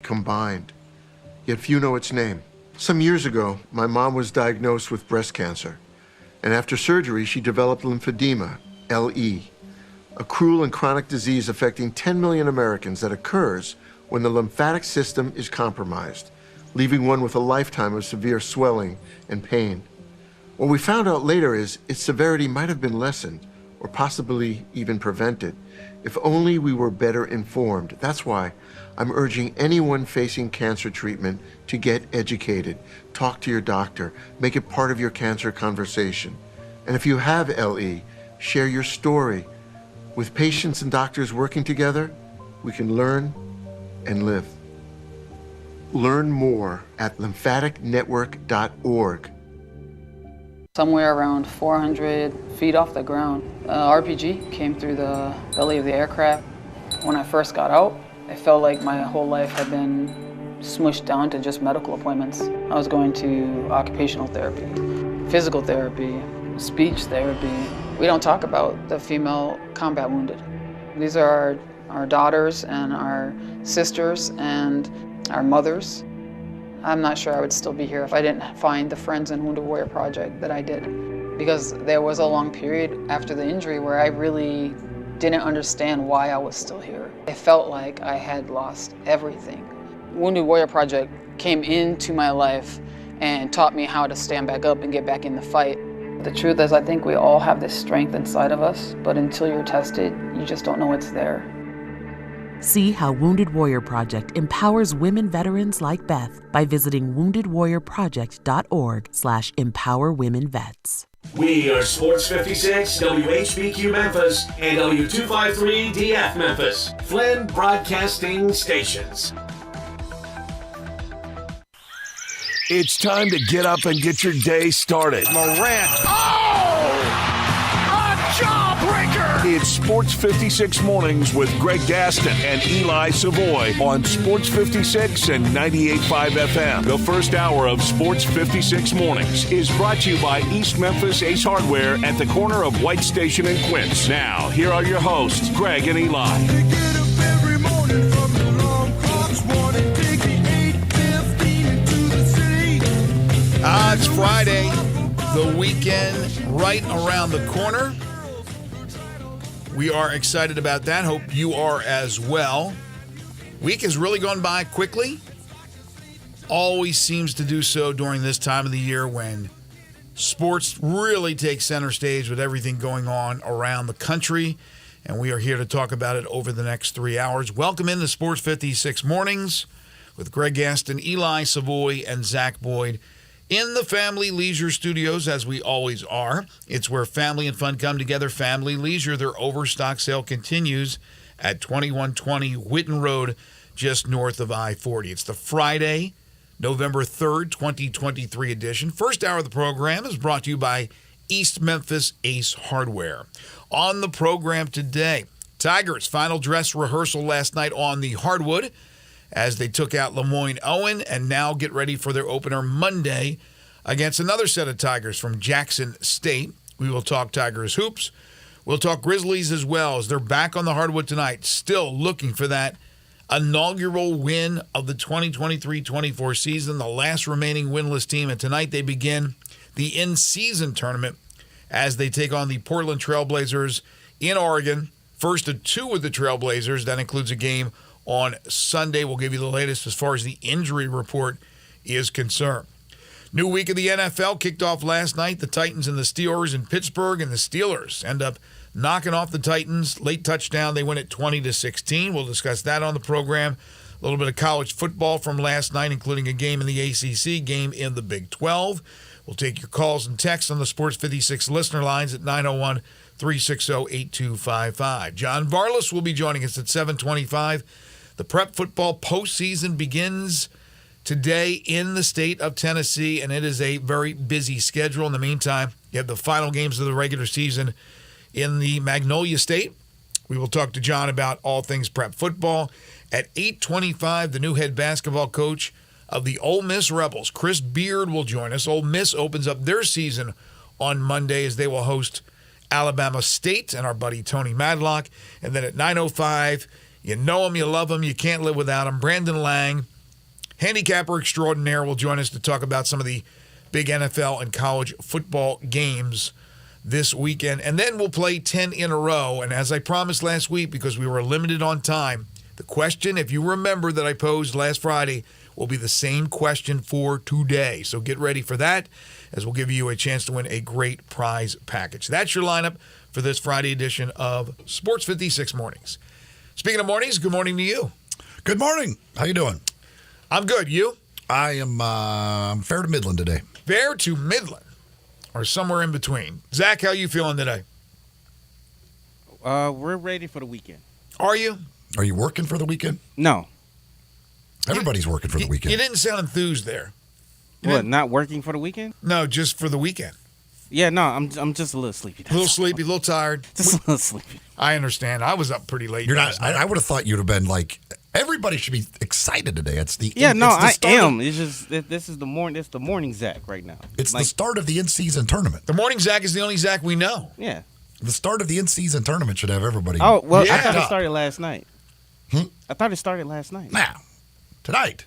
combined. Yet few know its name. Some years ago, my mom was diagnosed with breast cancer, and after surgery, she developed lymphedema, LE, a cruel and chronic disease affecting 10 million Americans that occurs when the lymphatic system is compromised, leaving one with a lifetime of severe swelling and pain. What we found out later is its severity might have been lessened or possibly even prevented if only we were better informed. That's why I'm urging anyone facing cancer treatment to get educated. Talk to your doctor. Make it part of your cancer conversation. And if you have LE, share your story. With patients and doctors working together, we can learn and live. Learn more at lymphaticnetwork.org. Somewhere around 400 feet off the ground, RPG came through the belly of the aircraft. When I first got out, I felt like my whole life had been smushed down to just medical appointments. I was going to occupational therapy, physical therapy, speech therapy. We don't talk about the female combat wounded. These are our daughters and our sisters and our mothers. I'm not sure I would still be here if I didn't find the Friends and Wounded Warrior Project that I did. Because there was a long period after the injury where I really didn't understand why I was still here. I felt like I had lost everything. Wounded Warrior Project came into my life and taught me how to stand back up and get back in the fight. The truth is, I think we all have this strength inside of us, but until you're tested, you just don't know it's there. See how Wounded Warrior Project empowers women veterans like Beth by visiting woundedwarriorproject.org/empowerwomenvets. We are Sports 56, WHBQ Memphis, and W253DF Memphis, Flynn Broadcasting Stations. It's time to get up and get your day started. Morant. Oh! A jawbreaker! It's Sports 56 Mornings with Greg Gaston and Eli Savoy on Sports 56 and 98.5 FM. The first hour of Sports 56 Mornings is brought to you by East Memphis Ace Hardware at the corner of White Station and Quince. Now, here are your hosts, Greg and Eli. They get up every morning from the long clocks, wanting to take the 8:15 into the city. It's Friday, the weekend right around the corner. We are excited about that. Hope you are as well. Week has really gone by quickly. Always seems to do so during this time of the year when sports really take center stage with everything going on around the country. And we are here to talk about it over the next 3 hours. Welcome into Sports 56 Mornings with Greg Gaston, Eli Savoy, and Zach Boyd in the Family Leisure Studios, as we always are. It's where family and fun come together. Family Leisure, their overstock sale continues at 2120 Whitten Road, just north of I-40. It's the Friday, November 3rd, 2023 edition. First hour of the program is brought to you by East Memphis Ace Hardware. On the program today, Tigers' final dress rehearsal last night on the hardwood as they took out Lemoyne Owen and now get ready for their opener Monday against another set of Tigers from Jackson State. We will talk Tigers hoops. We'll talk Grizzlies as well as they're back on the hardwood tonight, still looking for that inaugural win of the 2023-24 season, the last remaining winless team. And tonight they begin the in-season tournament as they take on the Portland Trailblazers in Oregon. First of two with the Trailblazers. That includes a game on Sunday. We'll give you the latest as far as the injury report is concerned. New week of the NFL kicked off last night. The Titans and the Steelers in Pittsburgh, and the Steelers end up knocking off the Titans. Late touchdown. They win at 20-16. We'll discuss that on the program. A little bit of college football from last night, including a game in the ACC, game in the Big 12. We'll take your calls and texts on the Sports 56 listener lines at 901-360-8255. John Varlas will be joining us at 7:25. The prep football postseason begins today in the state of Tennessee, and it is a very busy schedule. In the meantime, you have the final games of the regular season in the Magnolia State. We will talk to John about all things prep football. At 8:25, the new head basketball coach of the Ole Miss Rebels, Chris Beard, will join us. Ole Miss opens up their season on Monday as they will host Alabama State and our buddy Tony Madlock. And then at 9:05, you know him, you love him, you can't live without him. Brandon Lang handicapper extraordinaire, will join us to talk about some of the big NFL and college football games this weekend. And then we'll play 10 in a row. And as I promised last week, because we were limited on time, the question, if you remember, that I posed last Friday will be the same question for today. So get ready for that, as we'll give you a chance to win a great prize package. That's your lineup for this Friday edition of Sports 56 Mornings. Speaking of mornings, good morning to you. Good morning. How you doing? I'm good. You? I am fair to Midland today. Fair to Midland, or somewhere in between. Zach, how you feeling today? We're ready for the weekend. Are you? Are you working for the weekend? No. Everybody's working for the weekend. You didn't sound enthused there. What, not working for the weekend? No, just for the weekend. Yeah, no, I'm just a little sleepy. A little sleepy, a little tired. Just a little sleepy. I understand. I was up pretty late. You're not. I would have thought you'd have been like, everybody should be excited today. It's the Yeah, no, it's the I start am. Of, It's just this is the morning. It's the morning Zach right now. it's like, the start of the in-season tournament. The morning Zach is the only Zach we know. Yeah. The start of the in-season tournament should have everybody. Oh well, Yeah. I thought it started last night. I thought it started last night. Now, tonight,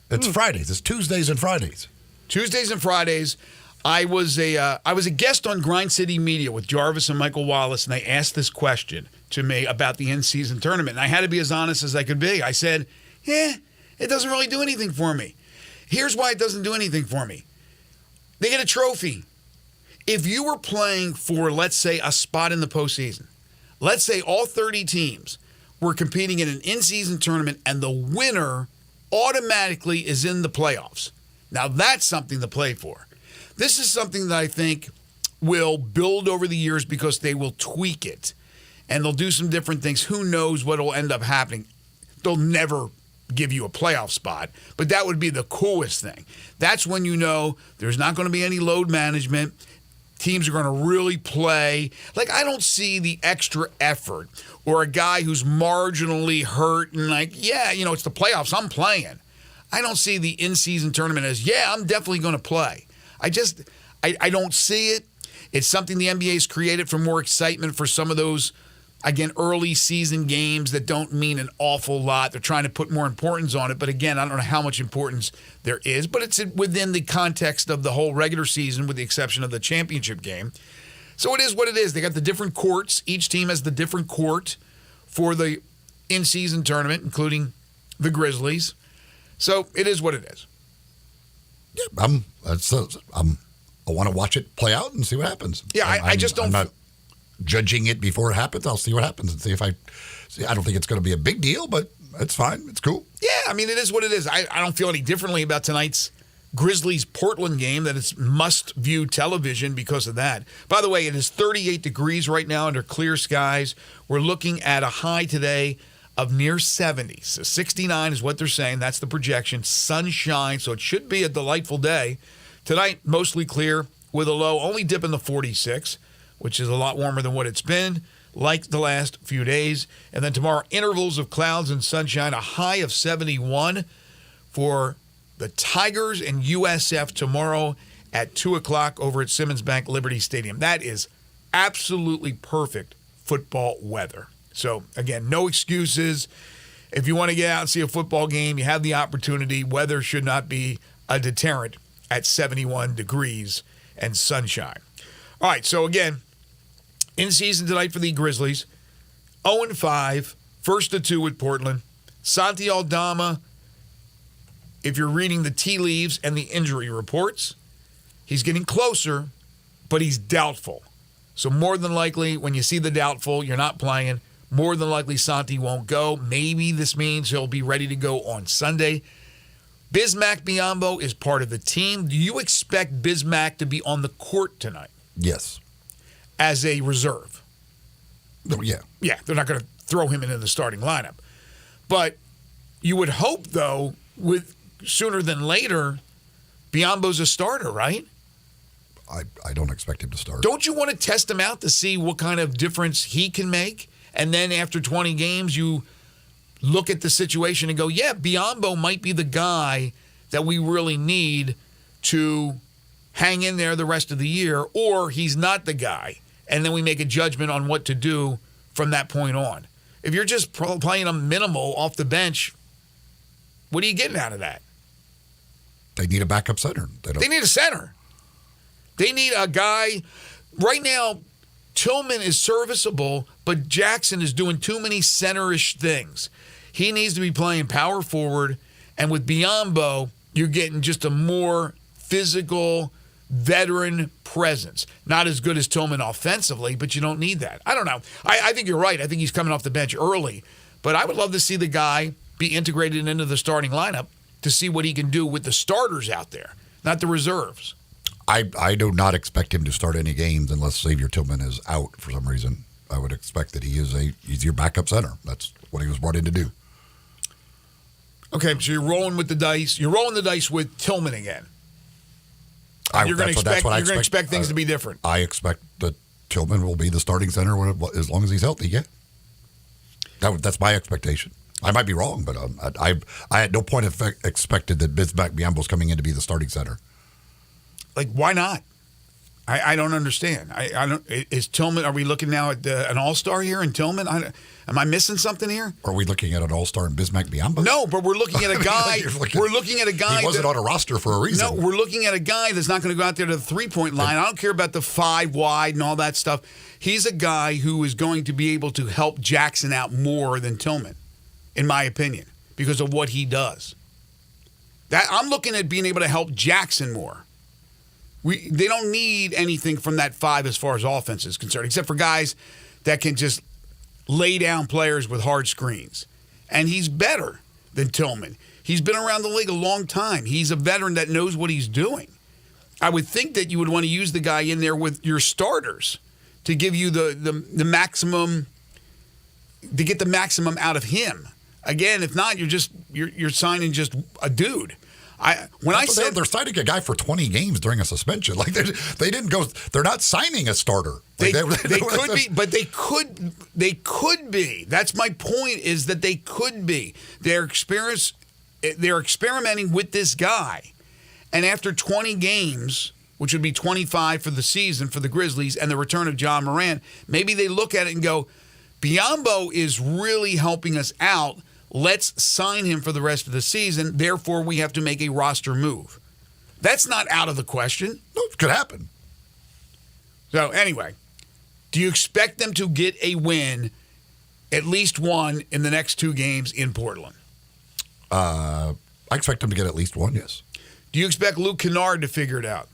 it's Fridays. It's Tuesdays and Fridays. Tuesdays and Fridays, I was a guest on Grind City Media with Jarvis and Michael Wallace, and they asked this question to me about the in-season tournament. And I had to be as honest as I could be. I said, it doesn't really do anything for me. Here's why it doesn't do anything for me. They get a trophy. If you were playing for, let's say, a spot in the postseason, let's say all 30 teams were competing in an in-season tournament and the winner automatically is in the playoffs. Now, that's something to play for. This is something that I think will build over the years because they will tweak it and they'll do some different things. Who knows what will end up happening? They'll never give you a playoff spot, but that would be the coolest thing. That's when you know there's not going to be any load management. Teams are going to really play. Like, I don't see the extra effort or a guy who's marginally hurt and it's the playoffs, I'm playing. I don't see the in-season tournament as, I'm definitely going to play. I don't see it. It's something the NBA's created for more excitement for some of those, again, early season games that don't mean an awful lot. They're trying to put more importance on it. But again, I don't know how much importance there is. But it's within the context of the whole regular season with the exception of the championship game. So it is what it is. They got the different courts. Each team has the different court for the in-season tournament, including the Grizzlies. So it is what it is. Yeah, I want to watch it play out and see what happens. Yeah, I just don't. I'm not judging it before it happens. I'll see what happens and see if I don't think it's going to be a big deal, but it's fine. It's cool. Yeah, I mean, it is what it is. I don't feel any differently about tonight's Grizzlies-Portland game, that it's must-view television because of that. By the way, it is 38 degrees right now under clear skies. We're looking at a high today of near 70. So 69 is what they're saying. That's the projection. Sunshine, so it should be a delightful day. Tonight, mostly clear with a low only dip in the 46, which is a lot warmer than what it's been, like the last few days. And then tomorrow, intervals of clouds and sunshine, a high of 71 for the Tigers and USF tomorrow at 2 o'clock over at Simmons Bank Liberty Stadium. That is absolutely perfect football weather. So, again, no excuses. If you want to get out and see a football game, you have the opportunity. Weather should not be a deterrent at 71 degrees and sunshine. All right, so again, in season tonight for the Grizzlies, 0-5, first to 2 with Portland. Santi Aldama, if you're reading the tea leaves and the injury reports, he's getting closer, but he's doubtful. So more than likely, when you see the doubtful, you're not playing. More than likely, Santi won't go. Maybe this means he'll be ready to go on Sunday. Bismack Biyombo is part of the team. Do you expect Bismack to be on the court tonight? Yes. As a reserve? Oh, yeah. Yeah, they're not going to throw him into the starting lineup. But you would hope, though, with sooner than later, Biyombo's a starter, right? I don't expect him to start. Don't you want to test him out to see what kind of difference he can make? And then after 20 games, you look at the situation and go, yeah, Biyombo might be the guy that we really need to hang in there the rest of the year, or he's not the guy. And then we make a judgment on what to do from that point on. If you're just playing him minimal off the bench, what are you getting out of that? They need a backup center. They need a center. They need a guy. Right now, Tillman is serviceable, but Jackson is doing too many center-ish things. He needs to be playing power forward, and with Biombo, you're getting just a more physical, veteran presence. Not as good as Tillman offensively, but you don't need that. I don't know. I think you're right. I think he's coming off the bench early, but I would love to see the guy be integrated into the starting lineup to see what he can do with the starters out there, not the reserves. I do not expect him to start any games unless Xavier Tillman is out for some reason. I would expect that he's your backup center. That's what he was brought in to do. Okay, so you're rolling with the dice. You're rolling the dice with Tillman again. You're going to expect things to be different. I expect that Tillman will be the starting center as long as he's healthy. Yeah, that's my expectation. I might be wrong, but I at no point expected that Bismack Biyombo's coming in to be the starting center. Like, why not? I don't understand. I don't. Is Tillman? Are we looking now at an all-star here in Tillman? Am I missing something here? Are we looking at an all-star in Bismack Biyombo? No, but we're looking at a guy. We're looking at a guy. He wasn't on a roster for a reason. No, we're looking at a guy that's not going to go out there to the three-point line. I don't care about the 5 wide and all that stuff. He's a guy who is going to be able to help Jackson out more than Tillman, in my opinion, because of what he does. I'm looking at being able to help Jackson more. They don't need anything from that 5 as far as offense is concerned, except for guys that can just lay down players with hard screens. And he's better than Tillman. He's been around the league a long time. He's a veteran that knows what he's doing. I would think that you would want to use the guy in there with your starters to give you the maximum, to get the maximum out of him. Again, if not, you're signing just a dude. They're signing a guy for 20 games during a suspension. Like they didn't go. They're not signing a starter. They could be, but they could be. That's my point. Is that they could be. They're experimenting with this guy, and after 20 games, which would be 25 for the season for the Grizzlies, and the return of John Moran, maybe they look at it and go, Biyombo is really helping us out. Let's sign him for the rest of the season. Therefore, we have to make a roster move. That's not out of the question. No, it could happen. So, anyway, do you expect them to get a win, at least one, in the next 2 games in Portland? I expect them to get at least one, yes. Do you expect Luke Kennard to figure it out?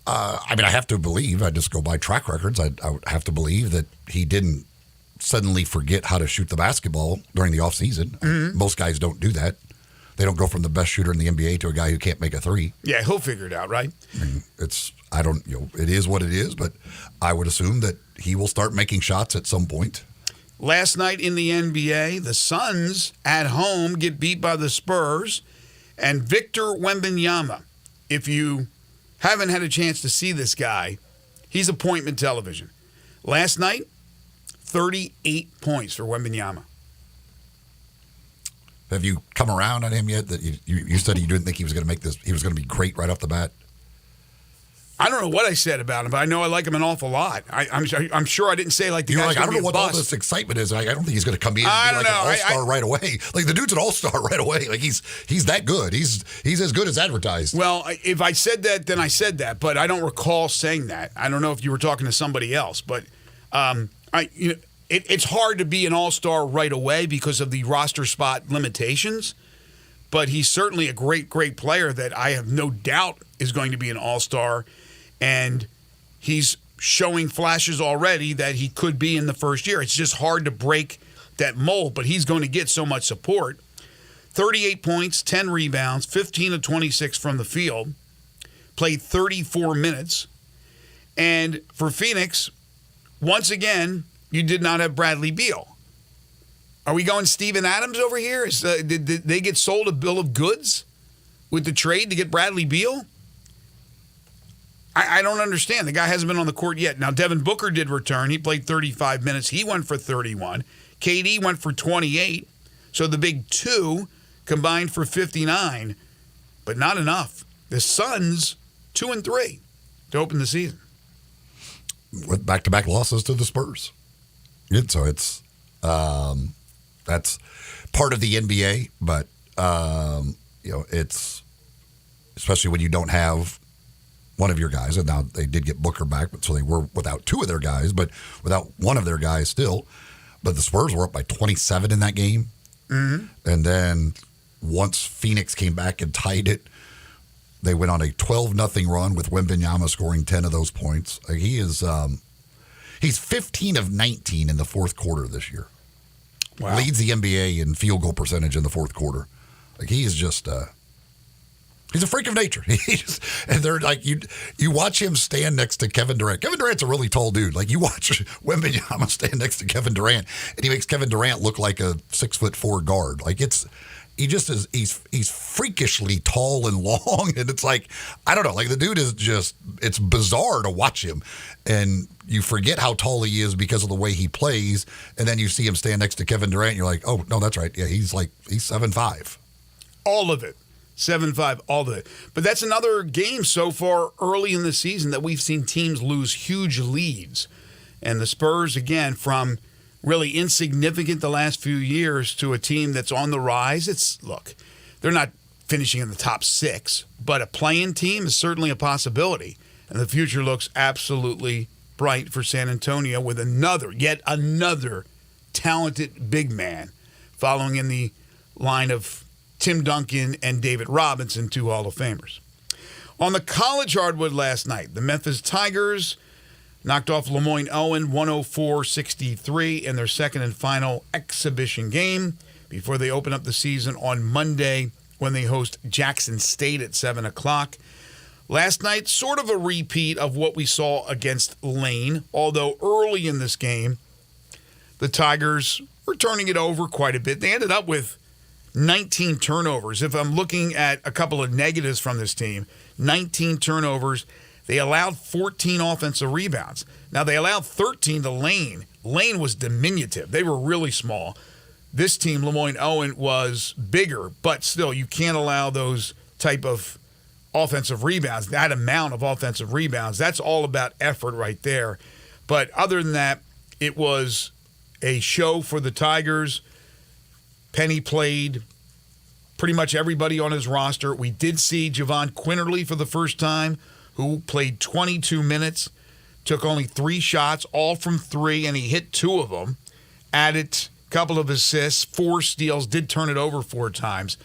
I have to believe. I just go by track records. I would have to believe that he didn't suddenly forget how to shoot the basketball during the offseason. Mm-hmm. Most guys don't do that. They don't go from the best shooter in the NBA to a guy who can't make a 3. Yeah, he'll figure it out, right? It is what it is, but I would assume that he will start making shots at some point. Last night in the NBA, the Suns at home get beat by the Spurs, and Victor Wembanyama. If you haven't had a chance to see this guy, he's appointment television. Last night, 38 points for Wembanyama. Have you come around on him yet? That you said you didn't think he was going to make this. He was going to be great right off the bat. I don't know what I said about him, but I know I like him an awful lot. I'm sure I didn't say like the guy's I don't know what all bust. this excitement is. I don't think he's going to come in and be like an all-star right away. Like the dude's an all-star right away. Like he's that good. He's as good as advertised. Well, if I said that, then I said that, but I don't recall saying that. I don't know if you were talking to somebody else, but it's hard to be an all-star right away because of the roster spot limitations. But he's certainly a great, great player that I have no doubt is going to be an all-star. And he's showing flashes already that he could be in the first year. It's just hard to break that mold, but he's going to get so much support. 38 points, 10 rebounds, 15 of 26 from the field, played 34 minutes. And for Phoenix, once again, you did not have Bradley Beal. Are we going Steven Adams over here? Did they get sold a bill of goods with the trade to get Bradley Beal? I don't understand. The guy hasn't been on the court yet. Now, Devin Booker did return. He played 35 minutes. He went for 31. KD went for 28. So the big 2 combined for 59, but not enough. The Suns, 2-3 to open the season. With back-to-back losses to the Spurs. So it's that's part of the NBA, but especially when you don't have one of your guys. And now they did get Booker back, so they were without two of their guys, but without one of their guys still. But the Spurs were up by 27 in that game. Mm-hmm. And then once Phoenix came back and tied it, they went on a 12-0 run with Wembanyama scoring 10 of those points. He is he's 15 of 19 in the fourth quarter this year. Wow. Leads the NBA in field goal percentage in the fourth quarter. Like, he is just he's a freak of nature. And they're like, you watch him stand next to Kevin Durant. Kevin Durant's a really tall dude. Like, you watch Wembanyama stand next to Kevin Durant, and he makes Kevin Durant look like a 6'4" guard. Like, he's freakishly tall and long, and it's like, I don't know, like, the dude is just, it's bizarre to watch him, and you forget how tall he is because of the way he plays, and then you see him stand next to Kevin Durant, and you're like, oh, no, that's right. Yeah, he's 7'5". All of it. 7-5, all of it. But that's another game so far early in the season that we've seen teams lose huge leads. And the Spurs, again, from really insignificant the last few years to a team that's on the rise. Look, they're not finishing in the top 6, but a play-in team is certainly a possibility. And the future looks absolutely bright for San Antonio with yet another talented big man following in the line of Tim Duncan and David Robinson, 2 Hall of Famers. On the college hardwood last night, the Memphis Tigers knocked off Lemoyne Owen 104-63 in their second and final exhibition game before they open up the season on Monday when they host Jackson State at 7 o'clock. Last night, sort of a repeat of what we saw against Lane, although early in this game, the Tigers were turning it over quite a bit. They ended up with 19 turnovers. If I'm looking at a couple of negatives from this team, 19 turnovers. They allowed 14 offensive rebounds. Now, they allowed 13 to Lane. Lane was diminutive. They were really small. This team, Lemoyne Owen, was bigger, but still, you can't allow those type of offensive rebounds, that amount of offensive rebounds. That's all about effort right there. But other than that, it was a show for the Tigers. Penny played pretty much everybody on his roster. We did see Javon Quinterly for the first time, who played 22 minutes, took only 3 shots, all from 3, and he hit 2 of them. Added a couple of assists, 4 steals, did turn it over 4 times.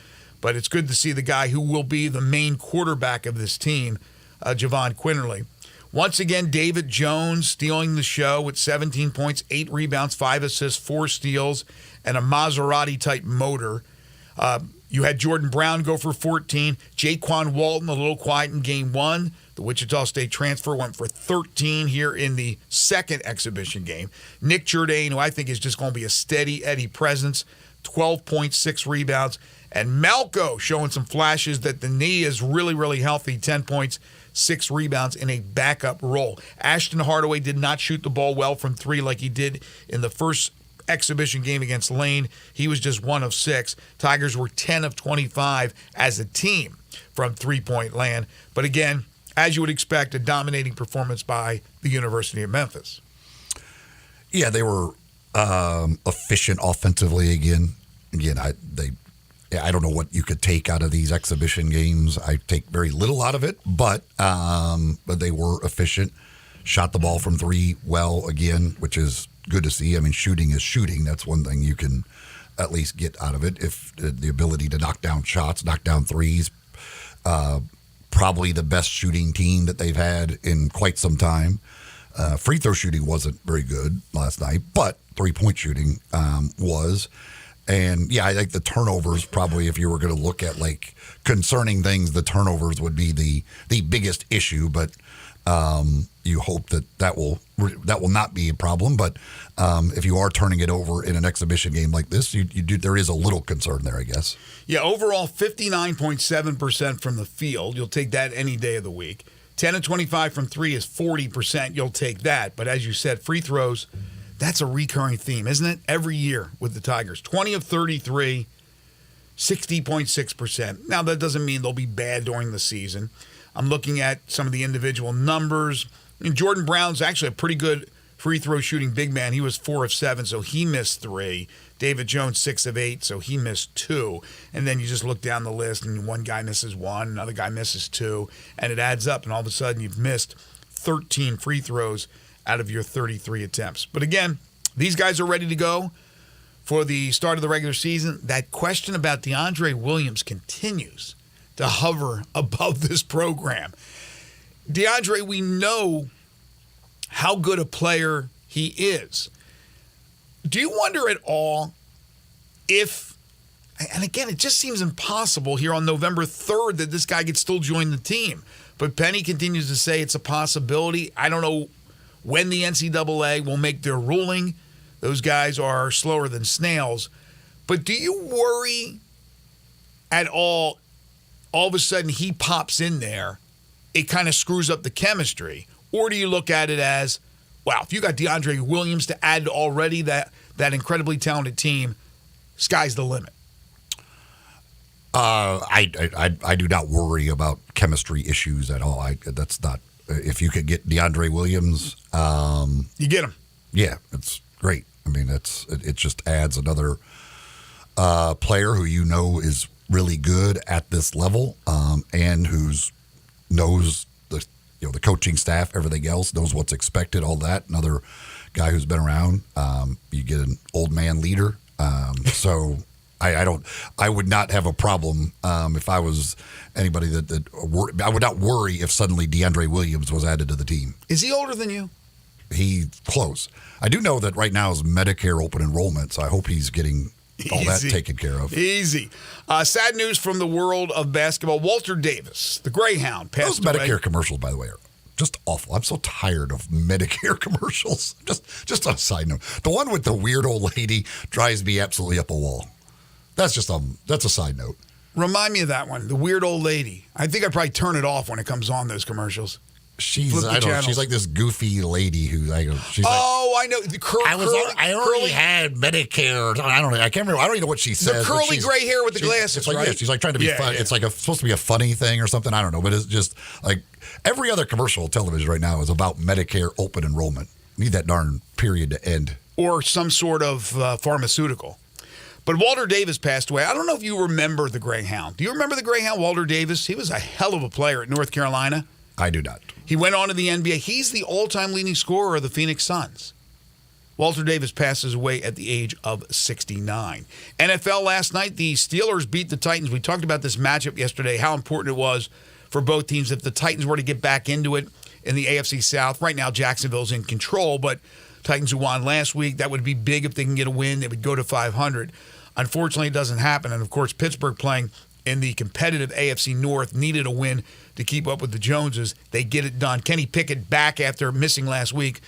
But it's good to see the guy who will be the main quarterback of this team, Javon Quinterly. Once again, David Jones stealing the show with 17 points, 8 rebounds, 5 assists, 4 steals, and a Maserati-type motor. You had Jordan Brown go for 14. Jaquan Walton, a little quiet in game 1. The Wichita State transfer went for 13 here in the second exhibition game. Nick Jourdain, who I think is just going to be a steady Eddie presence, 12.6 rebounds. And Malco showing some flashes that the knee is really, really healthy, 10 points, 6 rebounds in a backup role. Ashton Hardaway did not shoot the ball well from 3 like he did in the first exhibition game against Lane. He was just 1 of 6. Tigers were 10 of 25 as a team from three-point land. But again, as you would expect, a dominating performance by the University of Memphis. Yeah, they were efficient offensively again. Again, I don't know what you could take out of these exhibition games. I take very little out of it, but they were efficient. Shot the ball from 3 well again, which is good to see. I mean, shooting is shooting. That's one thing you can at least get out of it. If the ability to knock down shots, knock down threes, probably the best shooting team that they've had in quite some time. Free throw shooting wasn't very good last night, but 3-point shooting was. And, yeah, I think the turnovers probably, if you were going to look at, like, concerning things, the turnovers would be the biggest issue. But you hope that will not be a problem. But if you are turning it over in an exhibition game like this, there is a little concern there, I guess. Yeah, overall 59.7% from the field. You'll take that any day of the week. 10 of 25 from 3 is 40%. You'll take that. But as you said, free throws, that's a recurring theme, isn't it? Every year with the Tigers. 20 of 33, 60.6%. Now, that doesn't mean they'll be bad during the season. I'm looking at some of the individual numbers. And Jordan Brown's actually a pretty good free throw shooting big man. He was 4 of 7, so he missed 3. David Jones, 6 of 8, so he missed 2. And then you just look down the list, and one guy misses 1, another guy misses 2, and it adds up, and all of a sudden you've missed 13 free throws out of your 33 attempts. But again, these guys are ready to go for the start of the regular season. That question about DeAndre Williams continues to hover above this program. DeAndre, we know how good a player he is. Do you wonder at all if, and again, it just seems impossible here on November 3rd that this guy could still join the team. But Penny continues to say it's a possibility. I don't know when the NCAA will make their ruling. Those guys are slower than snails. But do you worry at all of a sudden he pops in there, it kind of screws up the chemistry? Or do you look at it as, wow, if you got DeAndre Williams to add already that incredibly talented team, sky's the limit? I do not worry about chemistry issues at all. That's not. If you could get DeAndre Williams, you get him. Yeah, it's great. I mean, it just adds another player who you know is really good at this level, and who's knows the coaching staff, everything else, knows what's expected, all that. Another guy who's been around. You get an old man leader. So I would not have a problem if I was anybody I would not worry if suddenly DeAndre Williams was added to the team. Is he older than you? He's close. I do know that right now is Medicare open enrollment, so I hope he's getting all that taken care of. Easy. Sad news from the world of basketball. Walter Davis, the Greyhound, passed Those away. Medicare commercials, by the way, are just awful. I'm so tired of Medicare commercials. Just on a side note, the one with the weird old lady drives me absolutely up a wall. That's a side note. Remind me of that one, the weird old lady. I think I'd probably turn it off when it comes on, those commercials. She's like this goofy lady who I know. I already had Medicare. I don't know. I can't remember. I don't even know what she says. The curly gray hair with the glasses, it's like, right? Yeah, she's like trying to be fun. Yeah. It's like supposed to be a funny thing or something. I don't know. But it's just like every other commercial on television right now is about Medicare open enrollment. Need that darn period to end. Or some sort of pharmaceutical. But Walter Davis passed away. I don't know if you remember the Greyhound. Do you remember the Greyhound, Walter Davis? He was a hell of a player at North Carolina. I do not. He went on to the NBA. He's the all-time leading scorer of the Phoenix Suns. Walter Davis passes away at the age of 69. NFL last night, the Steelers beat the Titans. We talked about this matchup yesterday, how important it was for both teams if the Titans were to get back into it in the AFC South. Right now, Jacksonville's in control, but Titans who won last week, that would be big if they can get a win. They would go to 500. Unfortunately, it doesn't happen. And, of course, Pittsburgh playing in the competitive AFC North needed a win to keep up with the Joneses. They get it done. Kenny Pickett back after missing last week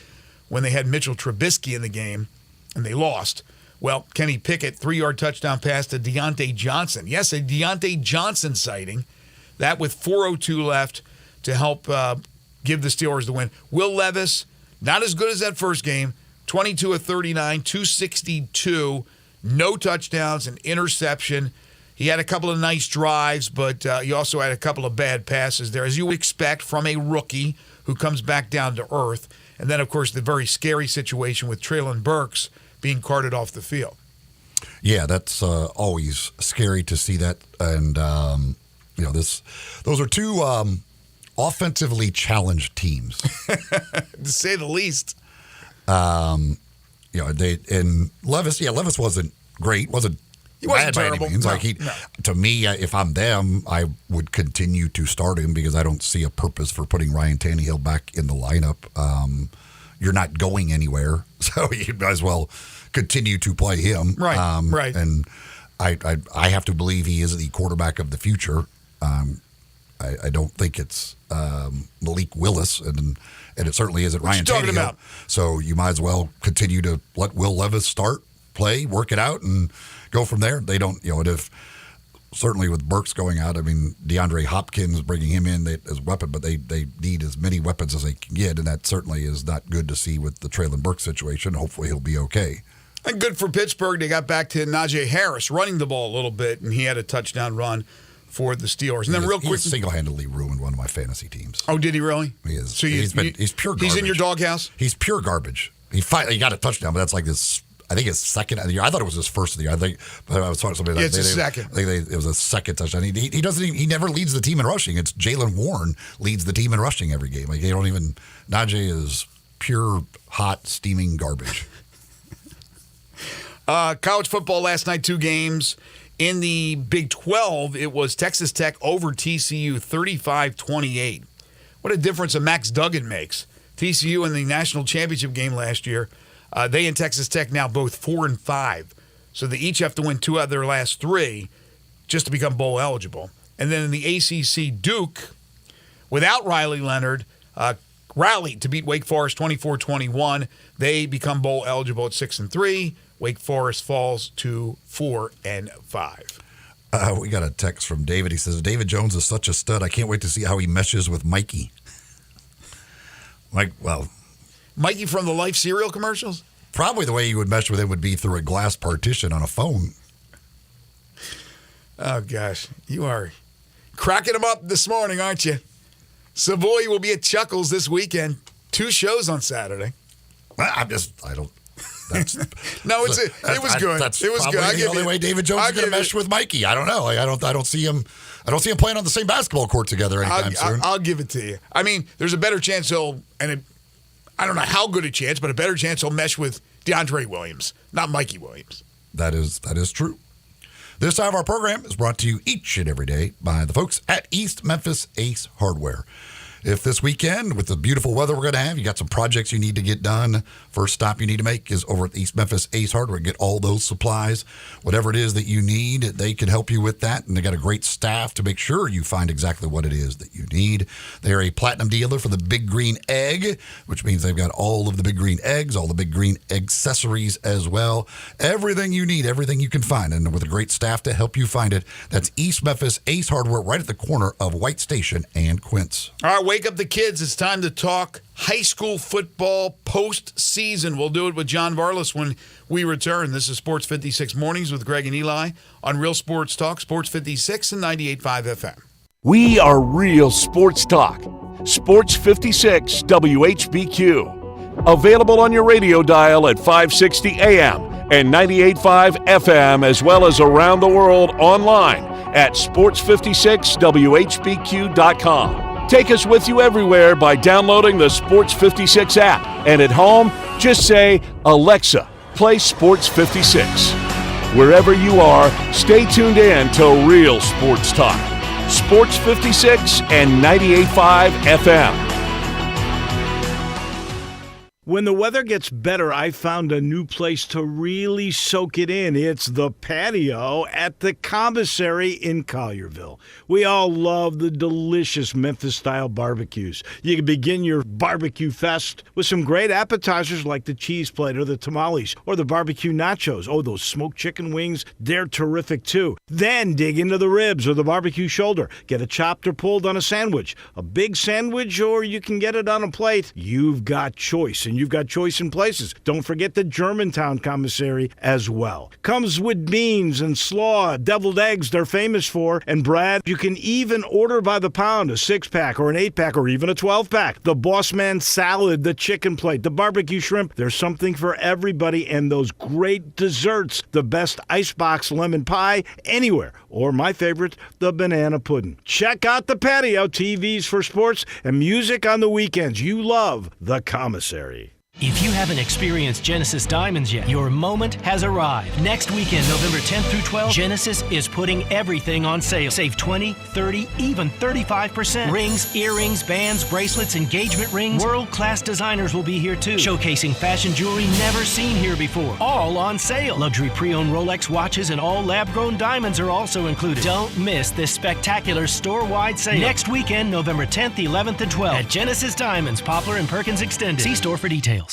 when they had Mitchell Trubisky in the game, and they lost. Well, Kenny Pickett, 3-yard touchdown pass to Deontay Johnson. Yes, a Deontay Johnson sighting. That with 4:02 left to help give the Steelers the win. Will Levis, not as good as that first game, 22 of 39, 262, no touchdowns, an interception. He had a couple of nice drives, but he also had a couple of bad passes there, as you would expect from a rookie who comes back down to earth. And then, of course, the very scary situation with Treylon Burks being carted off the field. Yeah, that's always scary to see that. And, those are two offensively challenged teams. To say the least. Levis wasn't great, wasn't He wasn't bad by terrible. any means. No, To me, if I'm them, I would continue to start him because I don't see a purpose for putting Ryan Tannehill back in the lineup. You're not going anywhere, so you might as well continue to play him. Right, right. And I have to believe he is the quarterback of the future. I don't think it's Malik Willis, and it certainly isn't Ryan Tannehill. So you might as well continue to let Will Levis start, play, work it out, and go from there. They don't, if certainly with Burks going out, I mean, DeAndre Hopkins bringing him in as a weapon, but they need as many weapons as they can get, and that certainly is not good to see with the Treylon Burks situation. Hopefully he'll be okay. And good for Pittsburgh. They got back to Najee Harris running the ball a little bit, and he had a touchdown run for the Steelers. And then real quick, he single-handedly ruined one of my fantasy teams. Oh, did he really? He is. So he's pure garbage. He's in your doghouse? He's pure garbage. He got a touchdown, but that's like this I think his second of the year. I thought it was his first of the year. I think, but I was talking to somebody. Yeah, it's his second. I think it was a second touchdown. He doesn't. He never leads the team in rushing. It's Jalen Warren leads the team in rushing every game. Like they don't even. Najee is pure hot steaming garbage. College football last night, 2 games. In the Big 12, it was Texas Tech over TCU 35-28. What a difference a Max Duggan makes. TCU in the national championship game last year, they and Texas Tech now both 4-5. So they each have to win 2 out of their last 3 just to become bowl eligible. And then in the ACC, Duke, without Riley Leonard, rallied to beat Wake Forest 24-21. They become bowl eligible at 6-3. Wake Forest falls to 4-5. We got a text from David. He says, David Jones is such a stud. I can't wait to see how he meshes with Mikey. Mikey from the Life cereal commercials? Probably the way you would mesh with him would be through a glass partition on a phone. Oh, gosh. You are cracking them up this morning, aren't you? Savoy will be at Chuckles this weekend. 2 shows on Saturday. I don't. That's, no, it was good. That's it was probably good. the only way David Jones is going to mesh with Mikey. I don't know. I don't see him. I don't see him playing on the same basketball court together anytime soon. I'll give it to you. I mean, there's a better chance I don't know how good a chance, but a better chance he'll mesh with DeAndre Williams, not Mikey Williams. That is true. This time of our program is brought to you each and every day by the folks at East Memphis Ace Hardware. If this weekend, with the beautiful weather we're going to have, you got some projects you need to get done, first stop you need to make is over at East Memphis Ace Hardware. Get all those supplies, whatever it is that you need, they can help you with that. And they got a great staff to make sure you find exactly what it is that you need. They're a platinum dealer for the Big Green Egg, which means they've got all of the Big Green Eggs, all the Big Green accessories as well. Everything you need, everything you can find. And with a great staff to help you find it, that's East Memphis Ace Hardware right at the corner of White Station and Quince. All right, wake up the kids. It's time to talk high school football postseason. We'll do it with John Varlas when we return. This is Sports 56 Mornings with Greg and Eli on Real Sports Talk, Sports 56 and 98.5 FM. We are Real Sports Talk. Sports 56 WHBQ. Available on your radio dial at 560 AM and 98.5 FM, as well as around the world online at sports56whbq.com. Take us with you everywhere by downloading the Sports 56 app. And at home, just say, Alexa, play Sports 56. Wherever you are, stay tuned in to Real Sports Talk. Sports 56 and 98.5 FM. When the weather gets better, I found a new place to really soak it in. It's the patio at the Commissary in Collierville. We all love the delicious Memphis-style barbecues. You can begin your barbecue fest with some great appetizers like the cheese plate or the tamales or the barbecue nachos. Oh, those smoked chicken wings, they're terrific too. Then dig into the ribs or the barbecue shoulder. Get it chopped or pulled on a sandwich. A big sandwich, or you can get it on a plate. You've got choice, and you've got choice in places. Don't forget the Germantown Commissary as well. Comes with beans and slaw, deviled eggs they're famous for. And Brad, you can even order by the pound, a 6-pack or an 8-pack or even a 12-pack. The Boss Man salad, the chicken plate, the barbecue shrimp. There's something for everybody, and those great desserts. The best icebox lemon pie anywhere. Or my favorite, the banana pudding. Check out the patio, TVs for sports, and music on the weekends. You love the Commissary. If you haven't experienced Genesis Diamonds yet, your moment has arrived. Next weekend, November 10th through 12th, Genesis is putting everything on sale. Save 20, 30, even 35%. Rings, earrings, bands, bracelets, engagement rings. World-class designers will be here too, showcasing fashion jewelry never seen here before. All on sale. Luxury pre-owned Rolex watches and all lab-grown diamonds are also included. Don't miss this spectacular store-wide sale. Next weekend, November 10th, 11th, and 12th at Genesis Diamonds, Poplar and Perkins Extended. See store for details.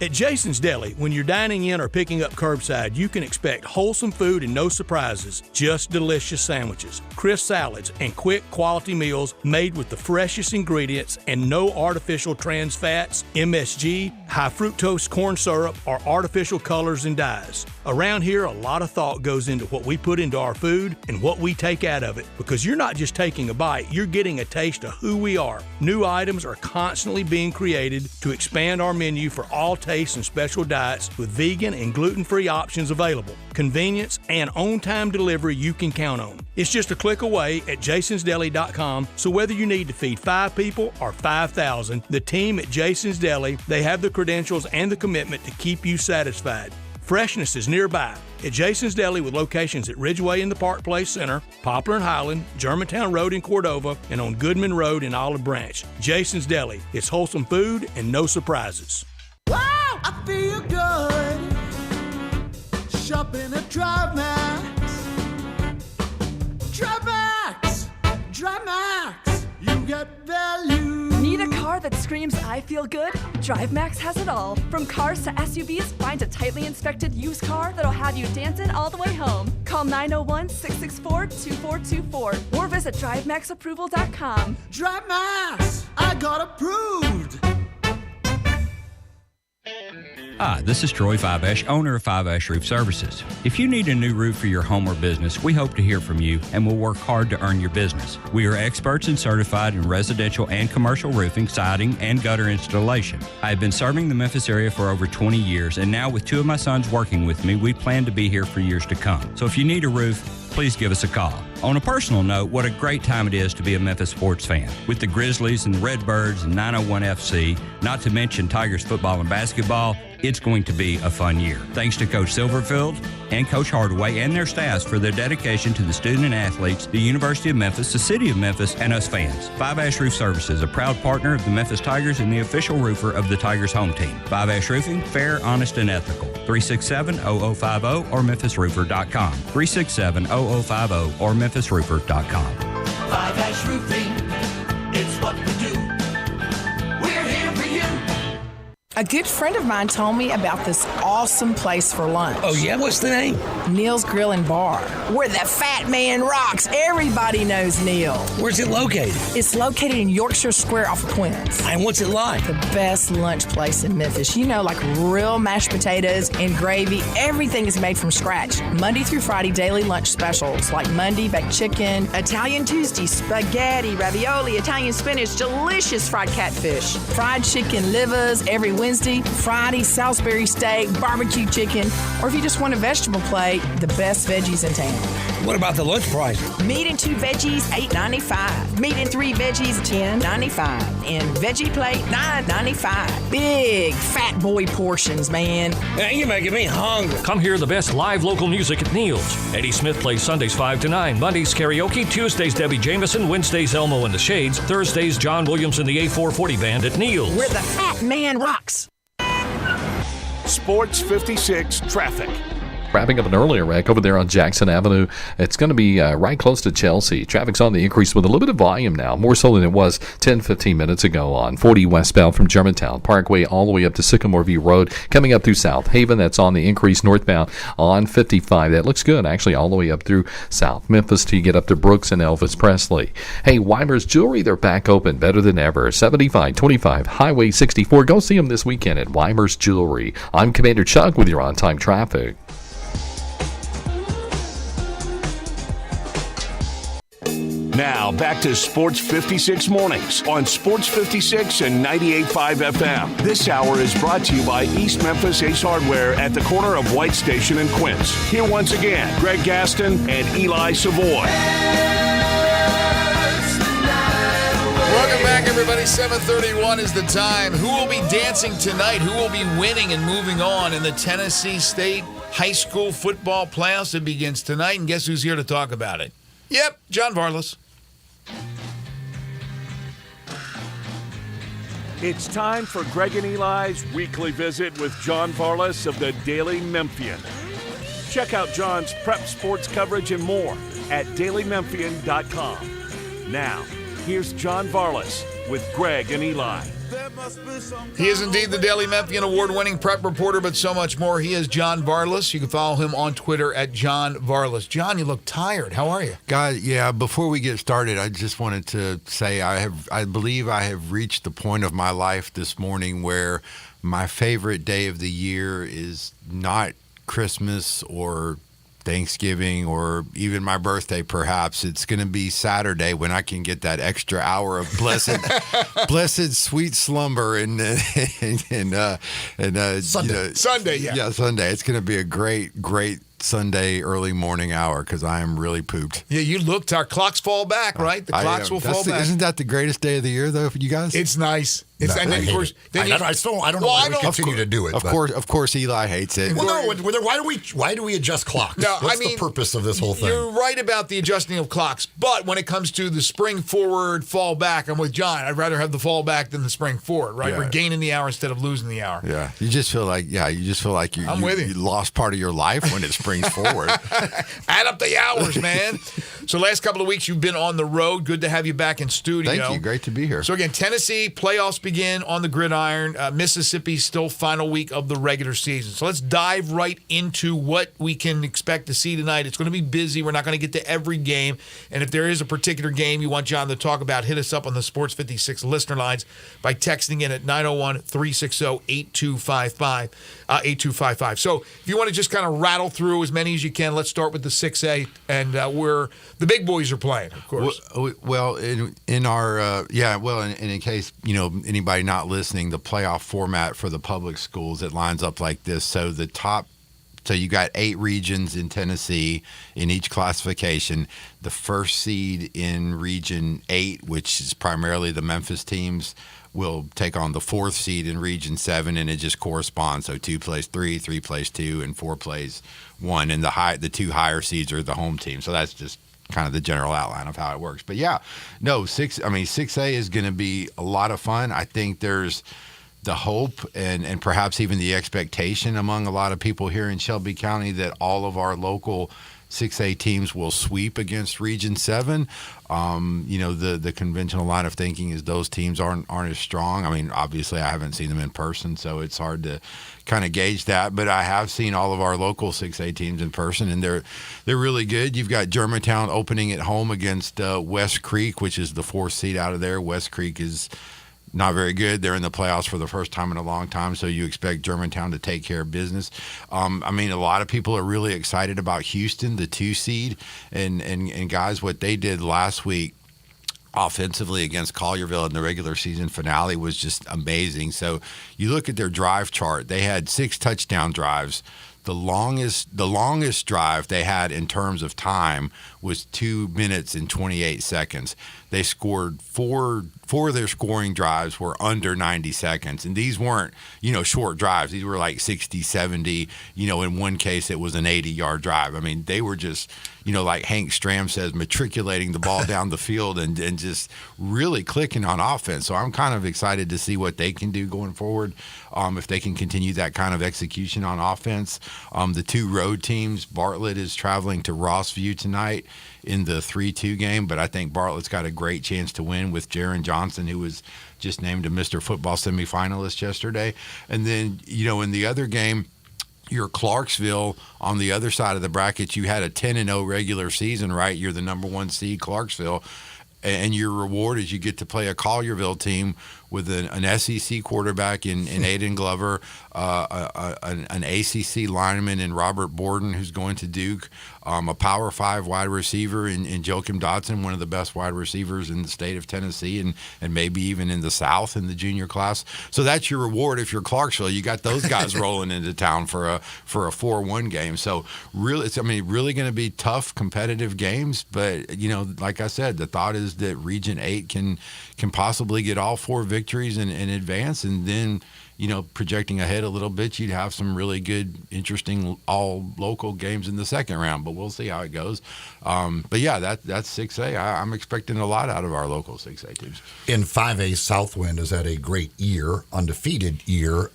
At Jason's Deli, when you're dining in or picking up curbside, you can expect wholesome food and no surprises, just delicious sandwiches, crisp salads, and quick quality meals made with the freshest ingredients and no artificial trans fats, MSG, high fructose corn syrup, or artificial colors and dyes. Around here, a lot of thought goes into what we put into our food and what we take out of it, because you're not just taking a bite, you're getting a taste of who we are. New items are constantly being created to expand our menu for all tastes and special diets with vegan and gluten-free options available. Convenience and on-time delivery you can count on. It's just a click away at jasonsdeli.com, so whether you need to feed 5 people or 5,000, the team at Jason's Deli, they have the credentials and the commitment to keep you satisfied. Freshness is nearby at Jason's Deli with locations at Ridgeway in the Park Place Center, Poplar and Highland, Germantown Road in Cordova, and on Goodman Road in Olive Branch. Jason's Deli. It's wholesome food and no surprises. Wow, I feel good. Shopping at Drive Max. Drive Max. Drive Max. You get value. Need a car that screams I feel good? DriveMax has it all. From cars to SUVs, find a tightly inspected used car that'll have you dancing all the way home. Call 901-664-2424 or visit DriveMaxApproval.com. DriveMax, I got approved. Hi, this is Troy Fiveash, owner of Fiveash Roof Services. If you need a new roof for your home or business, we hope to hear from you and will work hard to earn your business. We are experts and certified in residential and commercial roofing, siding, and gutter installation. I have been serving the Memphis area for over 20 years, and now with 2 of my sons working with me, we plan to be here for years to come. So if you need a roof, please give us a call. On a personal note, what a great time it is to be a Memphis sports fan. With the Grizzlies and the Redbirds and 901 FC, not to mention Tigers football and basketball, it's going to be a fun year. Thanks to Coach Silverfield and Coach Hardaway and their staffs for their dedication to the student and athletes, the University of Memphis, the City of Memphis, and us fans. Five Ash Roof Services, a proud partner of the Memphis Tigers and the official roofer of the Tigers home team. Five Ash Roofing, fair, honest, and ethical. 367-0050 or memphisroofer.com. 367-0050 or memphisroofer.com. Five Ash Roofing, it's what we do. We're here for you. A good friend of mine told me about this awesome place for lunch. Oh, yeah? What's the name? Neil's Grill and Bar, where the fat man rocks. Everybody knows Neil. Where's it located? It's located in Yorkshire Square off Quince. And what's it like? The best lunch place in Memphis. You know, like real mashed potatoes and gravy. Everything is made from scratch. Monday through Friday, daily lunch specials like Monday baked chicken, Italian Tuesday, spaghetti, ravioli, Italian spinach, delicious fried catfish, fried chicken livers every Wednesday, Friday, Salisbury steak, barbecue chicken, or if you just want a vegetable plate, the best veggies in town. What about the lunch price? Meat and 2 veggies, $8.95. Meat and 3 veggies, $10.95. And veggie plate, $9.95. Big fat boy portions, man. Man, you're making me hungry. Come hear the best live local music at Neil's. Eddie Smith plays Sundays 5 to 9, Mondays karaoke, Tuesdays Debbie Jameson, Wednesdays Elmo and the Shades, Thursdays John Williams and the A440 Band at Neil's. Where the fat man rocks. Sports 56 traffic. Wrapping up an earlier wreck over there on Jackson Avenue. It's going to be right close to Chelsea. Traffic's on the increase with a little bit of volume now, more so than it was 10-15 minutes ago on 40 westbound from Germantown Parkway all the way up to Sycamore View Road. Coming up through South Haven, that's on the increase northbound on 55. That looks good, actually, all the way up through South Memphis till you get up to Brooks and Elvis Presley. Hey, Weimer's Jewelry, they're back open, better than ever. 7525 Highway 64. Go see them this weekend at Weimer's Jewelry. I'm Commander Chuck with your on-time traffic. Now, back to Sports 56 Mornings on Sports 56 and 98.5 FM. This hour is brought to you by East Memphis Ace Hardware at the corner of White Station and Quince. Here once again, Greg Gaston and Eli Savoy. Welcome back, everybody. 7:31 is the time. Who will be dancing tonight? Who will be winning and moving on in the Tennessee State High School Football Playoffs that begins tonight? And guess who's here to talk about it? Yep, John Varlas. It's time for Greg and Eli's weekly visit with John Varlas of the Daily Memphian. Check out John's prep sports coverage and more at dailymemphian.com. Now, here's John Varlas with Greg and Eli. He is indeed the Daily Memphian award-winning prep reporter, but so much more. He is John Varlas. You can follow him on Twitter at John Varlas. John, you look tired. How are you? God, yeah, before we get started, I just wanted to say I believe I have reached the point of my life this morning where my favorite day of the year is not Christmas or Thanksgiving or even my birthday, perhaps. It's going to be Saturday when I can get that extra hour of blessed sweet slumber and Sunday. Sunday, yeah. Yeah, Sunday. It's going to be a great Sunday early morning hour because I am really pooped. Yeah, you looked. Our clocks fall back, right? The clocks will fall back. Isn't that the greatest day of the year, though, for you guys? It's nice. I don't know why we continue to do it. Of course, Eli hates it. Well, no. Why do we adjust clocks? No, What's the purpose of this whole thing? You're right about the adjusting of clocks, but when it comes to the spring forward, fall back, I'm with John. I'd rather have the fall back than the spring forward. Right? Yeah. We're gaining the hour instead of losing the hour. Yeah, you just feel like you lost part of your life when it springs forward. Add up the hours, man. So last couple of weeks you've been on the road. Good to have you back in studio. Thank you. Great to be here. So again, Tennessee playoffs begin on the gridiron. Mississippi still final week of the regular season. So let's dive right into what we can expect to see tonight. It's going to be busy. We're not going to get to every game. And if there is a particular game you want John to talk about, hit us up on the Sports 56 listener lines by texting in at 901-360-8255. So if you want to just kind of rattle through as many as you can, let's start with the 6A, and where the big boys are playing, of course. Well, in case anybody not listening, the playoff format for the public schools, it lines up like this. So you got 8 regions in Tennessee in each classification. The first seed in Region 8, which is primarily the Memphis teams, will take on the 4th seed in Region 7, and it just corresponds. So 2 plays 3, 3 plays 2, and 4 plays 1. And the 2 higher seeds are the home team. So that's just kind of the general outline of how it works. But 6A is going to be a lot of fun. I think there's the hope and perhaps even the expectation among a lot of people here in Shelby County that all of our local 6A teams will sweep against Region 7. The conventional line of thinking is those teams aren't as strong. I mean, obviously I haven't seen them in person, so it's hard to kind of gauge that. But I have seen all of our local 6A teams in person, and they're really good. You've got Germantown opening at home against West Creek, which is the 4th seed out of there. West Creek is not very good. They're in the playoffs for the first time in a long time, so you expect Germantown to take care of business. A lot of people are really excited about Houston, the 2 seed, and guys, what they did last week offensively against Collierville in the regular season finale was just amazing. So you look at their drive chart, they had 6 touchdown drives. The longest drive they had in terms of time was 2 minutes and 28 seconds. They scored four of their scoring drives were under 90 seconds. And these weren't, short drives. These were like 60, 70. In one case, it was an 80-yard drive. I mean, they were just, like Hank Stram says, matriculating the ball down the field and just really clicking on offense. So I'm kind of excited to see what they can do going forward, if they can continue that kind of execution on offense. The 2 road teams, Bartlett is traveling to Rossview tonight in the 3-2 game, but I think Bartlett's got a great chance to win with Jaron Johnson, who was just named a Mr. Football semifinalist yesterday. And then, in the other game, you're Clarksville on the other side of the bracket. You had a 10-0 regular season, right? You're the number 1 seed, Clarksville. And your reward is you get to play a Collierville team with an SEC quarterback in Aiden Glover, an ACC lineman in Robert Borden, who's going to Duke, a Power 5 wide receiver in Joakim Dotson, one of the best wide receivers in the state of Tennessee and maybe even in the South in the junior class. So that's your reward if you're Clarksville. You got those guys rolling into town for a 4-1 game. So really, it's really going to be tough, competitive games. But like I said, the thought is that Region 8 can possibly get all 4 victories and advance, and then projecting ahead a little bit, you'd have some really good, interesting all local games in the second round, but we'll see how it goes. But yeah, that's 6A. I'm expecting a lot out of our local 6A teams. In 5A, Southwind has had a great year, undefeated year.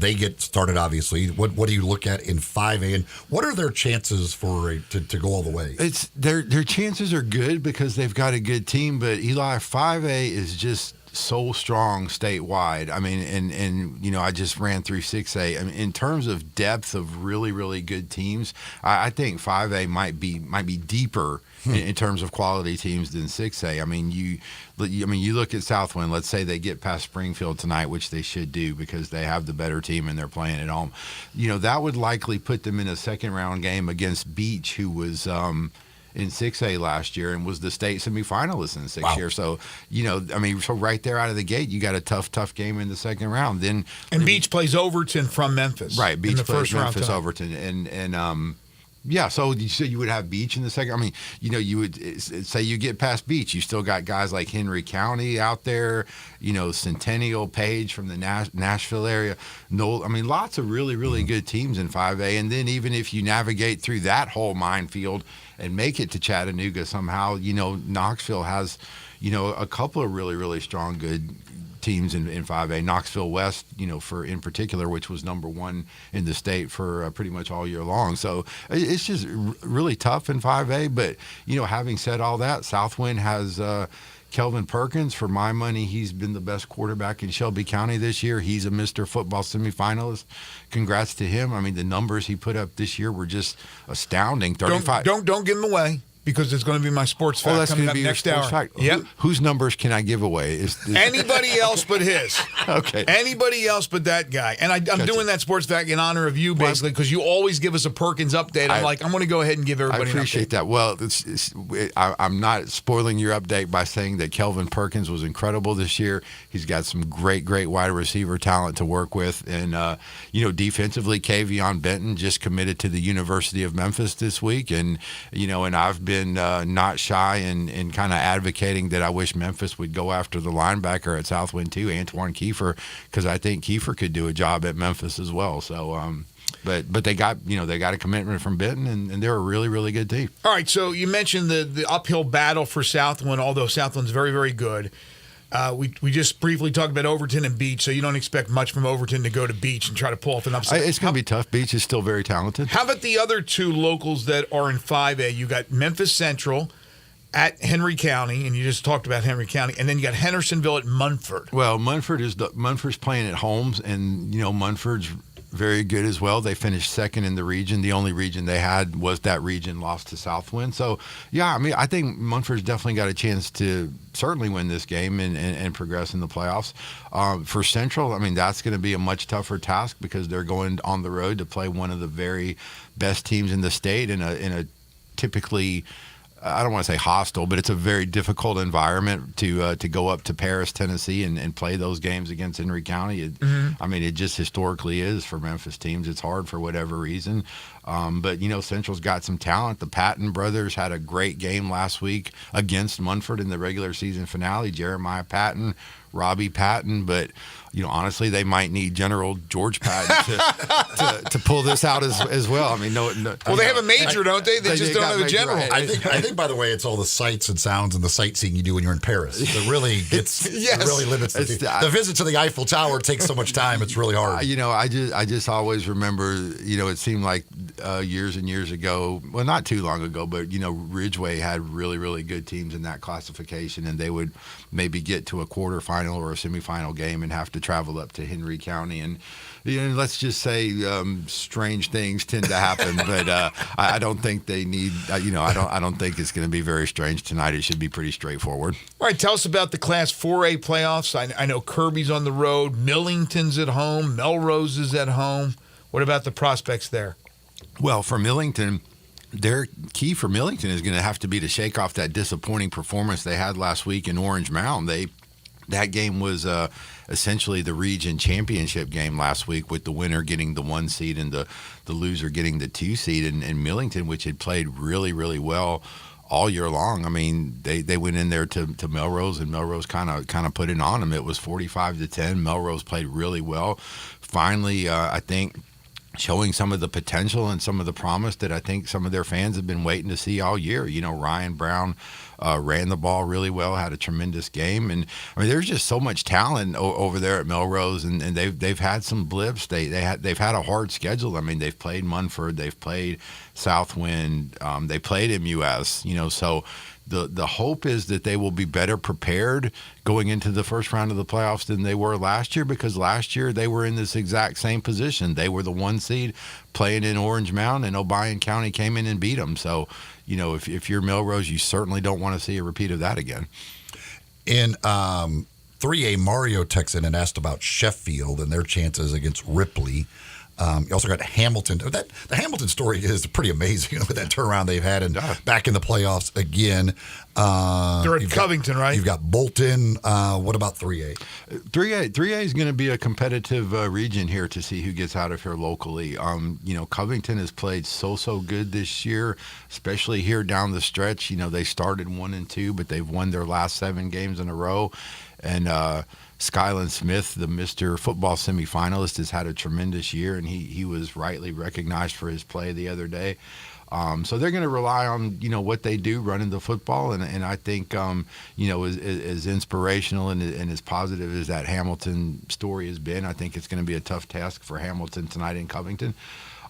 they get started, obviously. What do you look at in 5A, and what are their chances to go all the way? It's their chances are good because they've got a good team, but Eli, 5A is just so strong statewide. I mean, and I just ran through 6A. I mean, in terms of depth of really, really good teams, I think 5A might be deeper in terms of quality teams than 6A. I mean, you look at Southwind. Let's say they get past Springfield tonight, which they should do because they have the better team and they're playing at home. That would likely put them in a second round game against Beach, who was in 6A last year and was the state semifinalist in 6 years. So, so right there out of the gate, you got a tough game in the second round. Then Beach plays Overton from Memphis. Right, Beach in the plays first round Memphis, tonight. Overton, so you would have Beach in the second. I mean, you would say you get past Beach, you still got guys like Henry County out there, Centennial, Page from the Nashville area. Lots of really, really good teams in 5A. And then even if you navigate through that whole minefield and make it to Chattanooga somehow, Knoxville has, a couple of really, really strong, good teams in 5A. Knoxville West, in particular, which was number one in the state for pretty much all year long. So it's just really tough in 5A. But, having said all that, Southwind has Kelvin Perkins. For my money, he's been the best quarterback in Shelby County this year. He's a Mr. Football semifinalist. Congrats to him. I mean, the numbers he put up this year were just astounding. 35. Don't give him away. Because it's going to be my sports fact that's coming going up to be next your hour. sports fact. Yep. Whose numbers can I give away? Is Anybody else but his. Okay. Anybody else but that guy. And I'm doing that sports fact in honor of you, basically, because you always give us a Perkins update. I'm going to go ahead and give everybody I appreciate that. Well, I'm not spoiling your update by saying that Kelvin Perkins was incredible this year. He's got some great wide receiver talent to work with. And, defensively, Kavion Benton just committed to the University of Memphis this week. And, and I've been not shy in kind of advocating that I wish Memphis would go after the linebacker at Southwind too, Antoine Kiefer, because I think Kiefer could do a job at Memphis as well. So, but they got a commitment from Benton, and they're a really, really good team. All right, so you mentioned the uphill battle for Southwind, although Southwind's very, very good. We just briefly talked about Overton and Beach, so you don't expect much from Overton to go to Beach and try to pull off an upset. It's going to be tough. Beach is still very talented. How about the other two locals that are in 5A? You got Memphis Central at Henry County, and you just talked about Henry County, and then you got Hendersonville at Munford. Well, Munford's playing at Holmes, and Munford's very good as well. They finished second in the region. The only region they had was that region lost to Southwind. So, I think Munford's definitely got a chance to certainly win this game and progress in the playoffs. For Central, that's going to be a much tougher task because they're going on the road to play one of the very best teams in the state in a typically, I don't want to say hostile, but it's a very difficult environment to go up to Paris, Tennessee, and play those games against Henry County. It just historically is for Memphis teams. It's hard for whatever reason. But Central's got some talent. The Patton brothers had a great game last week against Munford in the regular season finale. Jeremiah Patton, Robbie Patton, but honestly, they might need General George Patton to pull this out as well. Well, they have a major, don't they? They just don't have a general. I think, by the way, it's all the sights and sounds and the sightseeing you do when you're in Paris. It really limits the visit to the Eiffel Tower takes so much time. It's really hard. I just always remember. It seemed like years and years ago. Well, not too long ago, but Ridgeway had really, really good teams in that classification, and they would maybe get to a quarterfinal or a semifinal game and have to travel up to Henry County, and let's just say strange things tend to happen. But I don't think they need. I don't think it's going to be very strange tonight. It should be pretty straightforward. All right, tell us about the Class 4A playoffs. I know Kirby's on the road, Millington's at home, Melrose is at home. What about the prospects there? Well, for Millington, their key for Millington is going to have to be to shake off that disappointing performance they had last week in Orange Mound. That game was essentially the region championship game last week, with the winner getting the 1 seed and the loser getting the 2 seed. And Millington, which had played really, really well all year long. They went in there to Melrose, and Melrose kind of put it on them. It was 45-10. Melrose played really well. Finally, I think showing some of the potential and some of the promise that I think some of their fans have been waiting to see all year. You know, Ryan Brown ran the ball really well, had a tremendous game, and I mean, there's just so much talent over there at Melrose, and they've had some blips. They've had a hard schedule. I mean, they've played Munford, they've played Southwind, they played MUS. You know, so. The hope is that they will be better prepared going into the first round of the playoffs than they were last year, because last year they were in this exact same position. They were the 1 seed playing in Orange Mound, and Obion County came in and beat them. So, you know, if you're Melrose, you certainly don't want to see a repeat of that again. In 3A, Mario texted and asked about Sheffield and their chances against Ripley. You also got Hamilton. The Hamilton story is pretty amazing with that turnaround they've had and back in the playoffs again. They're at Covington, right? You've got Bolton. What about 3A? 3A is going to be a competitive region here to see who gets out of here locally. You know, Covington has played so good this year, especially here down the stretch. You know, they started 1-2, but they've won their last 7 games in a row. And Skyland Smith, the Mr. Football semifinalist, has had a tremendous year, and he was rightly recognized for his play the other day. So they're going to rely on, you know, what they do running the football, and I think, you know, as inspirational and as positive as that Hamilton story has been, I think it's going to be a tough task for Hamilton tonight in Covington.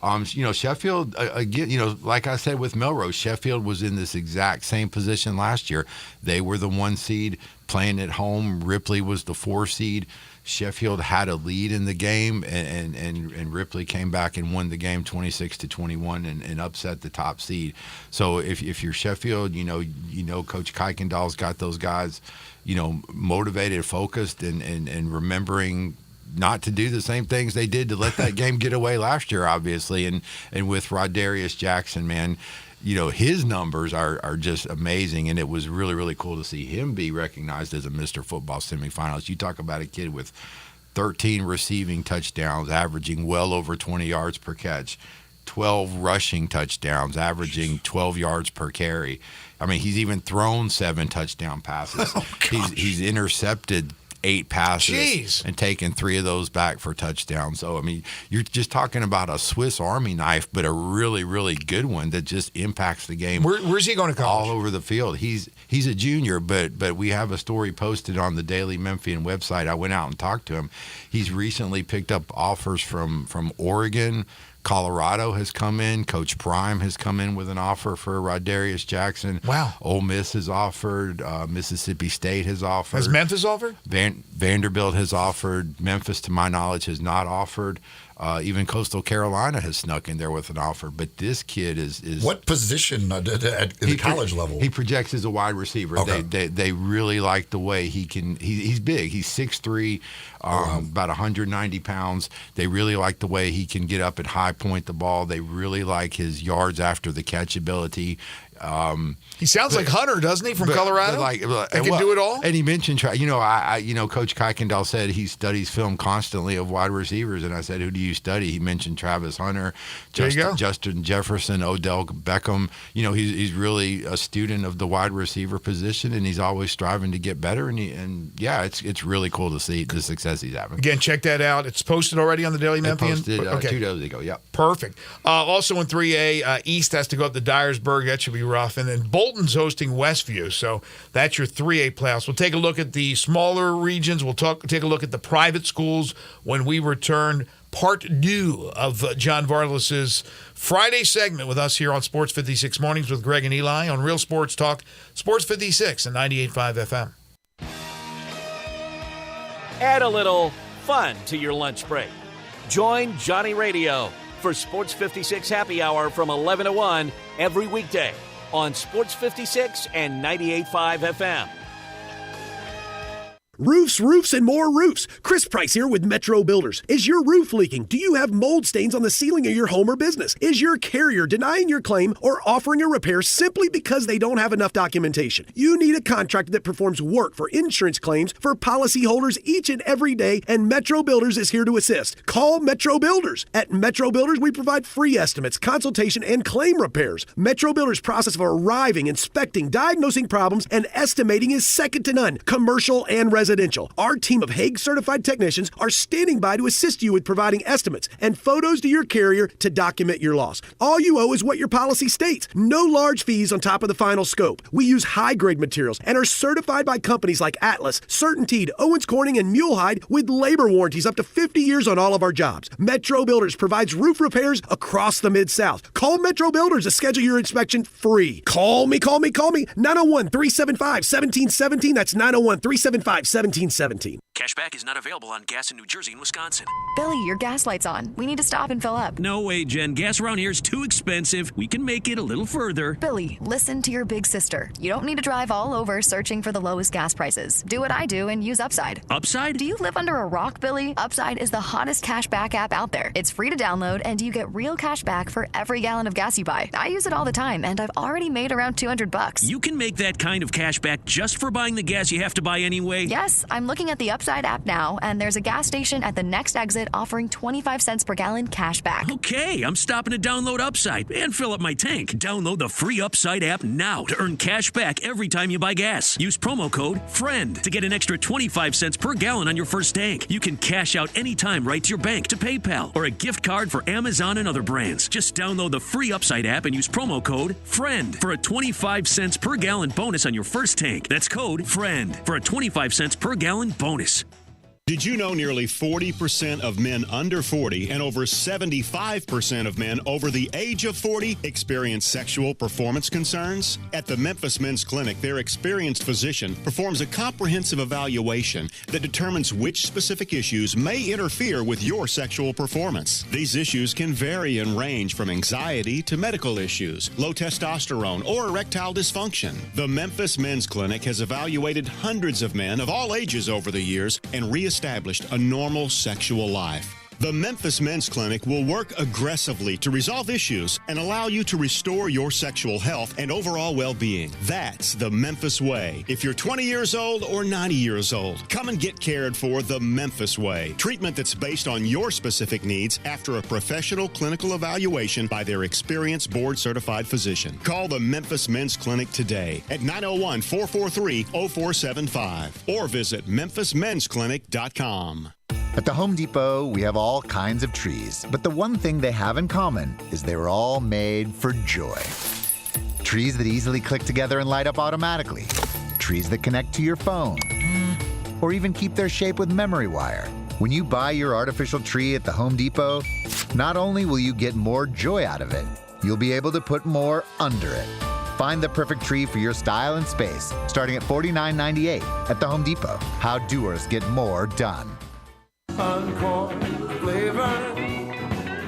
You know, Sheffield, again, you know, like I said with Melrose, Sheffield was in this exact same position last year. They were the 1 seed playing at home. Ripley was the 4 seed. Sheffield had a lead in the game, and Ripley came back and won the game 26-21 and upset the top seed. So if you're Sheffield, you know Coach Kuykendall's got those guys, you know, motivated, focused, and remembering not to do the same things they did to let that game get away last year, obviously. And with Rodarius Jackson, man, you know, his numbers are just amazing, and it was really, really cool to see him be recognized as a Mr. Football semifinalist. You talk about a kid with 13 receiving touchdowns, averaging well over 20 yards per catch, 12 rushing touchdowns, averaging 12 yards per carry. I mean, he's even thrown 7 touchdown passes. He's intercepted 8 passes and taken 3 of those back for touchdowns. So, I mean, you're just talking about a Swiss Army knife, but a really, really good one that just impacts the game. Where's he going to college? All over the field. He's a junior, but we have a story posted on the Daily Memphian website. I went out and talked to him. He's recently picked up offers from Oregon. Colorado has come in. Coach Prime has come in with an offer for Rodarius Jackson. Wow. Ole Miss has offered. Mississippi State has offered. Has Memphis offered? Vanderbilt has offered. Memphis, to my knowledge, has not offered. Even Coastal Carolina has snuck in there with an offer. But this kid is what position at the college level? He projects as a wide receiver. Okay. They really like the way he can. He's big. He's 6'3", about 190 pounds. They really like the way he can get up and high point the ball. They really like his yards after the catch ability. He sounds like Hunter, doesn't he, from Colorado? He can do it all. And he mentioned, Coach Kuykendall said he studies film constantly of wide receivers, and I said, "Who do you study?" He mentioned Travis Hunter, Justin Jefferson, Odell Beckham. You know, he's really a student of the wide receiver position, and he's always striving to get better. And it's really cool to see the success he's having. Again, check that out. It's posted already on the Daily Memphian. Posted 2 days ago. Yep. Perfect. Also in 3A, East has to go up to Dyersburg. That should be rough. And then Bolton's hosting Westview. So that's your 3A playoffs. We'll take a look at the smaller regions. We'll take a look at the private schools when we return. Part 2 of John Varlas's Friday segment with us here on Sports 56 Mornings with Greg and Eli on Real Sports Talk, Sports 56 and 98.5 FM. Add a little fun to your lunch break. Join Johnny Radio for Sports 56 Happy Hour from 11 to 1 every weekday on Sports 56 and 98.5 FM. Roofs, and more roofs. Chris Price here with Metro Builders. Is your roof leaking? Do you have mold stains on the ceiling of your home or business? Is your carrier denying your claim or offering a repair simply because they don't have enough documentation? You need a contractor that performs work for insurance claims for policyholders each and every day, and Metro Builders is here to assist. Call Metro Builders. At Metro Builders, we provide free estimates, consultation, and claim repairs. Metro Builders' process of arriving, inspecting, diagnosing problems, and estimating is second to none, commercial and residential. Residential. Our team of Hague-certified technicians are standing by to assist you with providing estimates and photos to your carrier to document your loss. All you owe is what your policy states. No large fees on top of the final scope. We use high-grade materials and are certified by companies like Atlas, CertainTeed, Owens Corning, and Mulehide with labor warranties up to 50 years on all of our jobs. Metro Builders provides roof repairs across the Mid-South. Call Metro Builders to schedule your inspection free. Call me. 901-375-1717. That's 901-375-1717. Cashback is not available on gas in New Jersey and Wisconsin. Billy, your gas light's on. We need to stop and fill up. No way, Jen. Gas around here is too expensive. We can make it a little further. Billy, listen to your big sister. You don't need to drive all over searching for the lowest gas prices. Do what I do and use Upside. Upside? Do you live under a rock, Billy? Upside is the hottest cashback app out there. It's free to download, and you get real cash back for every gallon of gas you buy. I use it all the time, and I've already made around $200. You can make that kind of cash back just for buying the gas you have to buy anyway? Yes, I'm looking at the Upside app now, and there's a gas station at the next exit offering 25 cents per gallon cash back. Okay, I'm stopping to download Upside and fill up my tank. Download the free Upside app now to earn cash back every time you buy gas. Use promo code FRIEND to get an extra 25 cents per gallon on your first tank. You can cash out anytime right to your bank, to PayPal, or a gift card for Amazon and other brands. Just download the free Upside app and use promo code FRIEND for a 25 cents per gallon bonus on your first tank. That's code FRIEND for a 25 cents per gallon bonus. Did you know nearly 40% of men under 40 and over 75% of men over the age of 40 experience sexual performance concerns? At the Memphis Men's Clinic, their experienced physician performs a comprehensive evaluation that determines which specific issues may interfere with your sexual performance. These issues can vary and range from anxiety to medical issues, low testosterone, or erectile dysfunction. The Memphis Men's Clinic has evaluated hundreds of men of all ages over the years and reestablished a normal sexual life. The Memphis Men's Clinic will work aggressively to resolve issues and allow you to restore your sexual health and overall well-being. That's the Memphis way. If you're 20 years old or 90 years old, come and get cared for the Memphis way. Treatment that's based on your specific needs after a professional clinical evaluation by their experienced board-certified physician. Call the Memphis Men's Clinic today at 901-443-0475 or visit memphismensclinic.com. At the Home Depot, we have all kinds of trees, but the one thing they have in common is they were all made for joy. Trees that easily click together and light up automatically. Trees that connect to your phone. Or even keep their shape with memory wire. When you buy your artificial tree at the Home Depot, not only will you get more joy out of it, you'll be able to put more under it. Find the perfect tree for your style and space, starting at $49.98 at the Home Depot. How doers get more done. Uncorn flavor,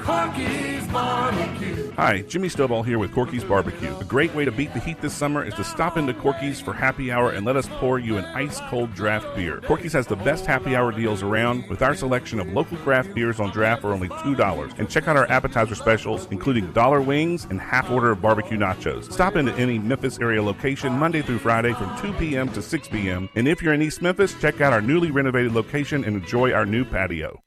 Corky's barbecue. Hi, Jimmy Stovall here with Corky's Barbecue. A great way to beat the heat this summer is to stop into Corky's for happy hour and let us pour you an ice-cold draft beer. Corky's has the best happy hour deals around with our selection of local craft beers on draft for only $2. And check out our appetizer specials, including dollar wings and half order of barbecue nachos. Stop into any Memphis area location Monday through Friday from 2 p.m. to 6 p.m. And if you're in East Memphis, check out our newly renovated location and enjoy our new patio.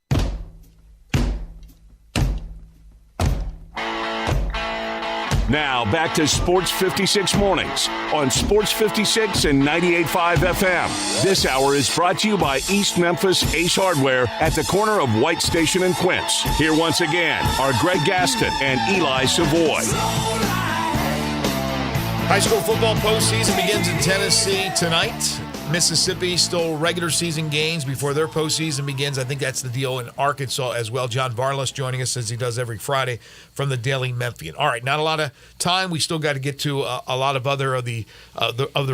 Now, back to Sports 56 Mornings on Sports 56 and 98.5 FM. This hour is brought to you by East Memphis Ace Hardware at the corner of White Station and Quince. Here once again are Greg Gaston and Eli Savoy. High school football postseason begins in Tennessee tonight. Mississippi still regular season games before their postseason begins. I think that's the deal in Arkansas as well. John Varlas joining us as he does every Friday from the Daily Memphian. All right, not a lot of time. We still got to get to a lot of other of the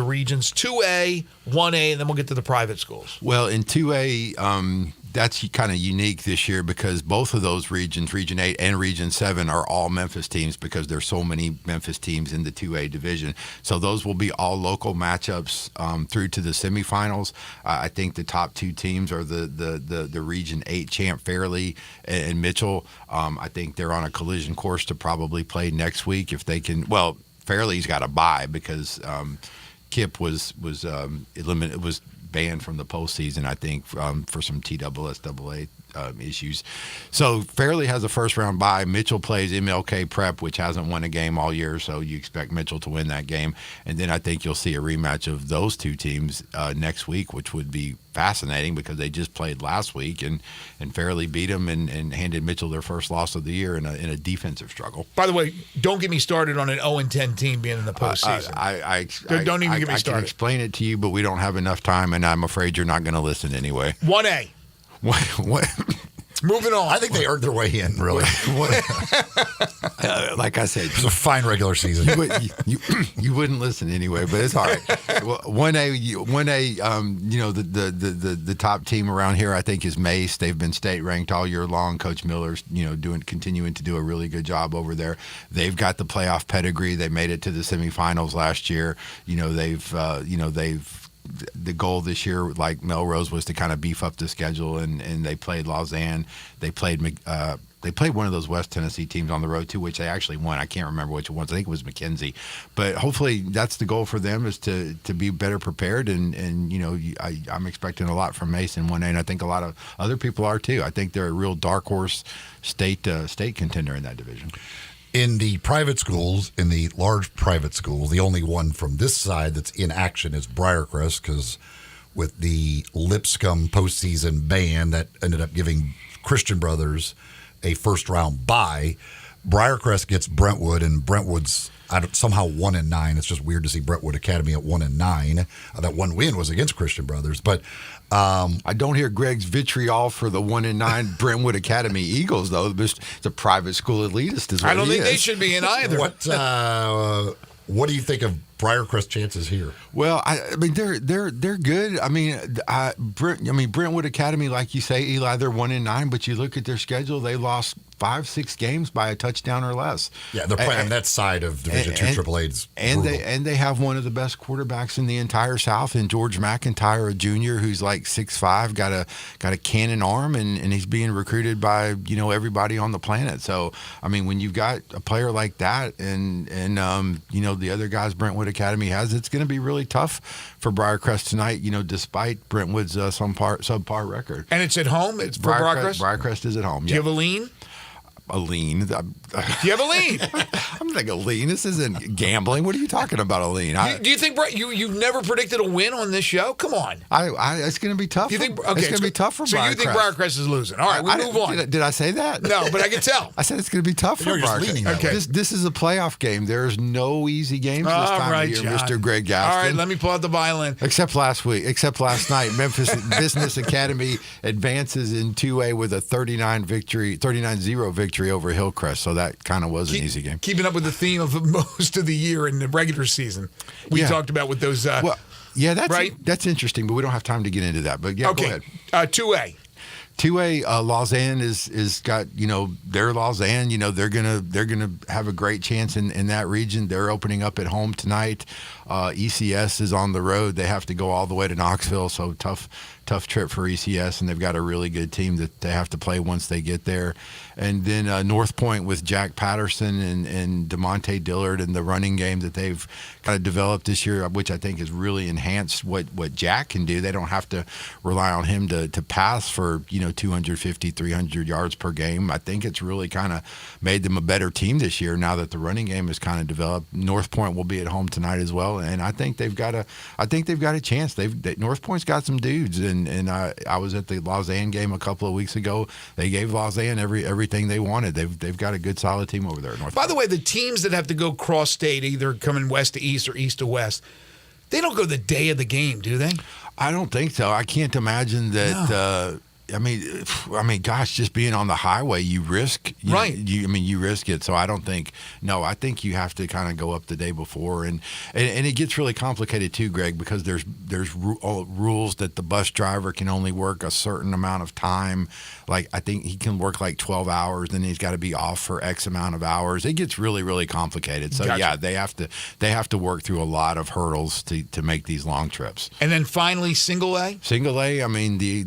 regions. 2A, 1A, and then we'll get to the private schools. Well, in 2A, that's kind of unique this year because both of those regions, Region 8 and Region 7, are all Memphis teams because there's so many Memphis teams in the 2A division. So those will be all local matchups through to the semifinals. I think the top two teams are the Region 8 champ Fairleigh and Mitchell. I think they're on a collision course to probably play next week if they can. Well, Fairleigh's got a bye because Kip was eliminated. Was banned from the postseason, I think, for some TSSAA issues. So Fairleigh has a first round bye. Mitchell plays MLK Prep, which hasn't won a game all year, so you expect Mitchell to win that game. And then I think you'll see a rematch of those two teams next week, which would be fascinating because they just played last week and Fairleigh beat them and handed Mitchell their first loss of the year in a defensive struggle. By the way, don't get me started on an 0-10 team being in the postseason. Don't even get me started. I can explain it to you, but we don't have enough time, and I'm afraid you're not going to listen anyway. 1A. What? Moving on. I think they earned their way in, really. Like I said, it was a fine regular season. You wouldn't listen anyway, but it's all right. Well, 1A, the top team around here, I think, is Mace. They've been state ranked all year long. Coach Miller's, continuing to do a really good job over there. They've got the playoff pedigree. They made it to the semifinals last year. The goal this year, like Melrose, was to kind of beef up the schedule, and they played Lausanne. They played one of those West Tennessee teams on the road too, which they actually won. I can't remember which ones. I think it was McKenzie. But hopefully that's the goal for them, is to be better prepared. And I'm expecting a lot from Mason 1A, and I think a lot of other people are too. I think they're a real dark horse state contender in that division. In the private schools, in the large private schools, the only one from this side that's in action is Briarcrest, because with the Lipscomb postseason ban that ended up giving Christian Brothers a first-round bye, Briarcrest gets Brentwood, and Brentwood's somehow 1-9. It's just weird to see Brentwood Academy at 1-9. That one win was against Christian Brothers, but I don't hear Greg's vitriol for the 1-9 Brentwood Academy Eagles, though. It's a private school elitist, is what I don't think is. they should be in either. What do you think of Briarcrest's chances here? Well, I mean they're good. I mean Brentwood Academy, like you say, Eli, they're 1-9, but you look at their schedule, they lost 5-6 games by a touchdown or less. Yeah, they're playing on that side of Division II AAA's. And they have one of the best quarterbacks in the entire South in George McIntyre, a junior who's like 6'5", got a cannon arm, and he's being recruited by everybody on the planet. So I mean, when you've got a player like that, and the other guys Brentwood Academy has, it's going to be really tough for Briarcrest tonight. Despite Brentwood's subpar record. And it's at home. It's for Briarcrest. Briarcrest is at home. Do you have a lean? A lean. Do you have a lean? I'm like, a lean. This isn't gambling. What are you talking about, a lean? Do you think you've never predicted a win on this show? Come on. It's going to be tough. It's going to be tough for Briarcrest. So you think Briarcrest is losing? All right, we move on. Did I say that? No, but I can tell. I said it's going to be tough for Briarcrest. Okay. This is a playoff game. There's no easy games this time of year, John. Mr. Greg Gaston. All right, let me pull out the violin. Except last night, Memphis Business Academy advances in 2A with a 39-0 victory over Hillcrest. So that kind of was an easy game. Keeping up with the theme of most of the year in the regular season, we talked about with those. That's interesting, but we don't have time to get into that. But yeah, okay. Go ahead. 2A. 2A, Lausanne is got their Lausanne. They're gonna have a great chance in that region. They're opening up at home tonight. ECS is on the road. They have to go all the way to Knoxville, so tough trip for ECS, and they've got a really good team that they have to play once they get there. And then North Point with Jack Patterson and DeMonte Dillard and the running game that they've kind of developed this year, which I think has really enhanced what Jack can do. They don't have to rely on him to pass for 250, 300 yards per game. I think it's really kind of made them a better team this year now that the running game is kind of developed. North Point will be at home tonight as well, and I think they've got a chance. North Point's got some dudes, and I was at the Lausanne game a couple of weeks ago. They gave Lausanne everything they wanted. They've got a good solid team over there at North Point. By the way, the teams that have to go cross state, either coming west to east or east to west, they don't go the day of the game, do they? I don't think so. I can't imagine that. No. I mean, gosh, just being on the highway, you risk. You risk it. So I don't think. No, I think you have to kind of go up the day before, and it gets really complicated too, Greg, because there's rules that the bus driver can only work a certain amount of time. Like I think he can work like 12 hours, then he's got to be off for X amount of hours. It gets really, really complicated. So gotcha. Yeah, they have to work through a lot of hurdles to make these long trips. And then finally, single A. Single A. I mean, the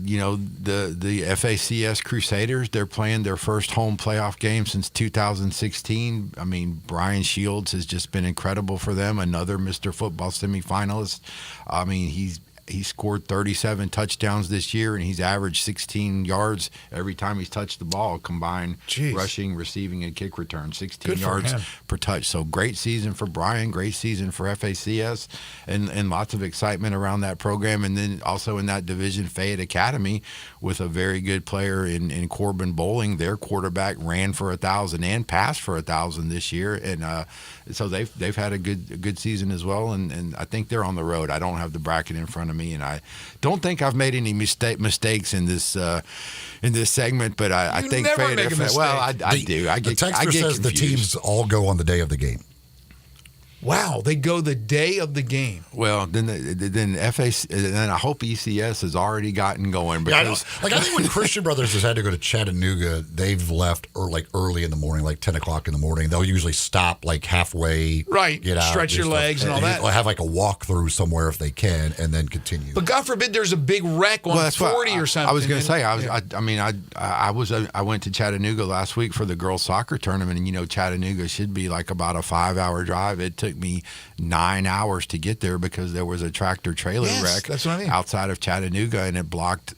FACS Crusaders, they're playing their first home playoff game since 2016. I mean, Brian Shields has just been incredible for them. Another Mr. Football semifinalist. I mean, he's he scored 37 touchdowns this year, and he's averaged 16 yards every time he's touched the ball, combined rushing, receiving, and kick return, 16 yards per touch. So great season for Brian, great season for FACS, and lots of excitement around that program. And then also in that division, Fayette Academy, with a very good player in Corbin Bowling. Their quarterback ran for 1,000 and passed for 1,000 this year, and so they've had a good season as well. And I think they're on the road. I don't have the bracket in front of me, and I don't think I've made any mistakes in this segment. But I think never make a mistake. Well, I do. I get the texter says confused. the teams all go on the day of the game. Wow, they go the day of the game. Well, then FAC, then I hope ECS has already gotten going because I think when Christian Brothers has had to go to Chattanooga, they've left early in the morning, like 10 o'clock in the morning. They'll usually stop like halfway, get out, stretch your legs and all that. Have like a walkthrough somewhere if they can, and then continue. But God forbid there's a big wreck on 40 or something. I was going to say, I went to Chattanooga last week for the girls soccer tournament, and Chattanooga should be like about a 5-hour drive. It took me 9 hours to get there because there was a tractor trailer wreck outside of Chattanooga, and it blocked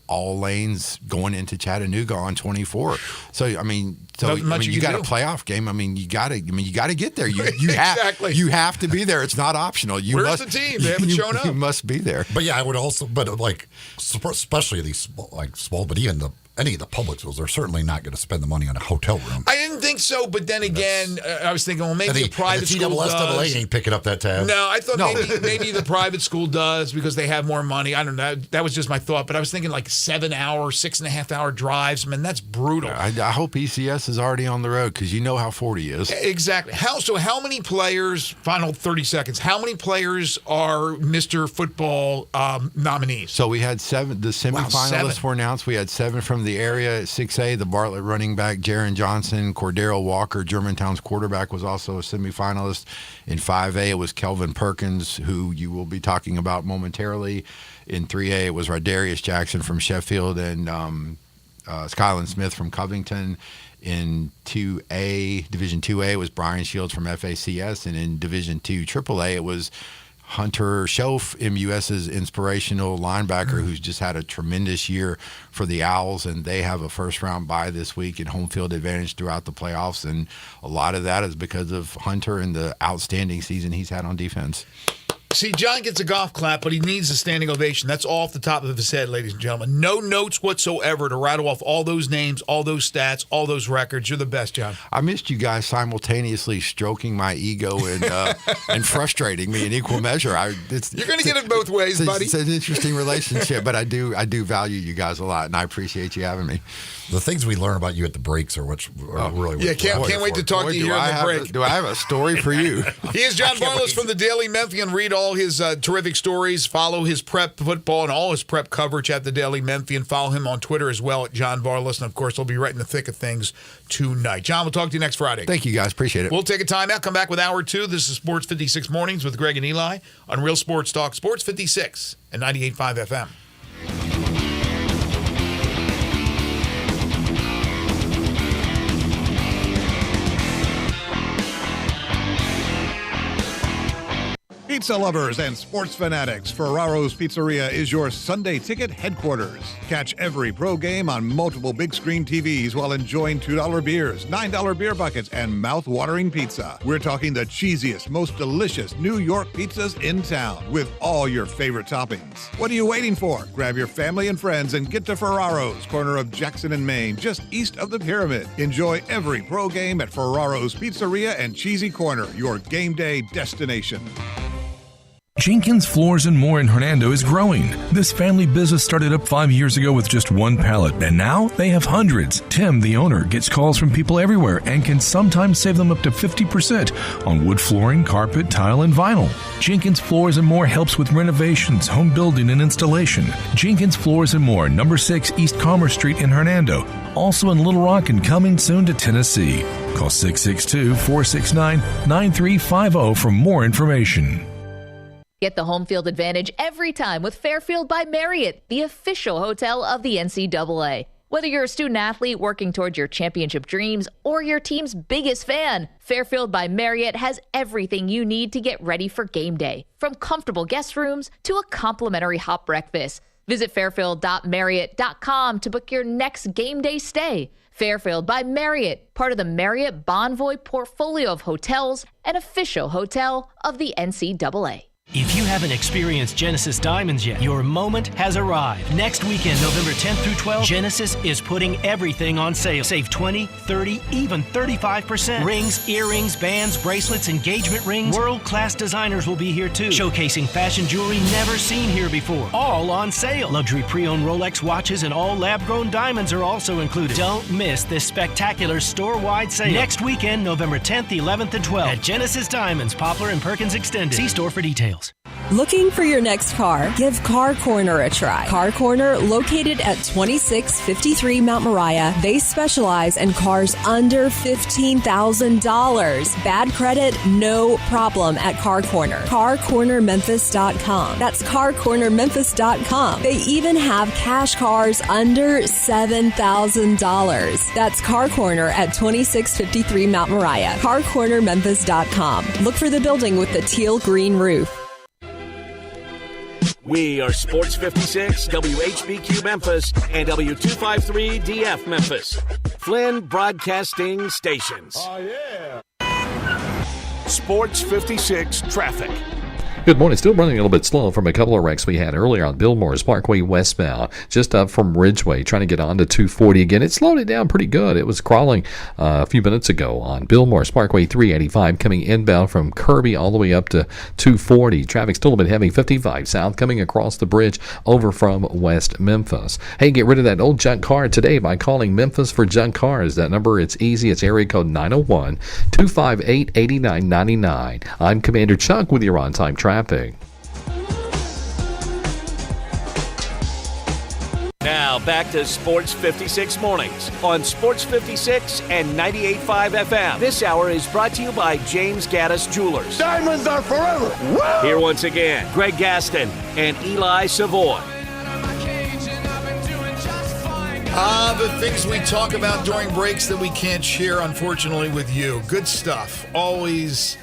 all lanes going into Chattanooga on 24. So you got a playoff game. You got to get there. You have to be there. It's not optional. Where's the team? They haven't shown up. You must be there. But yeah, I would also, especially these small, but even any of the public schools, they're certainly not going to spend the money on a hotel room. I didn't think so, but then again, I was thinking, well, maybe a private school does. The ain't picking up that tab. No, I thought maybe the private school does because they have more money. I don't know. That was just my thought, but I was thinking like 7-hour, 6.5-hour drives. That's brutal. I hope ECS is already on the road because you know how 40 is. Exactly. How many players, final 30 seconds, how many players are Mr. Football nominees? So we had 7. The semifinalists were announced. We had 7 from the area. 6A, the Bartlett running back, Jaron Johnson. Cordero Walker, Germantown's quarterback, was also a semifinalist. In 5A, it was Kelvin Perkins, who you will be talking about momentarily. In 3A, it was Rodarius Jackson from Sheffield and Skyland Smith from Covington. In 2A, Division 2A, it was Brian Shields from FACS. And in Division 2 AAA, it was Hunter Schoaf, MUS's inspirational linebacker, who's just had a tremendous year for the Owls, and they have a first-round bye this week and home field advantage throughout the playoffs, and a lot of that is because of Hunter and the outstanding season he's had on defense. See, John gets a golf clap, but he needs a standing ovation. That's all off the top of his head, ladies and gentlemen. No notes whatsoever to rattle off all those names, all those stats, all those records. You're the best, John. I missed you guys simultaneously stroking my ego and frustrating me in equal measure. You're going to get it both ways, buddy. It's an interesting relationship, but I do value you guys a lot, and I appreciate you having me. The things we learn about you at the breaks are really can't wait to talk to you here on the break. Do I have a story for you? He is John Barlas from the Daily Memphian. Read all his terrific stories. Follow his prep football and all his prep coverage at the Daily Memphian. Follow him on Twitter as well at John Barlas. And, of course, he'll be right in the thick of things tonight. John, we'll talk to you next Friday. Thank you, guys. Appreciate it. We'll take a time out. Come back with Hour 2. This is Sports 56 Mornings with Greg and Eli on Real Sports Talk. Sports 56 and 98.5 FM. Pizza lovers and sports fanatics, Ferraro's Pizzeria is your Sunday ticket headquarters. Catch every pro game on multiple big screen TVs while enjoying $2 beers, $9 beer buckets, and mouth-watering pizza. We're talking the cheesiest, most delicious New York pizzas in town with all your favorite toppings. What are you waiting for? Grab your family and friends and get to Ferraro's, corner of Jackson and Main, just east of the Pyramid. Enjoy every pro game at Ferraro's Pizzeria and Cheesy Corner, your game day destination. Jenkins Floors and More in Hernando is growing. This family business started up 5 years ago with just one pallet, and now they have hundreds. Tim, the owner, gets calls from people everywhere and can sometimes save them up to 50% on wood flooring, carpet, tile, and vinyl. Jenkins Floors and More helps with renovations, home building, and installation. Jenkins Floors and More, number 6 East Commerce Street in Hernando. Also in Little Rock and coming soon to Tennessee. Call 662-469-9350 for more information. Get the home field advantage every time with Fairfield by Marriott, the official hotel of the NCAA. Whether you're a student athlete working towards your championship dreams or your team's biggest fan, Fairfield by Marriott has everything you need to get ready for game day, from comfortable guest rooms to a complimentary hot breakfast. Visit fairfield.marriott.com to book your next game day stay. Fairfield by Marriott, part of the Marriott Bonvoy portfolio of hotels, an official hotel of the NCAA. If you haven't experienced Genesis Diamonds yet, your moment has arrived. Next weekend, November 10th through 12th, Genesis is putting everything on sale. Save 20, 30, even 35%. Rings, earrings, bands, bracelets, engagement rings. World-class designers will be here too, showcasing fashion jewelry never seen here before. All on sale. Luxury pre-owned Rolex watches and all lab-grown diamonds are also included. Don't miss this spectacular store-wide sale. Next weekend, November 10th, 11th, and 12th at Genesis Diamonds, Poplar and Perkins Extended. See store for details. Looking for your next car? Give Car Corner a try. Car Corner, located at 2653 Mount Moriah. They specialize in cars under $15,000. Bad credit? No problem at Car Corner. CarCornerMemphis.com. That's CarCornerMemphis.com. They even have cash cars under $7,000. That's Car Corner at 2653 Mount Moriah. CarCornerMemphis.com. Look for the building with the teal green roof. We are Sports 56, WHBQ Memphis, and W253DF Memphis. Flynn Broadcasting Stations. Oh, yeah. Sports 56 traffic. Good morning. Still running a little bit slow from a couple of wrecks we had earlier on Billmore's Parkway westbound, just up from Ridgeway, trying to get on to 240 again. It slowed it down pretty good. It was crawling a few minutes ago on Billmore's Parkway 385, coming inbound from Kirby all the way up to 240. Traffic still a bit heavy, 55 south, coming across the bridge over from West Memphis. Hey, get rid of that old junk car today by calling Memphis for Junk Cars. That number, it's easy. It's area code 901-258-8999. I'm Commander Chuck with your on-time traffic. Now back to Sports 56 Mornings on Sports 56 and 98.5 FM. This hour is brought to you by James Gaddis Jewelers. Diamonds are forever. Woo! Here once again, Greg Gaston and Eli Savoy. The things we talk about during breaks that we can't share, unfortunately, with you. Good stuff. Always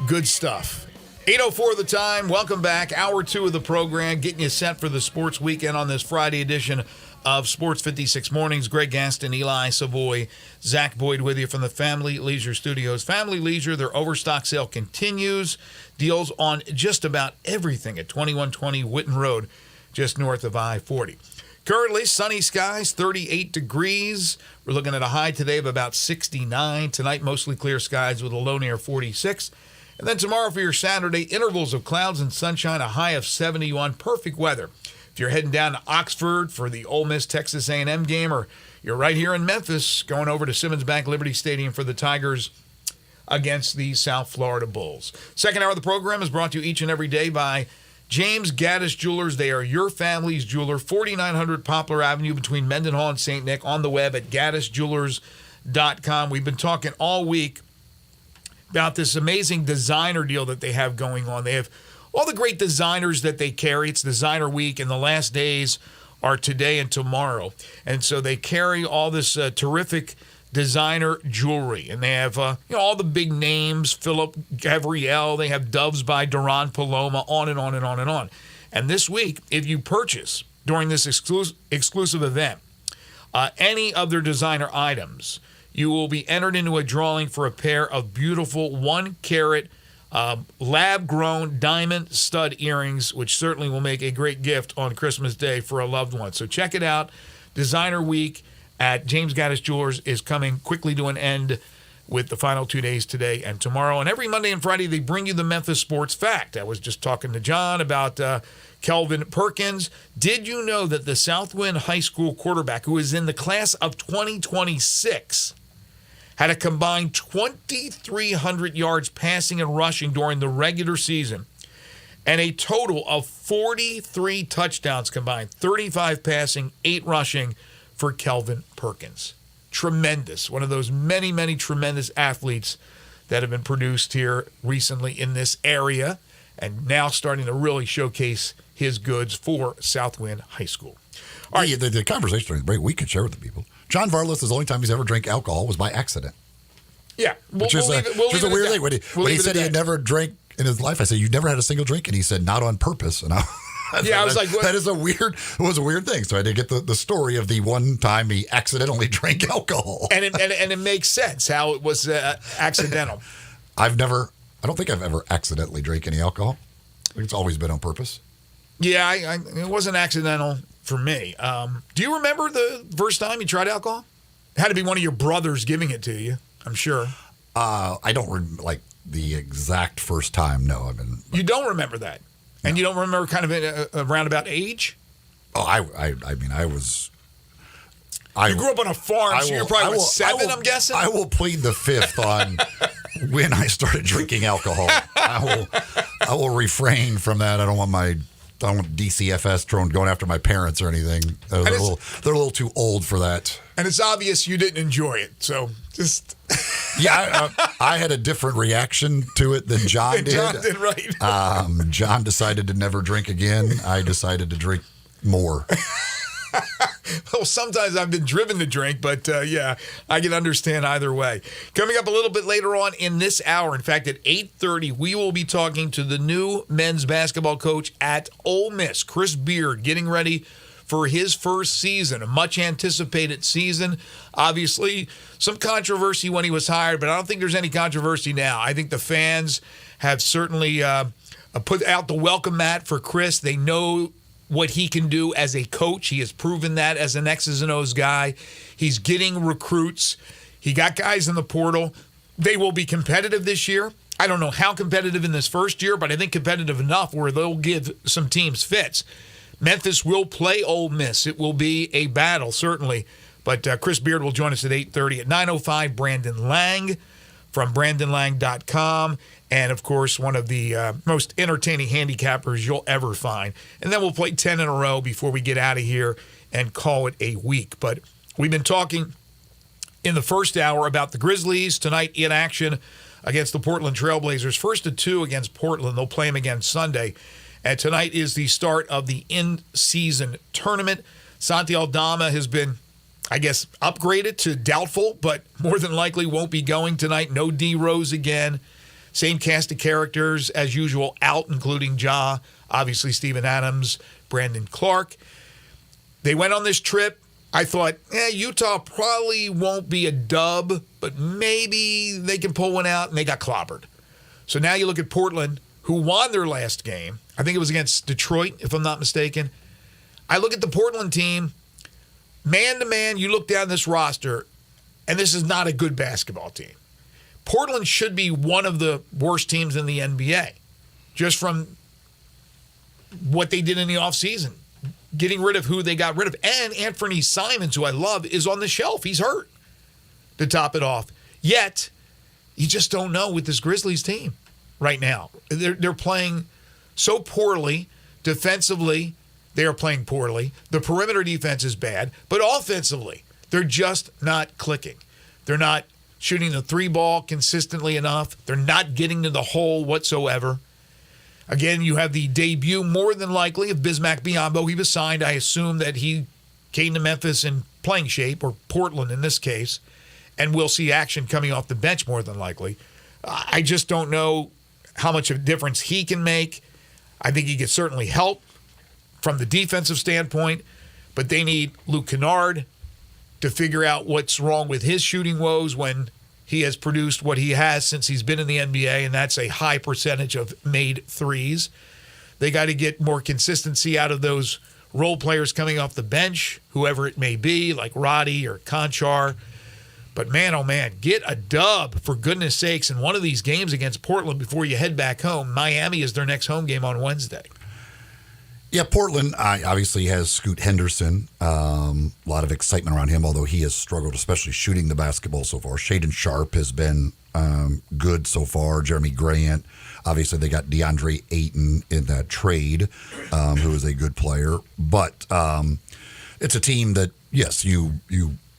good stuff. 8:04 the time. Welcome back. Hour 2 of the program, getting you set for the sports weekend on this Friday edition of Sports 56 Mornings. Greg Gaston, Eli Savoy, Zach Boyd with you from the Family Leisure Studios. Family Leisure, their overstock sale continues. Deals on just about everything at 2120 Whitten Road, just north of I-40. Currently, sunny skies, 38 degrees. We're looking at a high today of about 69. Tonight, mostly clear skies with a low near 46. And then tomorrow for your Saturday, intervals of clouds and sunshine, a high of 71. Perfect weather. If you're heading down to Oxford for the Ole Miss Texas A&M game, or you're right here in Memphis going over to Simmons Bank Liberty Stadium for the Tigers against the South Florida Bulls. Second hour of the program is brought to you each and every day by James Gaddis Jewelers. They are your family's jeweler. 4900 Poplar Avenue between Mendenhall and St. Nick, on the web at gaddisjewelers.com. We've been talking all week about this amazing designer deal that they have going on. They have all the great designers that they carry. It's Designer Week, and the last days are today and tomorrow. And so they carry all this terrific designer jewelry. And they have all the big names, Philip Gabrielle. They have Doves by Duran Paloma, on and on and on and on. And this week, if you purchase during this exclusive event any of their designer items, you will be entered into a drawing for a pair of beautiful 1-carat lab-grown diamond stud earrings, which certainly will make a great gift on Christmas Day for a loved one. So check it out. Designer Week at James Gaddis Jewelers is coming quickly to an end with the final 2 days today and tomorrow. And every Monday and Friday, they bring you the Memphis Sports Fact. I was just talking to John about Kelvin Perkins. Did you know that the Southwind High School quarterback, who is in the class of 2026, had a combined 2,300 yards passing and rushing during the regular season, and a total of 43 touchdowns combined, 35 passing, 8 rushing for Kelvin Perkins. Tremendous. One of those many, many tremendous athletes that have been produced here recently in this area, and now starting to really showcase his goods for Southwind High School. All right, the conversation during the break we could share with the people. John Varlas, the only time he's ever drank alcohol was by accident. Yeah, which is a weird thing. When he said he had never drank in his life, I said, "You never had a single drink?" And he said, "Not on purpose." And I was like, "That is it was a weird thing." So I did get the story of the one time he accidentally drank alcohol, and it makes sense how it was accidental. I don't think I've ever accidentally drank any alcohol. I think it's always been on purpose. Yeah, it wasn't accidental for me. Do you remember the first time you tried alcohol? It had to be one of your brothers giving it to you, I'm sure. I don't like the exact first time. No, You don't remember that, and you don't remember kind of a roundabout age. Oh, I mean, I was. You grew up on a farm, so you're probably 7. I'm guessing. I will plead the fifth on when I started drinking alcohol. I will refrain from that. I don't want DCFS going after my parents or anything. They're a little too old for that. And it's obvious you didn't enjoy it, so just. Yeah, I had a different reaction to it than John did. John did, right. John decided to never drink again. I decided to drink more. Well, sometimes I've been driven to drink, but yeah, I can understand either way. Coming up a little bit later on in this hour, in fact, at 8:30, we will be talking to the new men's basketball coach at Ole Miss, Chris Beard, getting ready for his first season, a much-anticipated season. Obviously, some controversy when he was hired, but I don't think there's any controversy now. I think the fans have certainly put out the welcome mat for Chris. They know what he can do as a coach. He has proven that as an X's and O's guy. He's getting recruits. He got guys in the portal. They will be competitive this year. I don't know how competitive in this first year, but I think competitive enough where they'll give some teams fits. Memphis will play Ole Miss. It will be a battle, certainly. But Chris Beard will join us at 8:30. At 9:05, Brandon Lang from BrandonLang.com. And, of course, one of the most entertaining handicappers you'll ever find. And then we'll play 10 in a row before we get out of here and call it a week. But we've been talking in the first hour about the Grizzlies tonight in action against the Portland Trailblazers. 1-2 against Portland. They'll play them again Sunday. And tonight is the start of the in-season tournament. Santi Aldama has been, I guess, upgraded to doubtful, but more than likely won't be going tonight. No D Rose again. Same cast of characters as usual out, including Ja, obviously Steven Adams, Brandon Clark. They went on this trip. I thought, Utah probably won't be a dub, but maybe they can pull one out, and they got clobbered. So now you look at Portland, who won their last game. I think it was against Detroit, if I'm not mistaken. I look at the Portland team, man-to-man, you look down this roster, and this is not a good basketball team. Portland should be one of the worst teams in the NBA, just from what they did in the offseason, getting rid of who they got rid of. And Anthony Simons, who I love, is on the shelf. He's hurt to top it off. Yet, you just don't know with this Grizzlies team right now. They're playing so poorly. Defensively, they are playing poorly. The perimeter defense is bad. But offensively, they're just not clicking. They're not shooting the three ball consistently enough. They're not getting to the hole whatsoever. Again, you have the debut, more than likely, of Bismack Biyombo. He was signed. I assume that he came to Memphis in playing shape, or Portland in this case, and we'll see action coming off the bench more than likely. I just don't know how much of a difference he can make. I think he could certainly help from the defensive standpoint, but they need Luke Kennard to figure out what's wrong with his shooting woes when he has produced what he has since he's been in the NBA, and that's a high percentage of made threes. They got to get more consistency out of those role players coming off the bench, whoever it may be, like Roddy or Conchar. But man, oh man, get a dub, for goodness sakes, in one of these games against Portland before you head back home. Miami is their next home game on Wednesday. Yeah, Portland obviously has Scoot Henderson. A lot of excitement around him, although he has struggled, especially shooting the basketball so far. Shaedon Sharpe has been good so far. Jeremy Grant. Obviously, they got DeAndre Ayton in that trade, who is a good player. But it's a team that, yes, you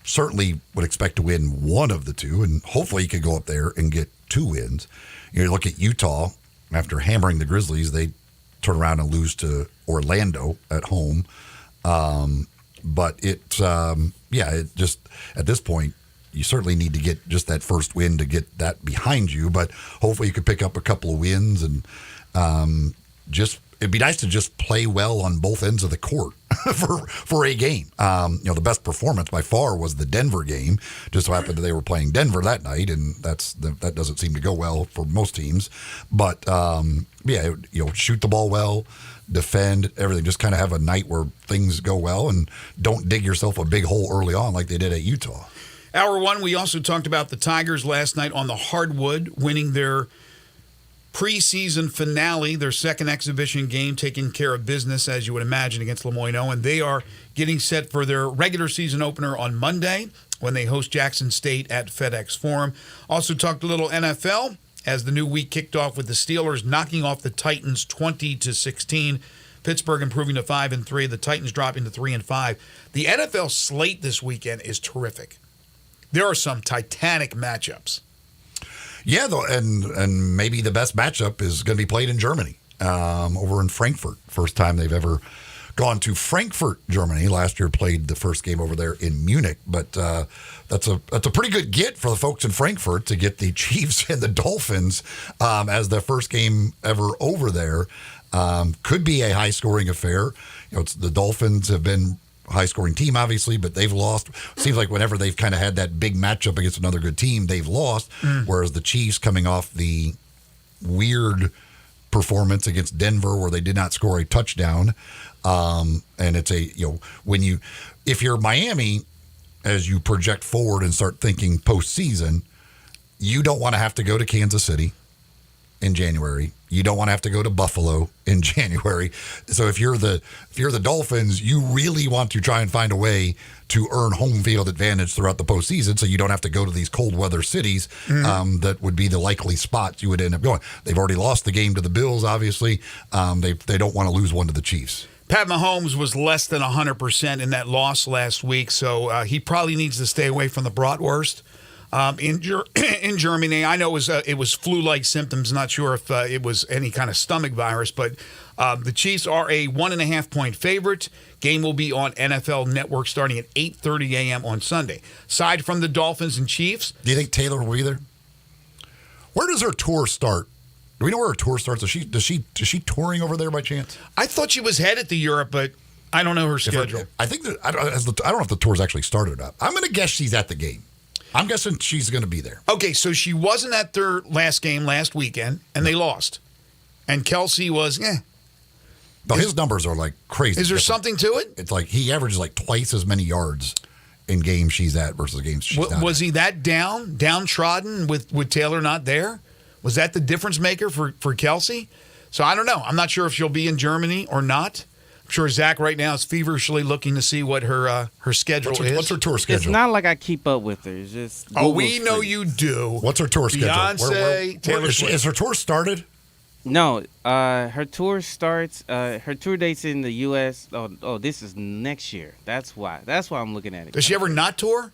certainly would expect to win one of the two, and hopefully you could go up there and get 2 wins. You look at Utah, after hammering the Grizzlies, they turn around and lose to Orlando at home. But it just at this point, you certainly need to get just that first win to get that behind you. But hopefully you could pick up a couple of wins and it'd be nice to just play well on both ends of the court for a game. The best performance by far was the Denver game. Just so happened that they were playing Denver that night, and that doesn't seem to go well for most teams. But shoot the ball well, defend, everything. Just kind of have a night where things go well, and don't dig yourself a big hole early on like they did at Utah. Hour one, we also talked about the Tigers last night on the hardwood, winning their preseason finale, their second exhibition game, taking care of business, as you would imagine, against Lemoyne. And they are getting set for their regular season opener on Monday when they host Jackson State at FedEx Forum. Also talked a little NFL as the new week kicked off with the Steelers knocking off the Titans 20-16. Pittsburgh improving to 5-3. The Titans dropping to 3-5. The NFL slate this weekend is terrific. There are some titanic matchups. Yeah, though, and maybe the best matchup is going to be played in Germany, over in Frankfurt. First time they've ever gone to Frankfurt, Germany. Last year played the first game over there in Munich, but that's a pretty good get for the folks in Frankfurt to get the Chiefs and the Dolphins as their first game ever over there. Could be a high-scoring affair. The Dolphins have been high-scoring team, obviously, but they've lost. Seems like whenever they've kind of had that big matchup against another good team, they've lost, whereas the Chiefs coming off the weird performance against Denver where they did not score a touchdown, and it's if you're Miami, as you project forward and start thinking postseason, you don't want to have to go to Kansas City in January. You don't want to have to go to Buffalo in January. So if you're the Dolphins, you really want to try and find a way to earn home field advantage throughout the postseason, so you don't have to go to these cold weather cities that would be the likely spots you would end up going. They've already lost the game to the Bills, obviously. They don't want to lose one to the Chiefs. Pat Mahomes was less than 100% in that loss last week, so he probably needs to stay away from the bratwurst. In Germany, I know it was flu-like symptoms. Not sure if it was any kind of stomach virus, but the Chiefs are a 1.5-point favorite. Game will be on NFL Network starting at 8:30 a.m. on Sunday. Aside from the Dolphins and Chiefs, do you think Taylor will be there? Where does her tour start? Do we know where her tour starts? Is she touring over there by chance? I thought she was headed to Europe, but I don't know her schedule. I think that I don't know if the tour's actually started up. I'm going to guess she's at the game. I'm guessing she's going to be there. Okay, so she wasn't at their last game last weekend, and they lost. And Kelsey was, No, his numbers are like crazy. Is there something to it? It's like he averages like twice as many yards in games she's at versus games she's not. Was he that downtrodden with Taylor not there? Was that the difference maker for Kelsey? So I don't know. I'm not sure if she'll be in Germany or not. I'm sure Zach right now is feverishly looking to see what her schedule is. What's her tour schedule? It's not like I keep up with her. It's just we know you do. What's her tour schedule? Beyonce, Taylor Swift. Is her tour started? No, her tour starts. Her tour dates in the U.S. Oh, this is next year. That's why I'm looking at it. Does she ever not tour?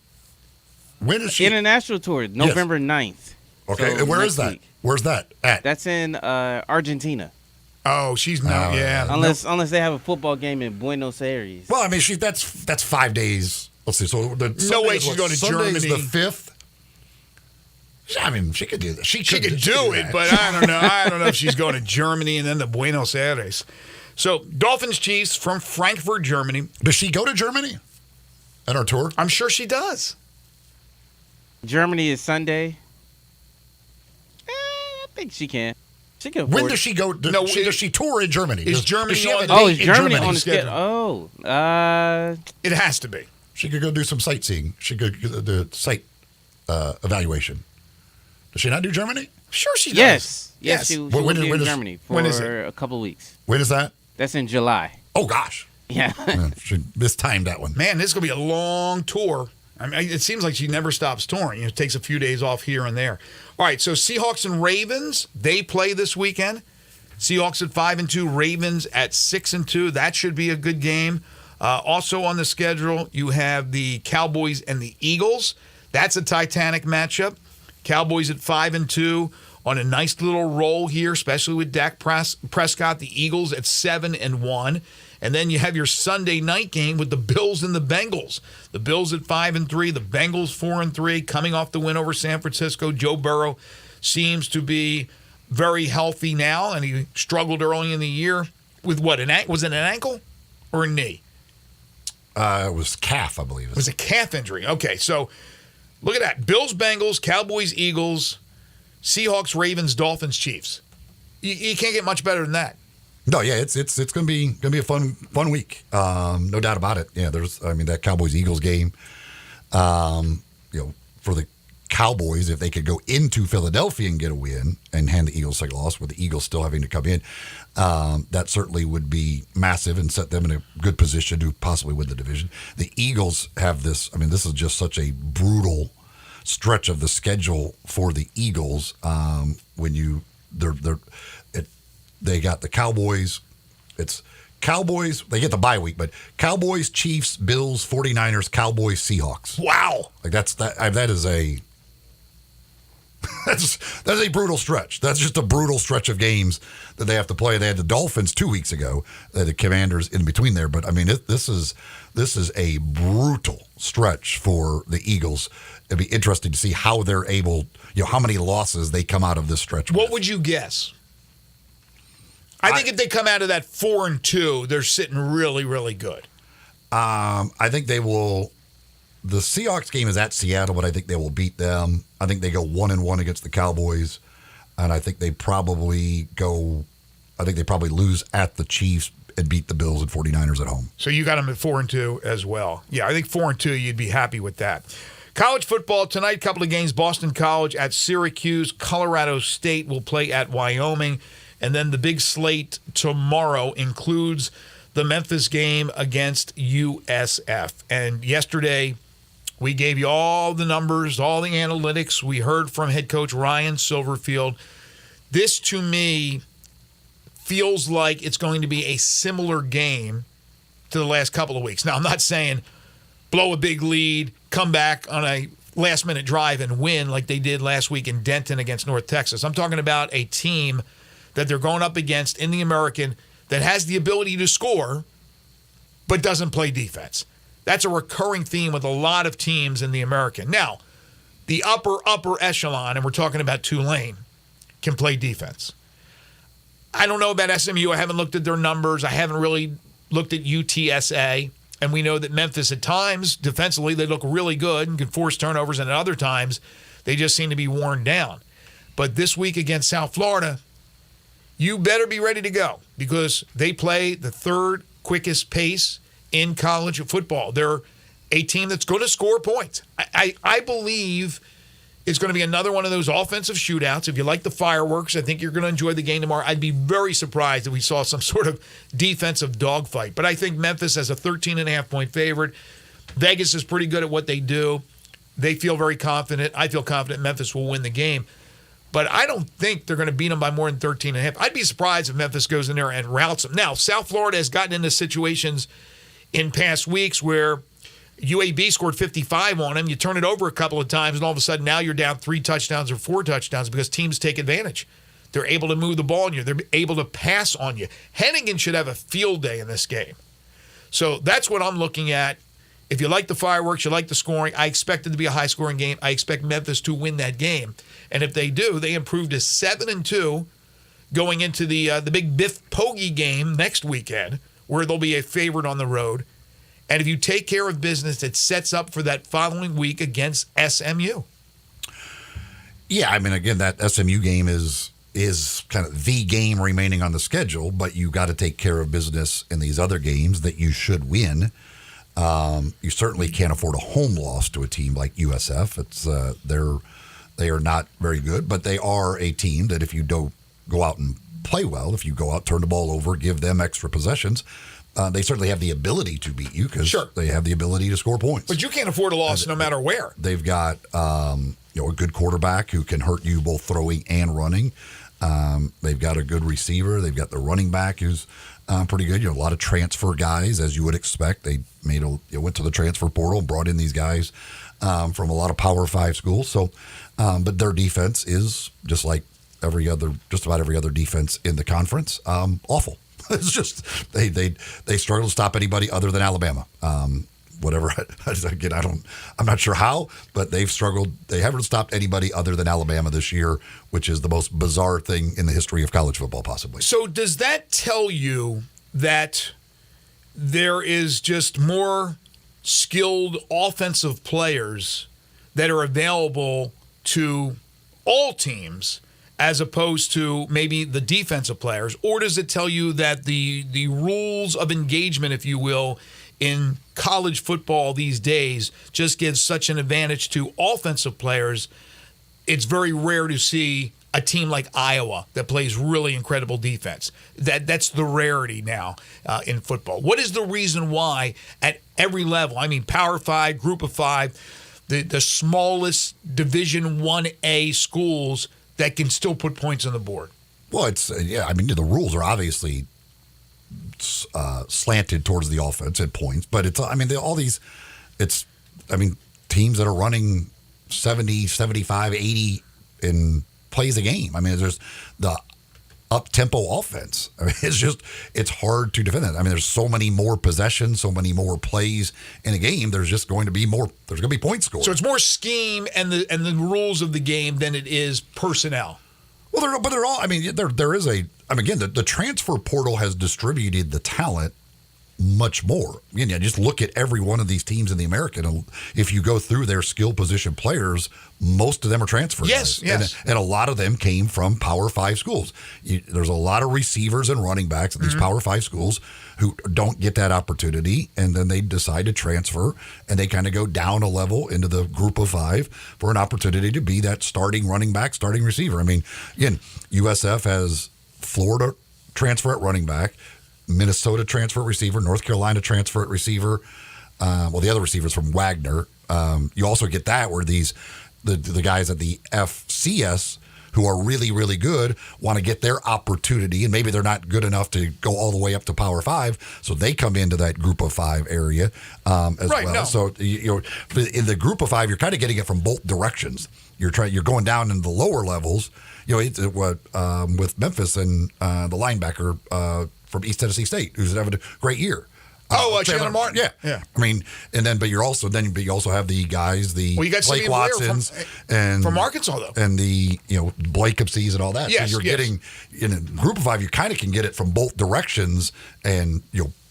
When is she? International tour, November 9th. Okay, so and where is that? Week. Where's that at? That's in Argentina. Oh, she's not. Unless they have a football game in Buenos Aires. Well, I mean, that's 5 days. Let's see. So no way she's going to Germany. Sunday's the 5th. I mean, she could do that. She could do it, but I don't know. I don't know if she's going to Germany and then to Buenos Aires. So Dolphins Chiefs from Frankfurt, Germany. Does she go to Germany on her tour? I'm sure she does. Germany is Sunday. I think she can. She can. When does she go? Does she tour in Germany? Is Germany does she have on? Is Germany on the schedule? It has to be. She could go do some sightseeing. She could do site evaluation. Does she not do Germany? Sure, she does. Yes. She will be in Germany for a couple of weeks. When is that? That's in July. Oh gosh. Yeah. She mistimed that one. Man, this is gonna be a long tour. I mean, it seems like she never stops touring. It takes a few days off here and there. All right, so Seahawks and Ravens, they play this weekend. Seahawks at 5-2, Ravens at 6-2. That should be a good game. Also on the schedule, you have the Cowboys and the Eagles. That's a titanic matchup. Cowboys at 5-2 on a nice little roll here, especially with Dak Prescott, the Eagles at 7-1. And then you have your Sunday night game with the Bills and the Bengals. The Bills at 5-3, the Bengals 4-3, coming off the win over San Francisco. Joe Burrow seems to be very healthy now, and he struggled early in the year with what? Was it an ankle or a knee? It was calf, I believe. It was a calf injury. Okay, so look at that. Bills, Bengals, Cowboys, Eagles, Seahawks, Ravens, Dolphins, Chiefs. You can't get much better than that. No, yeah, it's gonna be a fun week, no doubt about it. Yeah, that Cowboys Eagles game, for the Cowboys, if they could go into Philadelphia and get a win and hand the Eagles a second loss, with the Eagles still having to come in, that certainly would be massive and set them in a good position to possibly win the division. The Eagles have this. I mean, this is just such a brutal stretch of the schedule for the Eagles. They got the Cowboys. It's Cowboys. They get the bye week, but Cowboys, Chiefs, Bills, 49ers, Cowboys, Seahawks. Wow. That is a that's a brutal stretch. That's just a brutal stretch of games that they have to play. They had the Dolphins 2 weeks ago, the Commanders in between there. But I mean, this is a brutal stretch for the Eagles. It'd be interesting to see how they're able, how many losses they come out of this stretch. What would you guess? I think if they come out of that 4-2, they're sitting really, really good. I think they will. The Seahawks game is at Seattle, but I think they will beat them. I think they go 1-1 against the Cowboys, and I think they probably lose at the Chiefs and beat the Bills and 49ers at home. So you got them at 4-2 as well. Yeah, I think 4-2, you'd be happy with that. College football tonight, couple of games. Boston College at Syracuse. Colorado State will play at Wyoming. And then the big slate tomorrow includes the Memphis game against USF. And yesterday, we gave you all the numbers, all the analytics. We heard from head coach Ryan Silverfield. This, to me, feels like it's going to be a similar game to the last couple of weeks. Now, I'm not saying blow a big lead, come back on a last-minute drive and win like they did last week in Denton against North Texas. I'm talking about a team that they're going up against in the American that has the ability to score but doesn't play defense. That's a recurring theme with a lot of teams in the American. Now, the upper echelon, and we're talking about Tulane, can play defense. I don't know about SMU. I haven't looked at their numbers. I haven't really looked at UTSA. And we know that Memphis at times, defensively, they look really good and can force turnovers, and at other times, they just seem to be worn down. But this week against South Florida, you better be ready to go because they play the third quickest pace in college football. They're a team that's going to score points. I believe it's going to be another one of those offensive shootouts. If you like the fireworks, I think you're going to enjoy the game tomorrow. I'd be very surprised if we saw some sort of defensive dogfight. But I think Memphis as a 13.5-point favorite. Vegas is pretty good at what they do. They feel very confident. I feel confident Memphis will win the game. But I don't think they're going to beat them by more than 13.5. I'd be surprised if Memphis goes in there and routs them. Now, South Florida has gotten into situations in past weeks where UAB scored 55 on them. You turn it over a couple of times, and all of a sudden now you're down 3 touchdowns or 4 touchdowns because teams take advantage. They're able to move the ball on you. They're able to pass on you. Hennigan should have a field day in this game. So that's what I'm looking at. If you like the fireworks, you like the scoring, I expect it to be a high-scoring game. I expect Memphis to win that game. And if they do, they improve to 7-2 going into the big Biff Poggi game next weekend, where they'll be a favorite on the road. And if you take care of business, it sets up for that following week against SMU. Yeah, I mean, again, that SMU game is kind of the game remaining on the schedule, but you got to take care of business in these other games that you should win. You certainly can't afford a home loss to a team like USF. It's they are not very good, but they are a team that if you don't go out and play well, if you go out, turn the ball over, give them extra possessions, they certainly have the ability to beat you because they have the ability to score points. But you can't afford a loss no matter where. They've got a good quarterback who can hurt you both throwing and running. They've got a good receiver. They've got the running back who's pretty good. A lot of transfer guys, as you would expect. They went to the transfer portal and brought in these guys from a lot of Power 5 schools. So, but their defense is just like just about every other defense in the conference. Awful. It's just they struggle to stop anybody other than Alabama. Whatever. Again, I'm not sure how, but they've struggled. They haven't stopped anybody other than Alabama this year, which is the most bizarre thing in the history of college football, possibly. So does that tell you that there is just more skilled offensive players that are available to all teams as opposed to maybe the defensive players? Or does it tell you that the rules of engagement, if you will, in college football these days just gives such an advantage to offensive players? It's very rare to see a team like Iowa that plays really incredible defense. That's the rarity now in football. What is the reason why at every level, I mean, Power 5, Group of 5, the smallest Division 1A schools that can still put points on the board? Well, the rules are obviously slanted towards the offense at points, but teams that are running 70, 75, 80 in plays a game. I mean, there's the up-tempo offense. I mean, it's hard to defend that. I mean, there's so many more possessions, so many more plays in a game. There's just going to be more. There's going to be points scored. So it's more scheme and the rules of the game than it is personnel. Well, they're all. I mean, there is a. I mean, again, the transfer portal has distributed the talent much more. Just look at every one of these teams in the American. If you go through their skill position players, most of them are transfer guys. Yes. And a lot of them came from Power 5 schools. There's a lot of receivers and running backs at these Power 5 schools who don't get that opportunity, and then they decide to transfer, and they kind of go down a level into the Group of 5 for an opportunity to be that starting running back, starting receiver. I mean, again, USF has Florida transfer at running back, Minnesota transfer at receiver, North Carolina transfer at receiver. The other receivers from Wagner. You also get that where the guys at the FCS who are really, really good want to get their opportunity, and maybe they're not good enough to go all the way up to Power 5, so they come into that Group of 5 area as well. No. So in the Group of 5, you're kind of getting it from both directions. You're going down in the lower levels. With Memphis and the linebacker from East Tennessee State, who's having a great year. Chandler Martin. Yeah. I mean, but you also have the guys, you got Blake Watsons from Arkansas, though, and the Blakepsies and all that. Yes, so you're getting in a Group of 5. You kind of can get it from both directions, and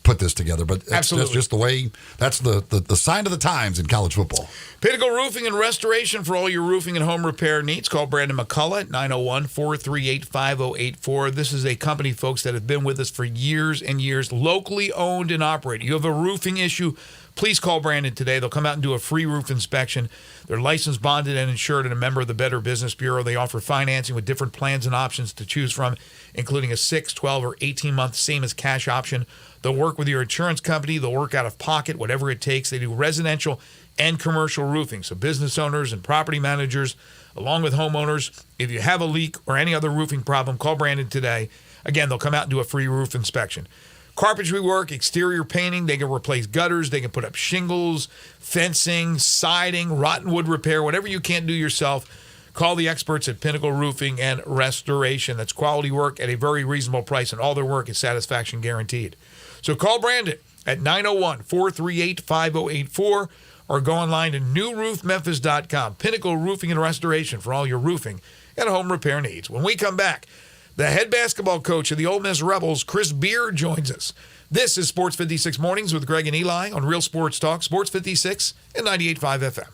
put this together. But that's just the way. That's the sign of the times in college football. Pinnacle Roofing and Restoration for all your roofing and home repair needs. Call Brandon McCullough at 901-438-5084. This is a company, folks, that have been with us for years and years, locally owned and operated. You have a roofing issue, please call Brandon today. They'll come out and do a free roof inspection. They're licensed, bonded, and insured, and a member of the Better Business Bureau. They offer financing with different plans and options to choose from, including a 6, 12, or 18-month same as cash option. They'll work with your insurance company. They'll work out of pocket, whatever it takes. They do residential and commercial roofing. So business owners and property managers, along with homeowners, if you have a leak or any other roofing problem, call Brandon today. Again, they'll come out and do a free roof inspection. Carpentry work, exterior painting, they can replace gutters, they can put up shingles, fencing, siding, rotten wood repair, whatever you can't do yourself. Call the experts at Pinnacle Roofing and Restoration. That's quality work at a very reasonable price, and all their work is satisfaction guaranteed. So call Brandon at 901-438-5084 or go online to newroofmemphis.com. Pinnacle Roofing and Restoration for all your roofing and home repair needs. When we come back, the head basketball coach of the Ole Miss Rebels, Chris Beard, joins us. This is Sports 56 Mornings with Greg and Eli on Real Sports Talk, Sports 56 and 98.5 FM.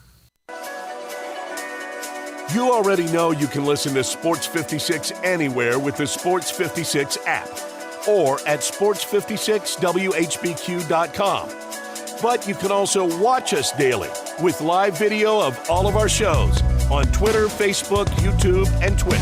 You already know you can listen to Sports 56 anywhere with the Sports 56 app or at sports56whbq.com. But you can also watch us daily with live video of all of our shows on Twitter, Facebook, YouTube, and Twitch.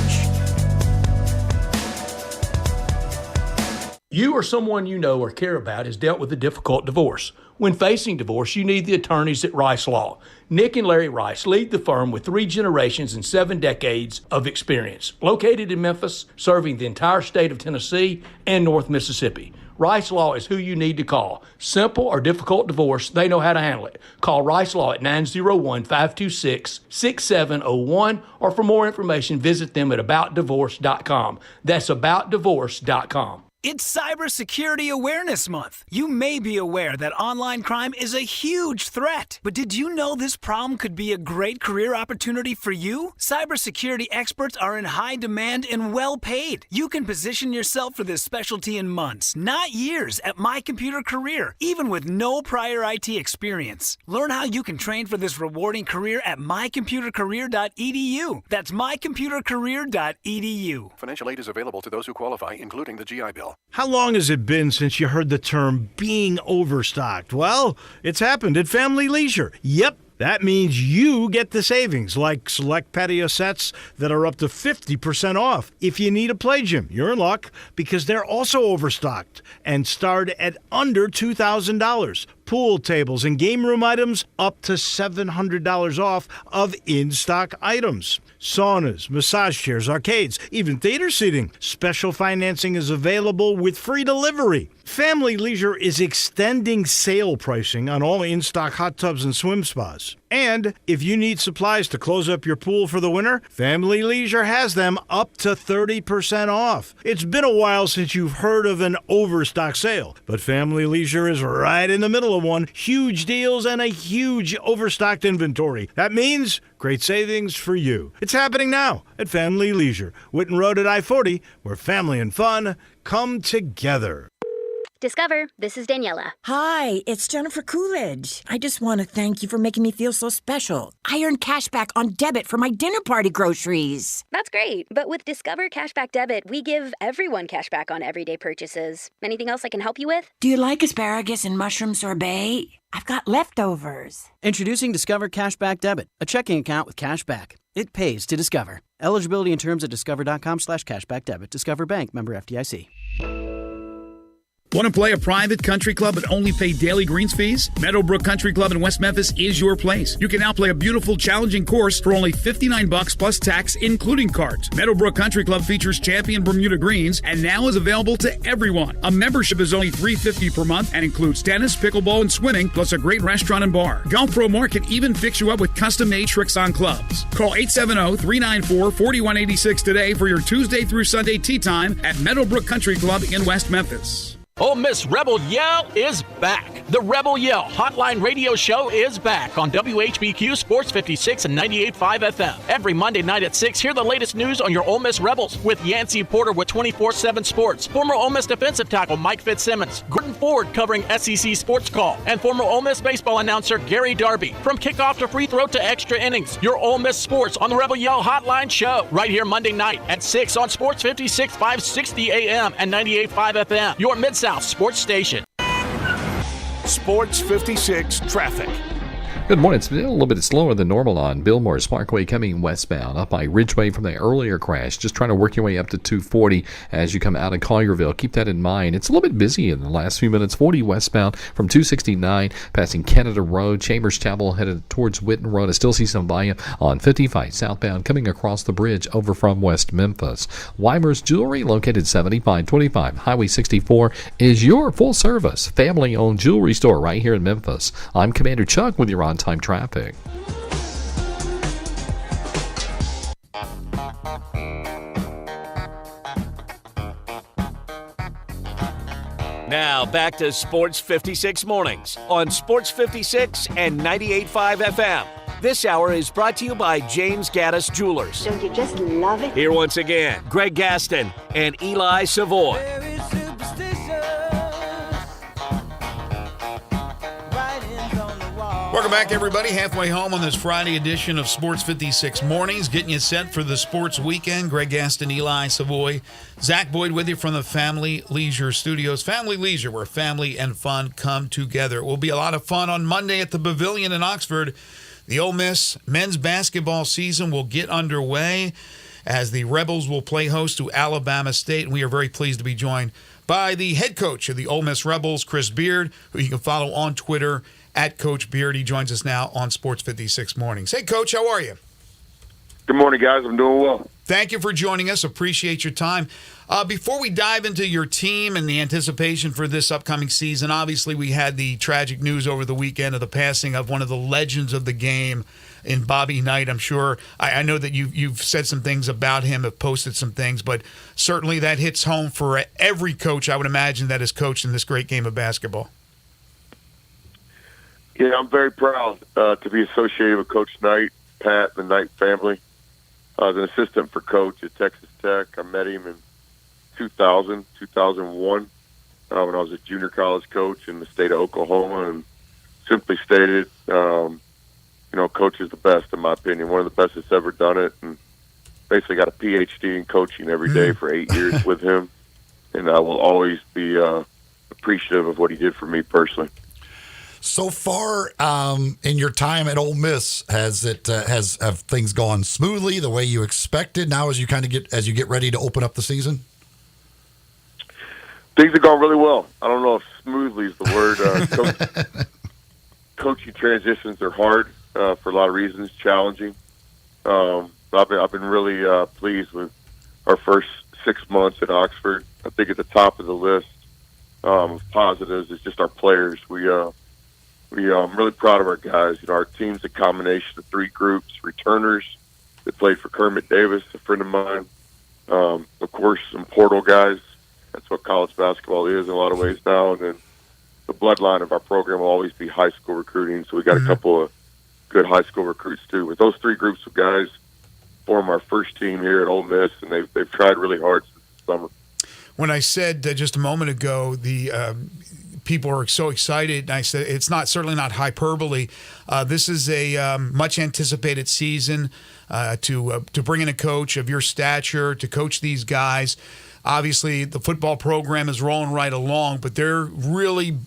You or someone you know or care about has dealt with a difficult divorce. When facing divorce, you need the attorneys at Rice Law. Nick and Larry Rice lead the firm with 3 generations and 7 decades of experience. Located in Memphis, serving the entire state of Tennessee and North Mississippi. Rice Law is who you need to call. Simple or difficult divorce, they know how to handle it. Call Rice Law at 901-526-6701, or for more information, visit them at aboutdivorce.com. That's aboutdivorce.com. It's Cybersecurity Awareness Month. You may be aware that online crime is a huge threat. But did you know this problem could be a great career opportunity for you? Cybersecurity experts are in high demand and well paid. You can position yourself for this specialty in months, not years, at My Computer Career, even with no prior IT experience. Learn how you can train for this rewarding career at mycomputercareer.edu. That's mycomputercareer.edu. Financial aid is available to those who qualify, including the GI Bill. How long has it been since you heard the term being overstocked? Well, it's happened at Family Leisure. Yep. That means you get the savings, like select patio sets that are up to 50% off. If you need a play gym, you're in luck because they're also overstocked and start at under $2,000. Pool tables and game room items up to $700 off of in-stock items. Saunas, massage chairs, arcades, even theater seating. Special financing is available with free delivery. Family Leisure is extending sale pricing on all in-stock hot tubs and swim spas. And if you need supplies to close up your pool for the winter, Family Leisure has them up to 30% off. It's been a while since you've heard of an overstock sale, but Family Leisure is right in the middle of one. Huge deals and a huge overstocked inventory. That means great savings for you. It's happening now at Family Leisure, Whitten Road at I-40, where family and fun come together. Discover, this is Daniela. Hi, it's Jennifer Coolidge. I just want to thank you for making me feel so special. I earned cash back on debit for my dinner party groceries. That's great, but with Discover Cashback Debit, we give everyone cash back on everyday purchases. Anything else I can help you with? Do you like asparagus and mushroom sorbet? I've got leftovers. Introducing Discover Cashback Debit, a checking account with cash back. It pays to Discover. Eligibility and terms at discover.com/cashback debit. Discover Bank, member FDIC. Want to play a private country club but only pay daily greens fees? Meadowbrook Country Club in West Memphis is your place. You can now play a beautiful, challenging course for only $59 plus tax, including cards. Meadowbrook Country Club features champion Bermuda greens and now is available to everyone. A membership is only $350 per month and includes tennis, pickleball, and swimming, plus a great restaurant and bar. Golf Pro Mark can even fix you up with custom-made tricks on clubs. Call 870-394-4186 today for your Tuesday through Sunday tee time at Meadowbrook Country Club in West Memphis. Ole Miss Rebel Yell is back. The Rebel Yell Hotline Radio Show is back on WHBQ Sports 56 and 98.5 FM. Every Monday night at 6, hear the latest news on your Ole Miss Rebels with Yancey Porter with 24/7 Sports, former Ole Miss defensive tackle Mike Fitzsimmons, Gordon Ford covering SEC Sports Call, and former Ole Miss baseball announcer Gary Darby. From kickoff to free throw to extra innings, your Ole Miss Sports on the Rebel Yell Hotline Show. Right here Monday night at 6 on Sports 56, 560 AM and 98.5 FM. Your Mid-South Sports Station. Sports 56 traffic. Good morning. It's been a little bit slower than normal on Billmore Parkway coming westbound up by Ridgeway from the earlier crash. Just trying to work your way up to 240 as you come out of Collierville. Keep that in mind. It's a little bit busy in the last few minutes. 40 westbound from 269 passing Canada Road, Chambers Chapel headed towards Whitten Road. I still see some volume on 55 southbound coming across the bridge over from West Memphis. Weimer's Jewelry located 7525 Highway 64 is your full service family owned jewelry store right here in Memphis. I'm Commander Chuck with your on-time traffic. Now back to Sports 56 Mornings on Sports 56 and 98.5 FM. This hour is brought to you by James Gaddis Jewelers. Don't you just love it? Here once again, Greg Gaston and Eli Savoy. Welcome back, everybody. Halfway home on this Friday edition of Sports 56 Mornings, getting you set for the sports weekend. Greg Gaston, Eli Savoy, Zach Boyd with you from the Family Leisure Studios. Family Leisure, where family and fun come together. It will be a lot of fun on Monday at the Pavilion in Oxford. The Ole Miss men's basketball season will get underway as the Rebels will play host to Alabama State. And we are very pleased to be joined by the head coach of the Ole Miss Rebels, Chris Beard, who you can follow on Twitter at Coach Beard. He joins us now on Sports 56 Mornings. Hey, Coach, how are you? Good morning, guys. I'm doing well. Thank you for joining us. Appreciate your time. Before we dive into your team and the anticipation for this upcoming season, obviously we had the tragic news over the weekend of the passing of one of the legends of the game in Bobby Knight. I'm sure I know that you've said some things about him, have posted some things, but certainly that hits home for every coach, I would imagine, that has coached in this great game of basketball. Yeah, I'm very proud to be associated with Coach Knight, Pat, the Knight family. I was an assistant for Coach at Texas Tech. I met him in 2001, when I was a junior college coach in the state of Oklahoma, and simply stated, Coach is the best, in my opinion, one of the best that's ever done it, and basically got a PhD in coaching every day for 8 years with him, and I will always be appreciative of what he did for me personally. So far, in your time at Ole Miss, have things gone smoothly the way you expected? Now, as you get ready to open up the season, things have gone really well. I don't know if smoothly is the word. Coaching transitions are hard for a lot of reasons, challenging. I've been really pleased with our first 6 months at Oxford. I think at the top of the list of positives is just our players. I'm really proud of our guys. Our team's a combination of 3 groups: returners that played for Kermit Davis, a friend of mine. Of course, some portal guys. That's what college basketball is in a lot of ways now. And then the bloodline of our program will always be high school recruiting. So we got a couple of good high school recruits too. But those 3 groups of guys form our first team here at Ole Miss, and they've tried really hard since the summer. When I said just a moment ago, the people are so excited, and I said it's certainly not hyperbole. This is a much anticipated season to bring in a coach of your stature to coach these guys. Obviously, the football program is rolling right along, but they're really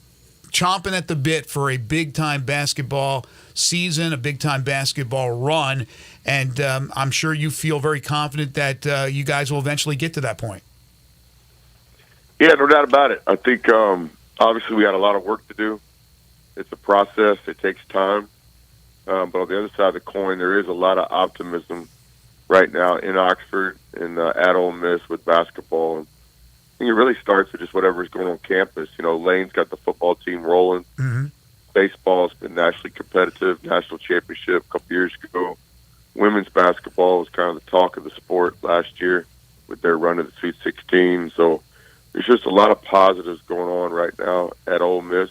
chomping at the bit for a big-time basketball season, a big-time basketball run, and I'm sure you feel very confident that you guys will eventually get to that point. Yeah, no doubt about it. I think obviously we got a lot of work to do. It's a process. It takes time. But on the other side of the coin, there is a lot of optimism right now in Oxford and at Ole Miss with basketball. And I think it really starts with just whatever's going on campus. Lane's got the football team rolling. Mm-hmm. Baseball's been nationally competitive, national championship a couple years ago. Women's basketball was kind of the talk of the sport last year with their run to the Sweet 16. So there's just a lot of positives going on right now at Ole Miss,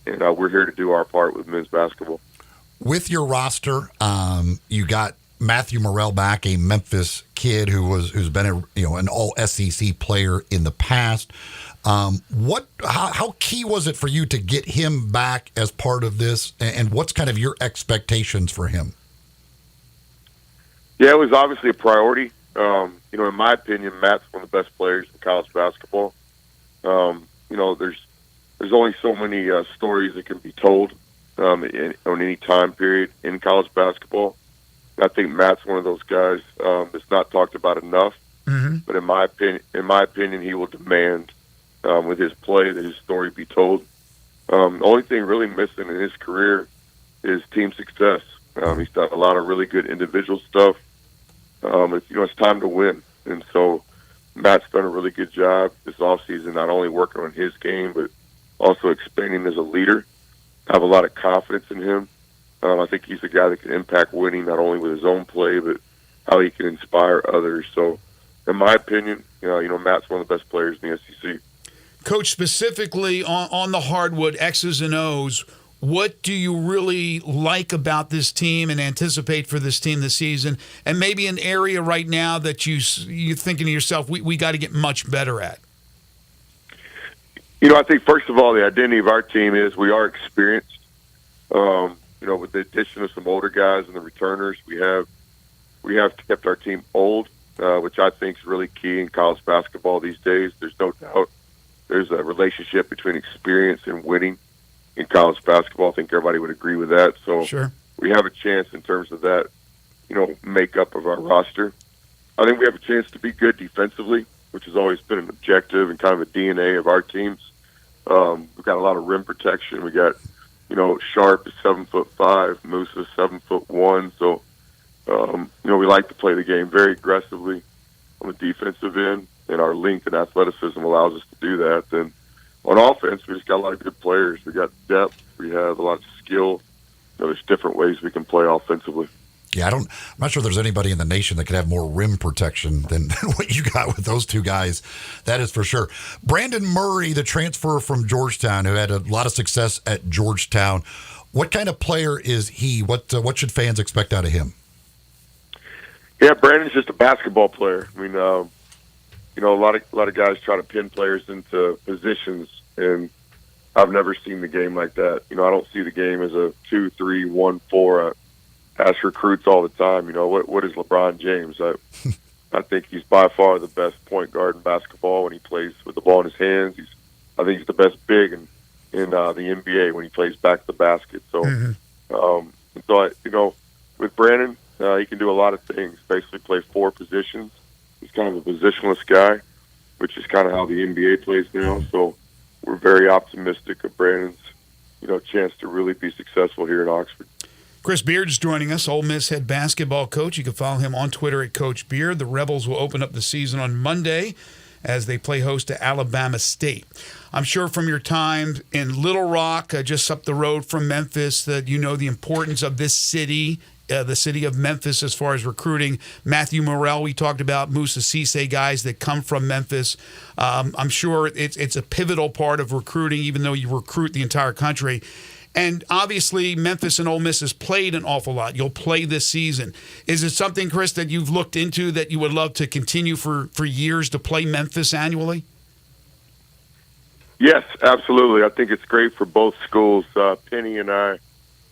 and we're here to do our part with men's basketball. With your roster, you got Matthew Morrell back, a Memphis kid who's been an all SEC player in the past. How key was it for you to get him back as part of this, and what's kind of your expectations for him? Yeah, it was obviously a priority. In my opinion, Matt's one of the best players in college basketball. There's only so many stories that can be told on any time period in college basketball. I think Matt's one of those guys that's not talked about enough. Mm-hmm. But in my opinion, he will demand with his play that his story be told. The only thing really missing in his career is team success. He's done a lot of really good individual stuff. It's time to win. And so Matt's done a really good job this offseason, not only working on his game, but also expanding as a leader. I have a lot of confidence in him. I think he's a guy that can impact winning not only with his own play, but how he can inspire others. So, in my opinion, Matt's one of the best players in the SEC. Coach, specifically on the hardwood, X's and O's, what do you really like about this team and anticipate for this team this season? And maybe an area right now that you're thinking to yourself, we got to get much better at. I think, first of all, the identity of our team is we are experienced. With the addition of some older guys and the returners, we have kept our team old, which I think is really key in college basketball these days. There's no doubt there's a relationship between experience and winning in college basketball. I think everybody would agree with that. So sure. We have a chance in terms of that, makeup of our roster. I think we have a chance to be good defensively, which has always been an objective and kind of a DNA of our teams. We've got a lot of rim protection. We got, Sharp is 7'5", Moose is 7'1". So We like to play the game very aggressively on the defensive end, and our length and athleticism allows us to do that. Then on offense, we just got a lot of good players. We got depth. We have a lot of skill. There's different ways we can play offensively. Yeah, I'm not sure there's anybody in the nation that could have more rim protection than what you got with those two guys. That is for sure. Brandon Murray, the transfer from Georgetown, who had a lot of success at Georgetown. What kind of player is he? What should fans expect out of him? Yeah, Brandon's just a basketball player. I mean, a lot of guys try to pin players into positions, and I've never seen the game like that. I don't see the game as a 2-3-1-4. I ask recruits all the time, what is LeBron James? I think he's by far the best point guard in basketball when he plays with the ball in his hands. I think he's the best big in the NBA when he plays back to the basket. So, with Brandon, he can do a lot of things. Basically, play 4 positions. He's kind of a positionless guy, which is kind of how the NBA plays now. So, we're very optimistic of Brandon's, chance to really be successful here in Oxford. Chris Beard's joining us, Ole Miss head basketball coach. You can follow him on Twitter at Coach Beard. The Rebels will open up the season on Monday as they play host to Alabama State. I'm sure from your time in Little Rock, just up the road from Memphis, that you know the importance of this city, the city of Memphis, as far as recruiting. Matthew Morrell, we talked about Musa Cisse, guys that come from Memphis. I'm sure it's a pivotal part of recruiting, even though you recruit the entire country. And obviously, Memphis and Ole Miss has played an awful lot. You'll play this season. Is it something, Chris, that you've looked into that you would love to continue for years to play Memphis annually? Yes, absolutely. I think it's great for both schools. Penny and I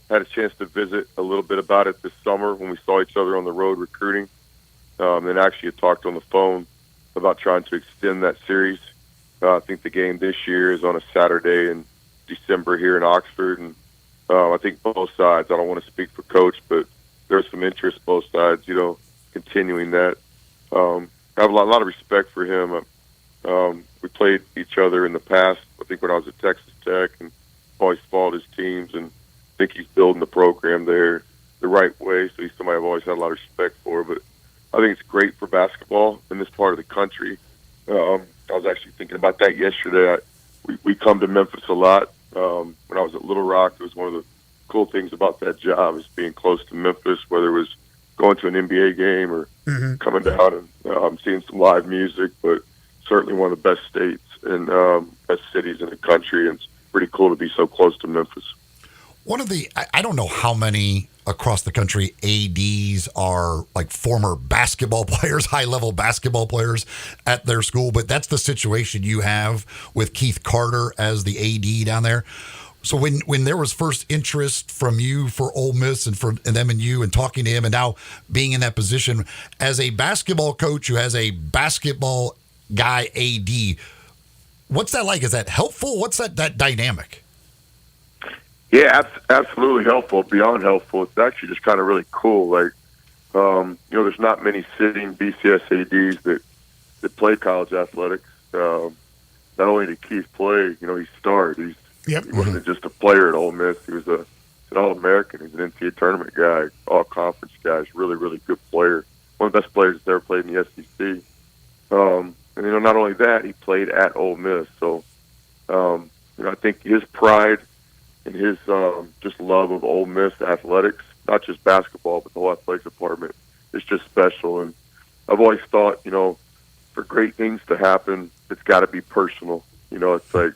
had a chance to visit a little bit about it this summer when we saw each other on the road recruiting. And actually had talked on the phone about trying to extend that series. I think the game this year is on a Saturday in December here in Oxford, and I think both sides, I don't want to speak for Coach, but there's some interest both sides, continuing that. I have a lot of respect for him. We played each other in the past, I think when I was at Texas Tech, and always followed his teams, and I think he's building the program there the right way, so he's somebody I've always had a lot of respect for. But I think it's great for basketball in this part of the country. I was actually thinking about that yesterday. We come to Memphis a lot. When I was at Little Rock, it was one of the cool things about that job is being close to Memphis, whether it was going to an NBA game or coming down and seeing some live music, but certainly one of the best states and best cities in the country, and it's pretty cool to be so close to Memphis. One of the, I don't know how many across the country ADs are like former basketball players, high-level basketball players at their school, but that's the situation you have with Keith Carter as the AD down there. So when there was first interest from you for Ole Miss and them and you and talking to him and now being in that position as a basketball coach who has a basketball guy AD, what's that like? Is that helpful? What's that dynamic? Yeah, absolutely helpful, beyond helpful. It's actually just kind of really cool. Like, there's not many sitting BCS ADs that play college athletics. Not only did Keith play, he starred. He wasn't just a player at Ole Miss. He was an All-American. He's an NCAA tournament guy, all-conference guy. He's really, really good player. One of the best players that's ever played in the SEC. And, not only that, he played at Ole Miss. So, I think his pride and his just love of Ole Miss athletics, not just basketball, but the whole athletic department, is just special. And I've always thought, for great things to happen, it's got to be personal. It's like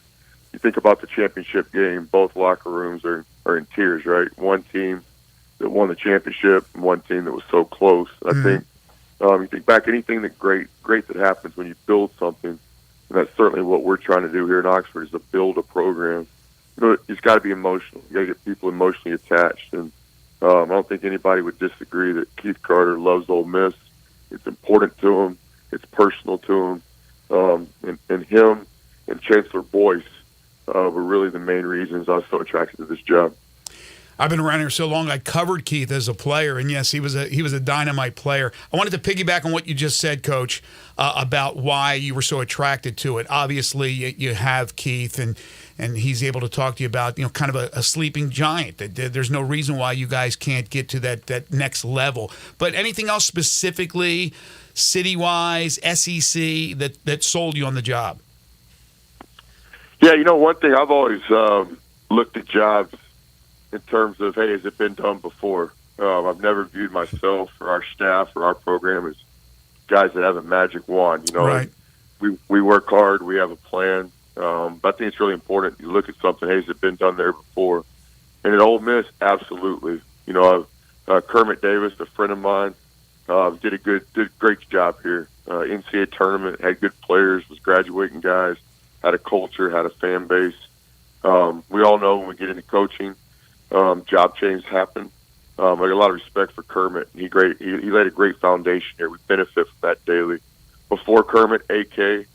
you think about the championship game, both locker rooms are in tears, right? One team that won the championship and one team that was so close. I think you think back anything that great that happens when you build something, and that's certainly what we're trying to do here in Oxford, is to build a program. It's got to be emotional. You got to get people emotionally attached, and I don't think anybody would disagree that Keith Carter loves Ole Miss. It's important to him. It's personal to him, and him and Chancellor Boyce were really the main reasons I was so attracted to this job. I've been around here so long. I covered Keith as a player, and yes, he was a dynamite player. I wanted to piggyback on what you just said, Coach, about why you were so attracted to it. Obviously, you have Keith, and he's able to talk to you about kind of a sleeping giant. There's no reason why you guys can't get to that next level. But anything else specifically, city-wise, SEC, that sold you on the job? Yeah, one thing I've always looked at jobs in terms of, hey, has it been done before? I've never viewed myself or our staff or our program as guys that have a magic wand. Right. We work hard. We have a plan. But I think it's really important. You look at something, hey, has it been done there before? And at Ole Miss, absolutely. Kermit Davis, a friend of mine, did a great job here. NCAA tournament, had good players, was graduating guys, had a culture, had a fan base. We all know when we get into coaching, job changes happen. I got a lot of respect for Kermit. He laid a great foundation here. We benefit from that daily. Before Kermit, AK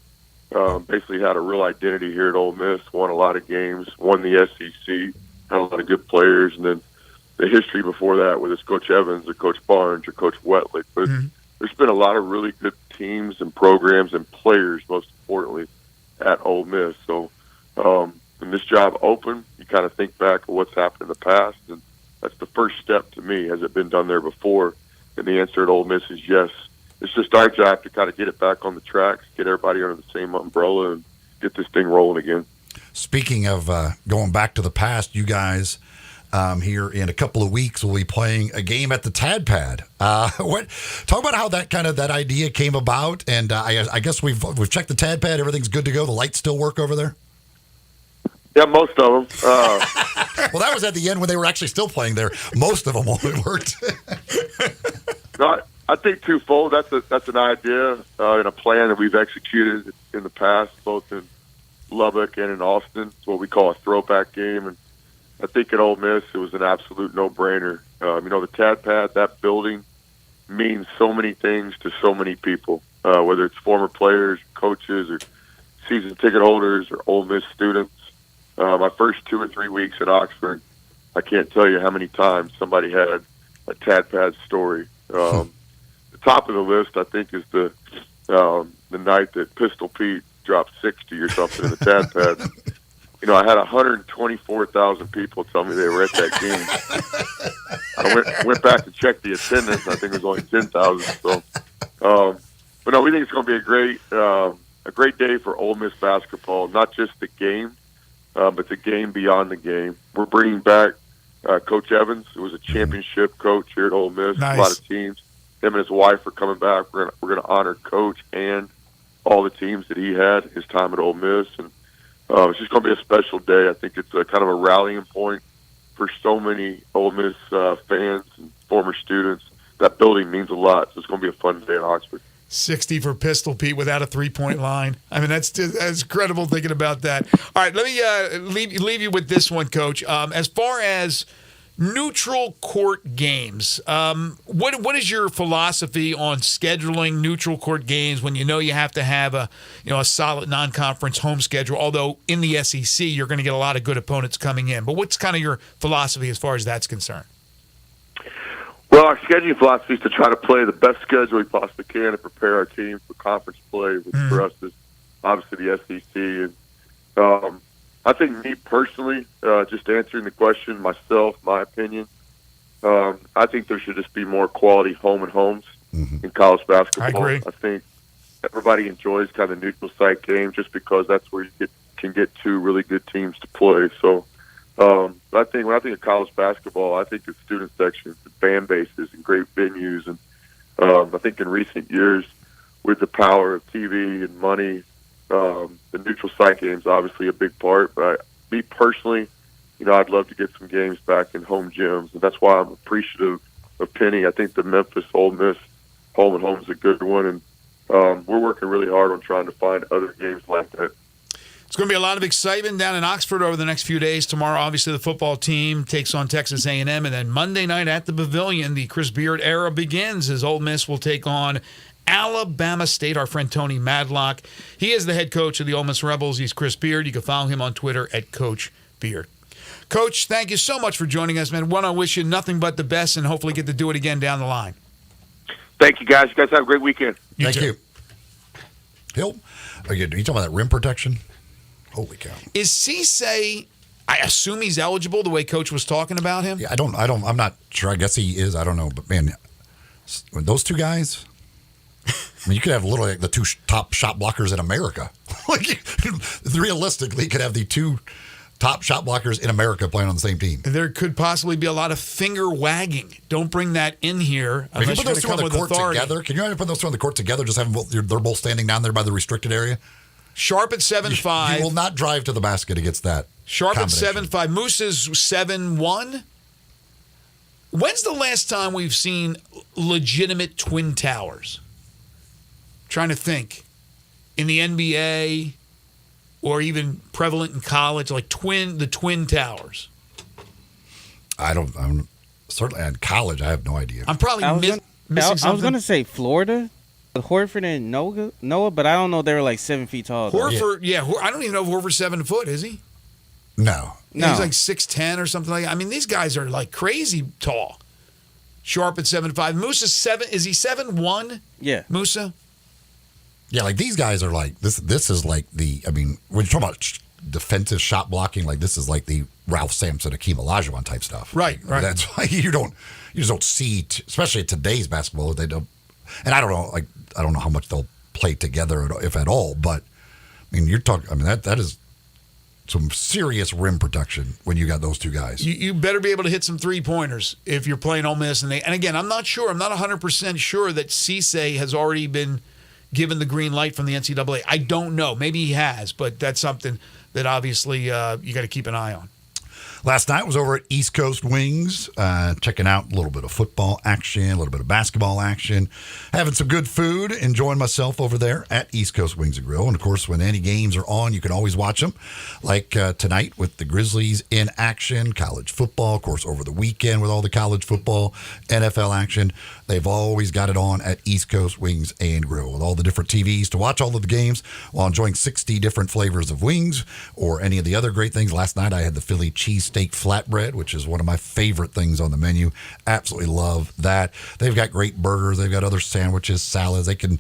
basically had a real identity here at Ole Miss, won a lot of games, won the SEC, had a lot of good players, and then the history before that with Coach Evans or Coach Barnes or Coach Wetlick. But there's been a lot of really good teams and programs and players, most importantly, at Ole Miss. So when this job opened, you kind of think back of what's happened in the past, and that's the first step to me. Has it been done there before? And the answer at Ole Miss is yes. It's just our job to kind of get it back on the tracks, get everybody under the same umbrella, and get this thing rolling again. Speaking of going back to the past, you guys here in a couple of weeks will be playing a game at the Tad Pad. Talk about how that idea came about, and I guess we've checked the Tad Pad. Everything's good to go. The lights still work over there. Yeah, most of them. Well, that was at the end when they were actually still playing there. Most of them only worked. No, I think twofold. That's an idea and a plan that we've executed in the past, both in Lubbock and in Austin. It's what we call a throwback game, and I think at Ole Miss it was an absolute no-brainer. The Tad Pad, that building, means so many things to so many people, whether it's former players, coaches, or season ticket holders, or Ole Miss students. My first 2 or 3 weeks at Oxford, I can't tell you how many times somebody had a Tad Pad story. The top of the list, I think, is the night that Pistol Pete dropped 60 or something in the Tad Pad. I had 124,000 people tell me they were at that game. I went back to check the attendance. I think it was only 10,000. So, but no, we think it's going to be a great day for Ole Miss basketball. Not just the game, but the game beyond the game. We're bringing back Coach Evans, who was a championship coach here at Ole Miss. Nice. A lot of teams. Him and his wife are coming back. We're going to honor Coach and all the teams that he had his time at Ole Miss, and it's just going to be a special day. I think it's a kind of a rallying point for so many Ole Miss fans and former students. That building means a lot, so it's going to be a fun day in Oxford. 60 for Pistol Pete without a three-point line. I mean, that's incredible thinking about that. All right, let me leave you with this one, Coach. As far as neutral court games, what is your philosophy on scheduling neutral court games when you know you have to have a solid non-conference home schedule? Although in the SEC you're going to get a lot of good opponents coming in, but what's kind of your philosophy as far as that's concerned? Well, our scheduling philosophy is to try to play the best schedule we possibly can and prepare our team for conference play, which for us is obviously the SEC. And I think me personally, just answering the question myself, my opinion, I think there should just be more quality home and homes in college basketball. I agree. I think everybody enjoys kind of neutral site games just because that's where you can get two really good teams to play. So I think when I think of college basketball, I think of student sections and fan bases and great venues. And I think in recent years, with the power of TV and money, the neutral site game is obviously a big part. But me personally, I'd love to get some games back in home gyms, and that's why I'm appreciative of Penny. I think the Memphis Ole Miss home and home is a good one, and we're working really hard on trying to find other games like that. It's going to be a lot of excitement down in Oxford over the next few days. Tomorrow, obviously, the football team takes on Texas A&M, and then Monday night at the Pavilion, the Chris Beard era begins as Ole Miss will take on Alabama State. Our friend Tony Madlock, he is the head coach of the Ole Miss Rebels. He's Chris Beard. You can follow him on Twitter at Coach Beard. Coach, thank you so much for joining us, man. I wish you nothing but the best and hopefully get to do it again down the line. Thank you, guys. You guys have a great weekend. Thank you. Hill, are you talking about that rim protection? Holy cow. Is Cisse, I assume he's eligible the way Coach was talking about him? Yeah, I'm not sure. I guess he is. I don't know. But, man, those two guys, I mean, you could have literally the two top shot blockers in America. Realistically, you could have the two top shot blockers in America playing on the same team. There could possibly be a lot of finger wagging. Don't bring that in here Can you unless put you're those two going on to the come with court authority. together? Can you put those two on the court together? Just have them they're both standing down there by the restricted area. Sharp at 7'5". You will not drive to the basket against that. Sharp at 7'5". Moose is 7'1". When's the last time we've seen legitimate twin towers? Trying to think. In the NBA or even prevalent in college, like the twin towers. I'm certainly in college. I have no idea. I'm probably missing something. I was going to say Florida, Horford and Noah, but I don't know. They were like 7 feet tall. Horford, I don't even know if Horford's 7 foot, is he? No. Yeah, he's like 6'10" or something like that. I mean, these guys are like crazy tall. Sharp at 7'5". Moose is 7. Is he 7'1"? Yeah. Musa? Yeah, like these guys are like this. This is like when you're talking about defensive shot blocking, like this is like the Ralph Sampson, Akeem Olajuwon type stuff. Right. That's why you just don't see, especially at today's basketball. They don't, and I don't know how much they'll play together, if at all. But I mean, you're talking. I mean, that is some serious rim protection when you got those two guys. You better be able to hit some 3-pointers if you're playing Ole Miss. And again, I'm not sure. I'm not 100% sure that Cisse has already been given the green light from the NCAA. I don't know. Maybe he has, but that's something that obviously you got to keep an eye on. Last night was over at East Coast Wings, checking out a little bit of football action, a little bit of basketball action, having some good food, enjoying myself over there at East Coast Wings and Grill. And, of course, when any games are on, you can always watch them, like tonight with the Grizzlies in action, college football, of course, over the weekend with all the college football, NFL action. They've always got it on at East Coast Wings and Grill with all the different TVs to watch all of the games while enjoying 60 different flavors of wings or any of the other great things. Last night I had the Philly cheesesteak flatbread, which is one of my favorite things on the menu. Absolutely love that. They've got great burgers. They've got other sandwiches, salads. They can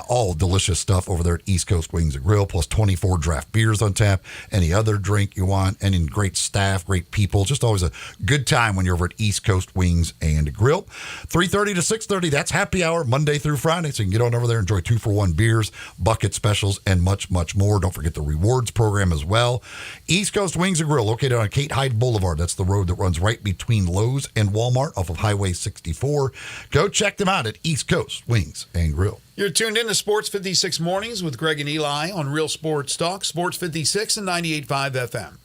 all delicious stuff over there at East Coast Wings and Grill, plus 24 draft beers on tap, any other drink you want, and in great staff, great people. Just always a good time when you're over at East Coast Wings and Grill. 3:30 to 6:30, that's happy hour Monday through Friday, so you can get on over there and enjoy 2-for-1 beers, bucket specials, and much, much more. Don't forget the rewards program as well. East Coast Wings and Grill, located on Kate Hyde Boulevard. That's the road that runs right between Lowe's and Walmart off of Highway 64. Go check them out at East Coast Wings and Grill. You're tuned in to Sports 56 Mornings with Greg and Eli on Real Sports Talk, Sports 56 and 98.5 FM.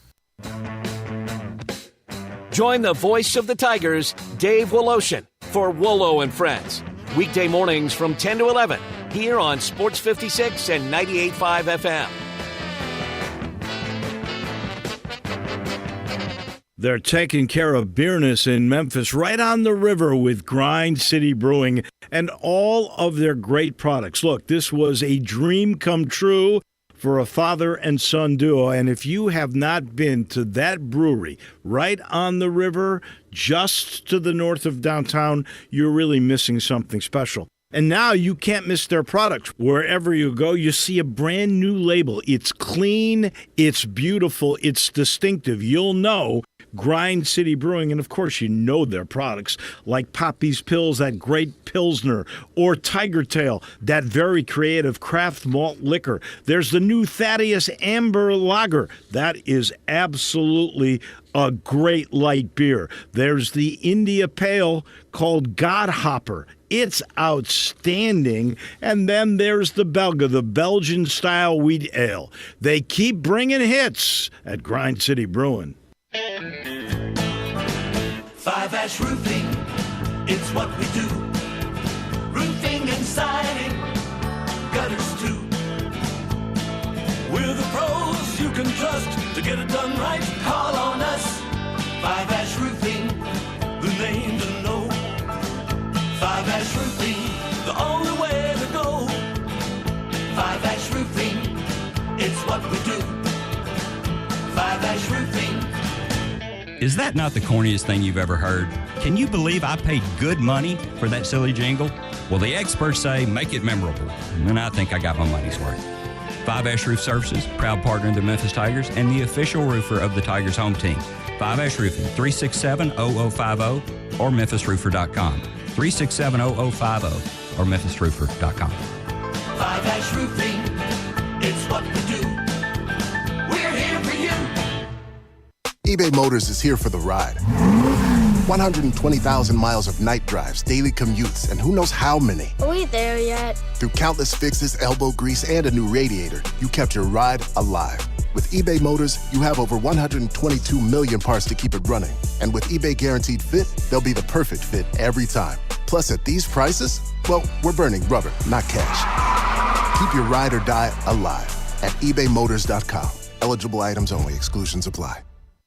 Join the voice of the Tigers, Dave Woloshin, for Wolo and Friends. Weekday mornings from 10 to 11 here on Sports 56 and 98.5 FM. They're taking care of business in Memphis right on the river with Grind City Brewing and all of their great products. Look, this was a dream come true for a father and son duo. And if you have not been to that brewery right on the river, just to the north of downtown, you're really missing something special. And now you can't miss their products. Wherever you go, you see a brand new label. It's clean, it's beautiful, it's distinctive. You'll know Grind City Brewing, and of course you know their products like Poppy's Pills, that great Pilsner, or Tiger Tail, that very creative craft malt liquor. There's the new Thaddeus Amber Lager. That is absolutely a great light beer. There's the India Pale called Godhopper. It's outstanding. And then there's the Belga, the Belgian-style wheat ale. They keep bringing hits at Grind City Brewing. 5-Ash Roofing, it's what we do. Roofing and siding, gutters too. We're the pros you can trust to get it done right. Call on us. 5-Ash Roofing, the name to know. 5-Ash Roofing, the only way to go. 5-Ash Roofing, it's what we do. 5-Ash Roofing. Is that not the corniest thing you've ever heard? Can you believe I paid good money for that silly jingle? Well, the experts say make it memorable, and I think I got my money's worth. 5S Roof Services, proud partner of the Memphis Tigers and the official roofer of the Tigers home team. 5S Roofing, 367-0050 or memphisroofer.com. 367-0050 or memphisroofer.com. 5S Roofing, it's what we do. We're here for you. eBay Motors is here for the ride. 120,000 miles of night drives, daily commutes, and who knows how many. Are we there yet? Through countless fixes, elbow grease, and a new radiator, you kept your ride alive. With eBay Motors, you have over 122 million parts to keep it running. And with eBay Guaranteed Fit, they'll be the perfect fit every time. Plus, at these prices, well, we're burning rubber, not cash. Keep your ride or die alive at ebaymotors.com. Eligible items only. Exclusions apply.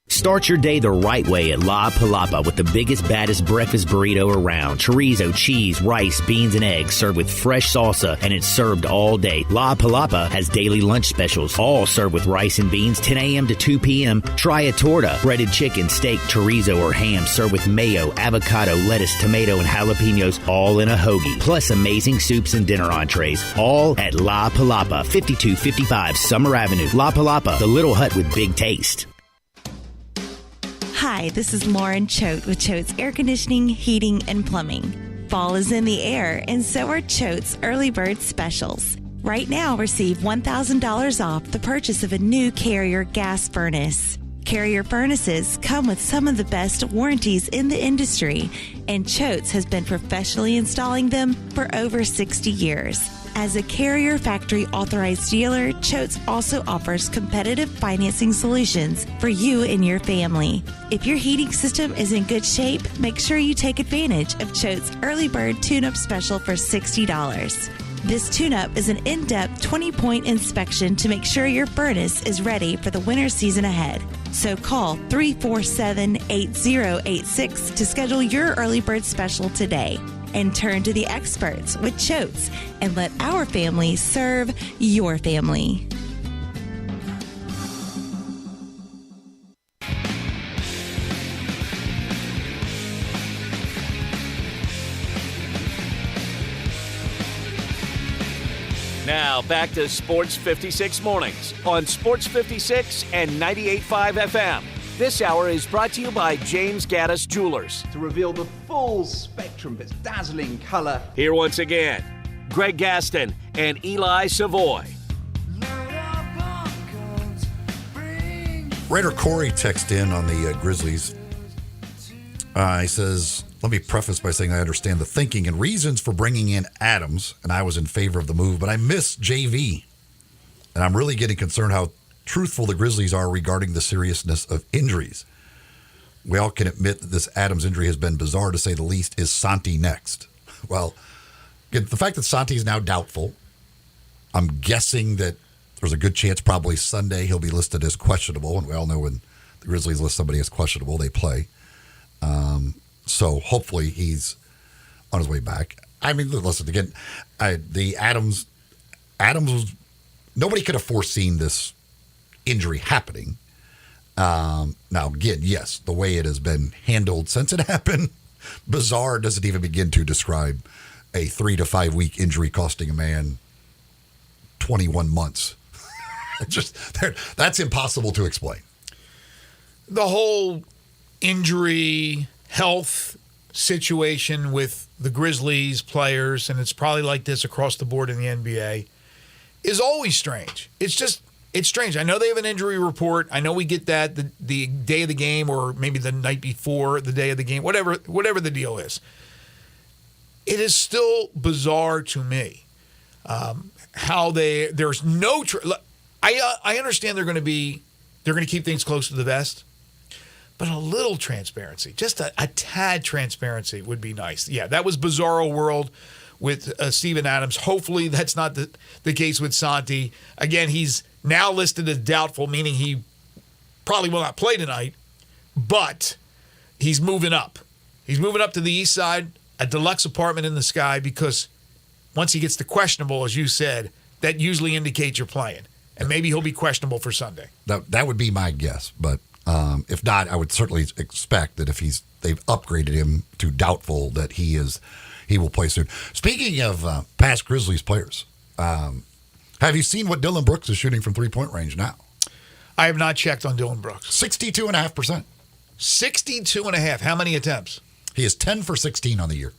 Start your day the right way at La Palapa with the biggest, baddest breakfast burrito around. Chorizo, cheese, rice, beans, and eggs served with fresh salsa, and it's served all day. La Palapa has daily lunch specials, all served with rice and beans, 10 a.m. to 2 p.m. Try a torta, breaded chicken, steak, chorizo, or ham served with mayo, avocado, lettuce, tomato, and jalapenos, all in a hoagie. Plus amazing soups and dinner entrees, all at La Palapa, 5255 Summer Avenue. La Palapa, the little hut with big taste. Hi, this is Lauren Choate with Choate's Air Conditioning, Heating, and Plumbing. Fall is in the air, and so are Choate's Early Bird Specials. Right now, receive $1,000 off the purchase of a new Carrier gas furnace. Carrier furnaces come with some of the best warranties in the industry, and Choate's has been professionally installing them for over 60 years. As a Carrier factory authorized dealer, Choate's also offers competitive financing solutions for you and your family. If your heating system is in good shape, make sure you take advantage of Choate's Early Bird Tune-Up Special for $60. This tune-up is an in-depth 20-point inspection to make sure your furnace is ready for the winter season ahead. So call 347-8086 to schedule your Early Bird Special today. And turn to the experts with Choate's and let our family serve your family. Now back to Sports 56 Mornings on Sports 56 and 98.5 FM. This hour is brought to you by James Gaddis Jewelers. To reveal the full spectrum of its dazzling color. Here once again, Greg Gaston and Eli Savoy. Raider Corey texted in on the Grizzlies. He says, let me preface by saying I understand the thinking and reasons for bringing in Adams, and I was in favor of the move, but I miss JV. And I'm really getting concerned how truthful the Grizzlies are regarding the seriousness of injuries. We all can admit that this Adams injury has been bizarre, to say the least. Is Santi next? Well, the fact that Santi is now doubtful, I'm guessing that there's a good chance probably Sunday he'll be listed as questionable, and we all know when the Grizzlies list somebody as questionable, they play. So hopefully he's on his way back. I mean, listen, again, the Adams was, nobody could have foreseen this injury happening. Now, again, yes, the way it has been handled since it happened, bizarre, doesn't even begin to describe a 3 to 5 week injury costing a man 21 months. That's impossible to explain. The whole injury health situation with the Grizzlies players, and it's probably like this across the board in the NBA, is always strange. It's strange. I know they have an injury report. I know we get that the day of the game or maybe the night before the day of the game, whatever the deal is. It is still bizarre to me how there's no. I understand they're going to keep things close to the vest, but a little transparency, just a tad transparency would be nice. Yeah, that was Bizarro World with Steven Adams. Hopefully that's not the case with Santi. Again, he's now listed as doubtful, meaning he probably will not play tonight, but he's moving up. He's moving up to the east side, a deluxe apartment in the sky, because once he gets to questionable, as you said, that usually indicates you're playing. And maybe he'll be questionable for Sunday. That would be my guess, but If not, I would certainly expect that if they've upgraded him to doubtful, that he will play soon. Speaking of past Grizzlies players, have you seen what Dylan Brooks is shooting from 3-point range now? I have not checked on Dylan Brooks. 62.5%. 62.5. How many attempts? He is 10 for 16 on the year.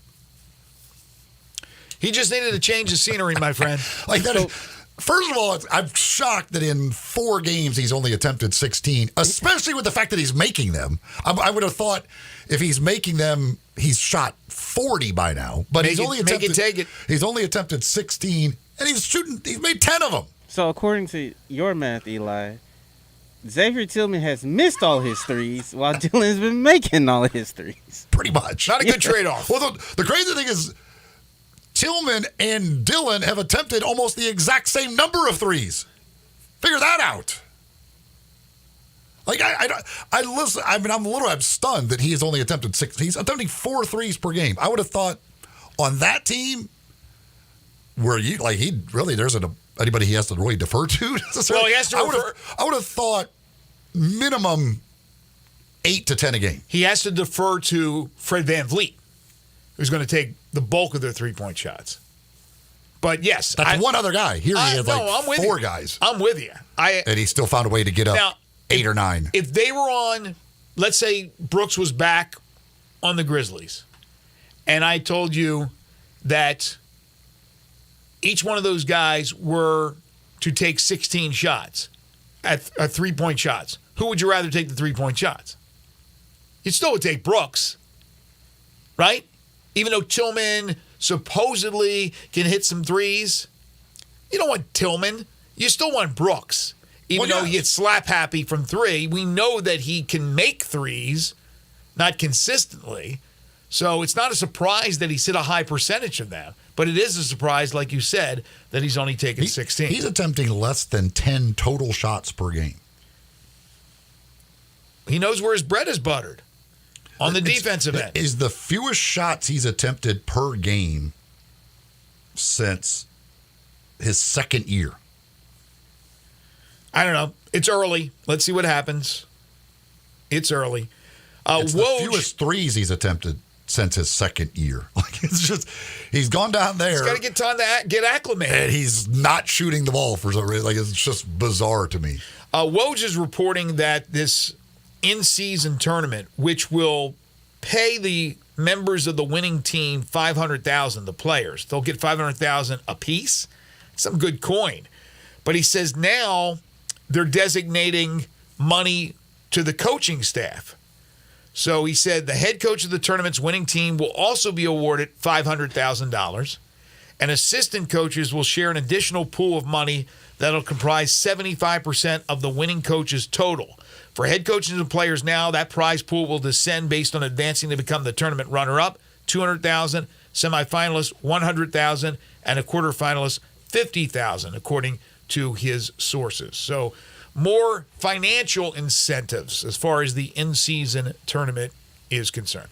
He just needed to change the scenery, my friend. First of all, I'm shocked that in 4 games he's only attempted 16, especially with the fact that he's making them. I would have thought if he's making them, he's shot 40 by now. But he's only attempted 16, and he's made 10 of them. So according to your math, Eli, Xavier Tillman has missed all his threes while Dylan's been making all his threes. Pretty much. Not a good trade-off. Well, the crazy thing is Tillman and Dylan have attempted almost the exact same number of threes. Figure that out. Like, I listen. I mean, I'm stunned that he has only attempted 6. He's attempting 4 threes per game. I would have thought on that team where there isn't anybody he has to really defer to. Well, he has to refer. I would have thought minimum 8 to 10 a game. He has to defer to Fred VanVleet, who's going to take the bulk of their 3-point shots. But yes, that's one other guy. Here he has 4 guys. I'm with you. And he still found a way to get up 8 or 9. If they were on, let's say Brooks was back on the Grizzlies, and I told you that each one of those guys were to take 16 shots at 3-point shots, who would you rather take the 3-point shots? You still would take Brooks, right? Even though Tillman supposedly can hit some threes, you don't want Tillman. You still want Brooks. Even though he gets slap happy from 3, we know that he can make threes, not consistently. So it's not a surprise that he's hit a high percentage of that. But it is a surprise, like you said, that he's only taken 16. He's attempting less than 10 total shots per game. He knows where his bread is buttered on the defensive end. Is the fewest shots he's attempted per game since his second year. I don't know. It's early. Let's see what happens. It's early. It's the fewest threes he's attempted since his second year. Like, it's just, he's gone down there. He's got to get time to get acclimated. And he's not shooting the ball for some reason. Like, it's just bizarre to me. Woj is reporting that this in-season tournament, which will pay the members of the winning team $500,000, the players, they'll get $500,000 apiece. Some good coin. But he says now they're designating money to the coaching staff. So he said the head coach of the tournament's winning team will also be awarded $500,000, and assistant coaches will share an additional pool of money that'll comprise 75% of the winning coach's total. For head coaches and players now, that prize pool will descend based on advancing to become the tournament runner-up, $200,000, semifinalists $100,000, and a quarterfinalist $50,000, according to his sources. So more financial incentives as far as the in-season tournament is concerned.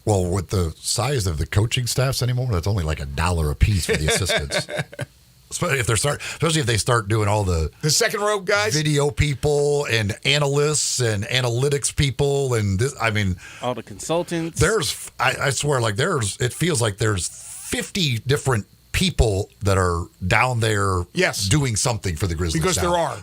Well, with the size of the coaching staffs anymore, that's only like $1 a piece for the assistants. Especially if they start doing all the second row guys, video people and analysts and analytics people, and this, I mean, all the consultants. I swear, it feels like there's 50 different people that are down there doing something for the Grizzlies. Because now. there are.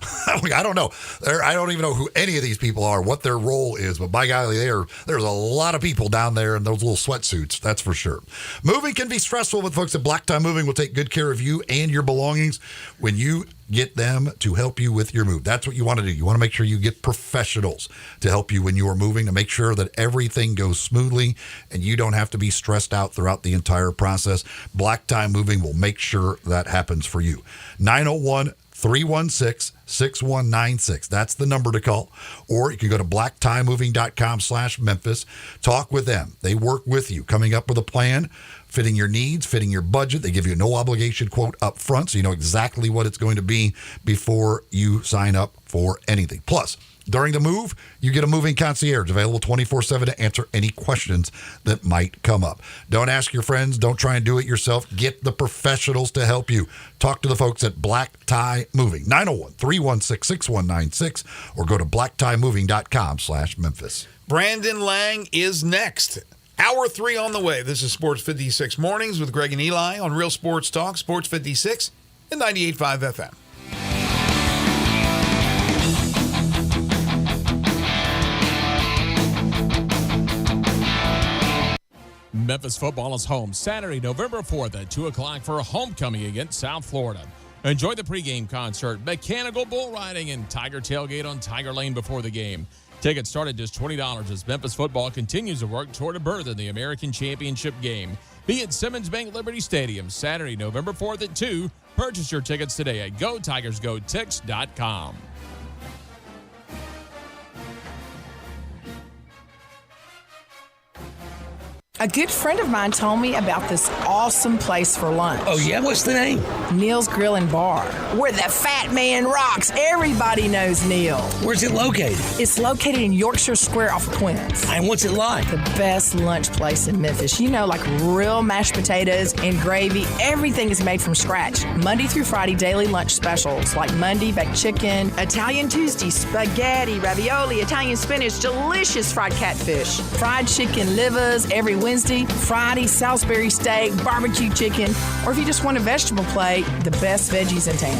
I don't know. I don't even know who any of these people are, what their role is, but by golly, there's a lot of people down there in those little sweatsuits, that's for sure. Moving can be stressful, but folks at Black Tie Moving will take good care of you and your belongings when you get them to help you with your move. That's what you want to do. You want to make sure you get professionals to help you when you are moving, to make sure that everything goes smoothly and you don't have to be stressed out throughout the entire process. Black Tie Moving will make sure that happens for you. 901-316-6196. That's the number to call. Or you can go to blacktiemoving.com/Memphis. Talk with them. They work with you, coming up with a plan, fitting your needs, fitting your budget. They give you a no obligation quote up front, so you know exactly what it's going to be before you sign up for anything. Plus, During the move, you get a moving concierge available 24/7 to answer any questions that might come up. Don't ask your friends. Don't try and do it yourself. Get the professionals to help you. Talk to the folks at Black Tie Moving, 901-316-6196, or go to blacktiemoving.com/Memphis. Brandon Lang is next. Hour 3 on the way. This is Sports 56 Mornings with Greg and Eli on Real Sports Talk, Sports 56 and 98.5 FM. Memphis football is home Saturday, November 4th at 2 o'clock for a homecoming against South Florida. Enjoy the pregame concert, mechanical bull riding, and Tiger tailgate on Tiger Lane before the game. Tickets start at just $20 as Memphis football continues to work toward a berth in the American Championship game. Be at Simmons Bank Liberty Stadium Saturday, November 4th at 2. Purchase your tickets today at GoTigersGoTix.com. A good friend of mine told me about this awesome place for lunch. Oh, yeah? What's the name? Neil's Grill and Bar, where the fat man rocks. Everybody knows Neil. Where's it located? It's located in Yorkshire Square off Quince. And what's it like? The best lunch place in Memphis. You know, like real mashed potatoes and gravy. Everything is made from scratch. Monday through Friday, daily lunch specials like Monday, baked chicken, Italian Tuesday, spaghetti, ravioli, Italian spinach, delicious fried catfish, fried chicken livers every Wednesday, Friday, Salisbury steak, barbecue chicken, or if you just want a vegetable plate, the best veggies in town.